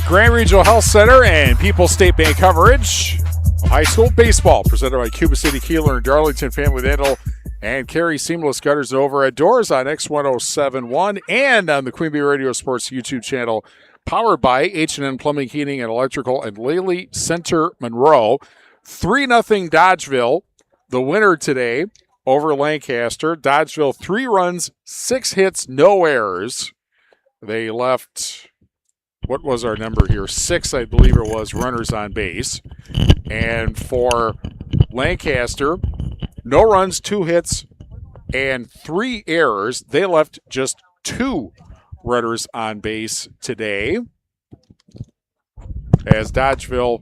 Grand Regional Health Center and People's State Bank coverage. High school baseball presented by Cuba City, Kieler, and Darlington Family Dental and Carey Seamless Gutters over at Doors on X1071 and on the Queen Bee Radio Sports YouTube channel, powered by H&N Plumbing, Heating, and Electrical and Laley Center Monroe. 3-0 Dodgeville, the winner today over Lancaster. Dodgeville 3 runs, 6 hits, no errors. They left, what was our number here? 6, I believe it was, runners on base. And for Lancaster, no runs, 2 hits, and 3 errors. They left just 2 runners on base today as Dodgeville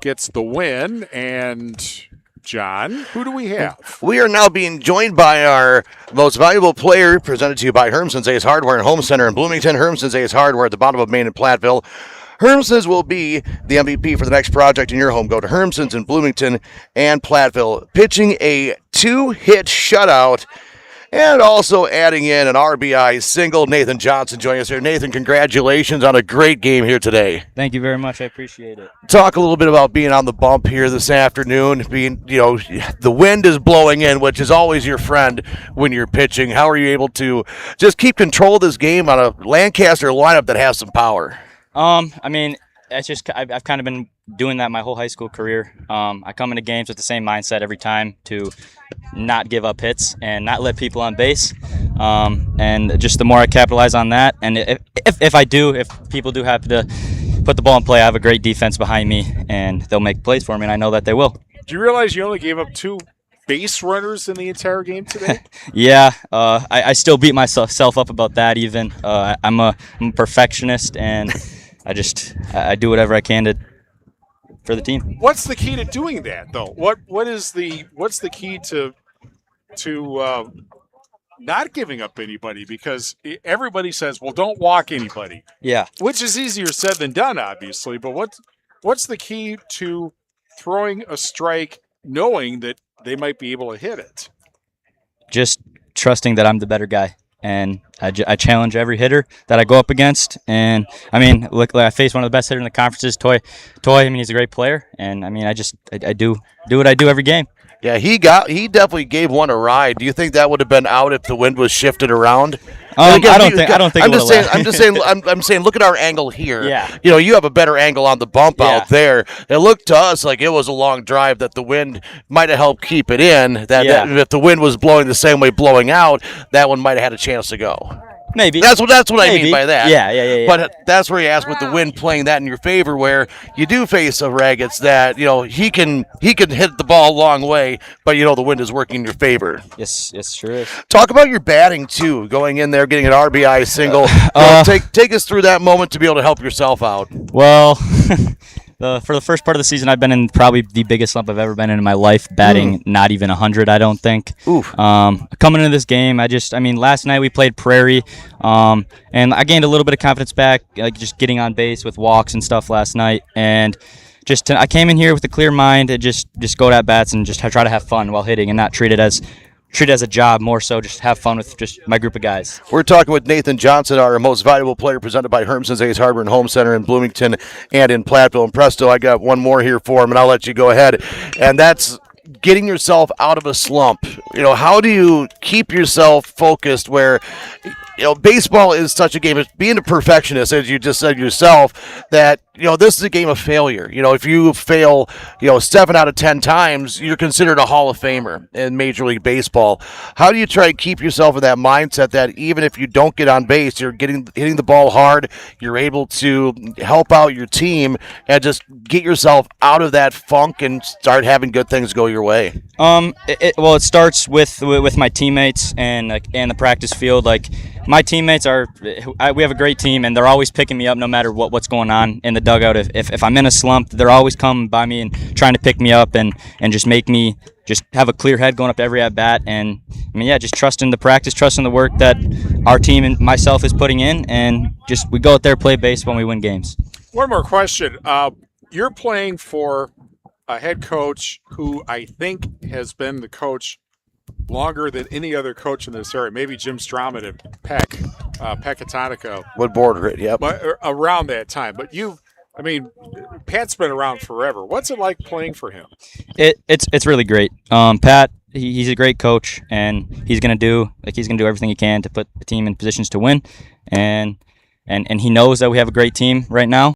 gets the win. And John, who do we have? We are now being joined by our most valuable player, presented to you by Hermson's Ace Hardware and Home Center in Bloomington. Hermson's Ace Hardware at the bottom of Main and Platteville. Hermson's will be the MVP for the next project in your home. Go to Hermson's in Bloomington and Platteville. Pitching a 2-hit shutout and also adding in an RBI single. Nathan Johnson joining us here. Nathan, congratulations on a great game here today. Thank you very much. I appreciate it. Talk a little bit about being on the bump here this afternoon. Being, the wind is blowing in, which is always your friend when you're pitching. How are you able to just keep control of this game on a Lancaster lineup that has some power? I mean, it's just I've kind of been doing that my whole high school career. I come into games with the same mindset every time to not give up hits and not let people on base. And just the more I capitalize on that, and if people do have to put the ball in play, I have a great defense behind me, and they'll make plays for me, and I know that they will. Do you realize you only gave up 2 base runners in the entire game today? Yeah, I still beat myself up about that even. I'm a perfectionist, and I do whatever I can for the team. What's the key to doing that, though? What's the key to not giving up anybody? Because everybody says, well, don't walk anybody. Yeah. Which is easier said than done, obviously. But what's the key to throwing a strike knowing that they might be able to hit it? Just trusting that I'm the better guy. And I challenge every hitter that I go up against. And, I mean, look, I face one of the best hitters in the conferences, Toy. I mean, he's a great player. And, I mean, I do what I do every game. Yeah, he definitely gave one a ride. Do you think that would have been out if the wind was shifted around? Again, I don't think. I'm saying, look at our angle here. Yeah. You have a better angle on the bump out there. It looked to us like it was a long drive that the wind might have helped keep it in. That if the wind was blowing the same way blowing out, that one might have had a chance to go. Maybe. That's what I mean by that. Yeah. But that's where you ask with the wind playing that in your favor, where you do face a Raggets that, he can hit the ball a long way, but the wind is working in your favor. Yes, sure is. Talk about your batting too, going in there, getting an RBI single. Take us through that moment to be able to help yourself out. Well, for the first part of the season, I've been in probably the biggest slump I've ever been in my life, batting not even 100, I don't think. Oof. Coming into this game, last night we played Prairie, and I gained a little bit of confidence back, like just getting on base with walks and stuff last night, and I came in here with a clear mind to just go at bats and just try to have fun while hitting and not treat it as a job, more so just have fun with just my group of guys. We're talking with Nathan Johnson, our most valuable player, presented by Hermson's Ace Harbor and Home Center in Bloomington and in Platteville. And Presto, I got one more here for him, and I'll let you go ahead. And that's getting yourself out of a slump. How do you keep yourself focused where baseball is such a game of being a perfectionist, as you just said yourself, that this is a game of failure. If you fail 7 out of 10 times, you're considered a Hall of Famer in Major League Baseball. How do you try to keep yourself in that mindset that even if you don't get on base, you're hitting the ball hard, you're able to help out your team and just get yourself out of that funk and start having good things go your way? It starts with my teammates and the practice field. my teammates we have a great team, and they're always picking me up no matter what's going on in the dugout. If I'm in a slump, they're always coming by me and trying to pick me up and just make me just have a clear head going up to every at bat. And just trusting the practice, trusting the work that our team and myself is putting in, and just we go out there, play baseball, and we win games. One more question. You're playing for a head coach who I think has been the coach longer than any other coach in this area. Maybe Jim Strawman at Pecatonica. Would border it, yep. But around that time. But Pat's been around forever. What's it like playing for him? It's really great. Pat, he's a great coach, and he's gonna do everything he can to put the team in positions to win, and he knows that we have a great team right now.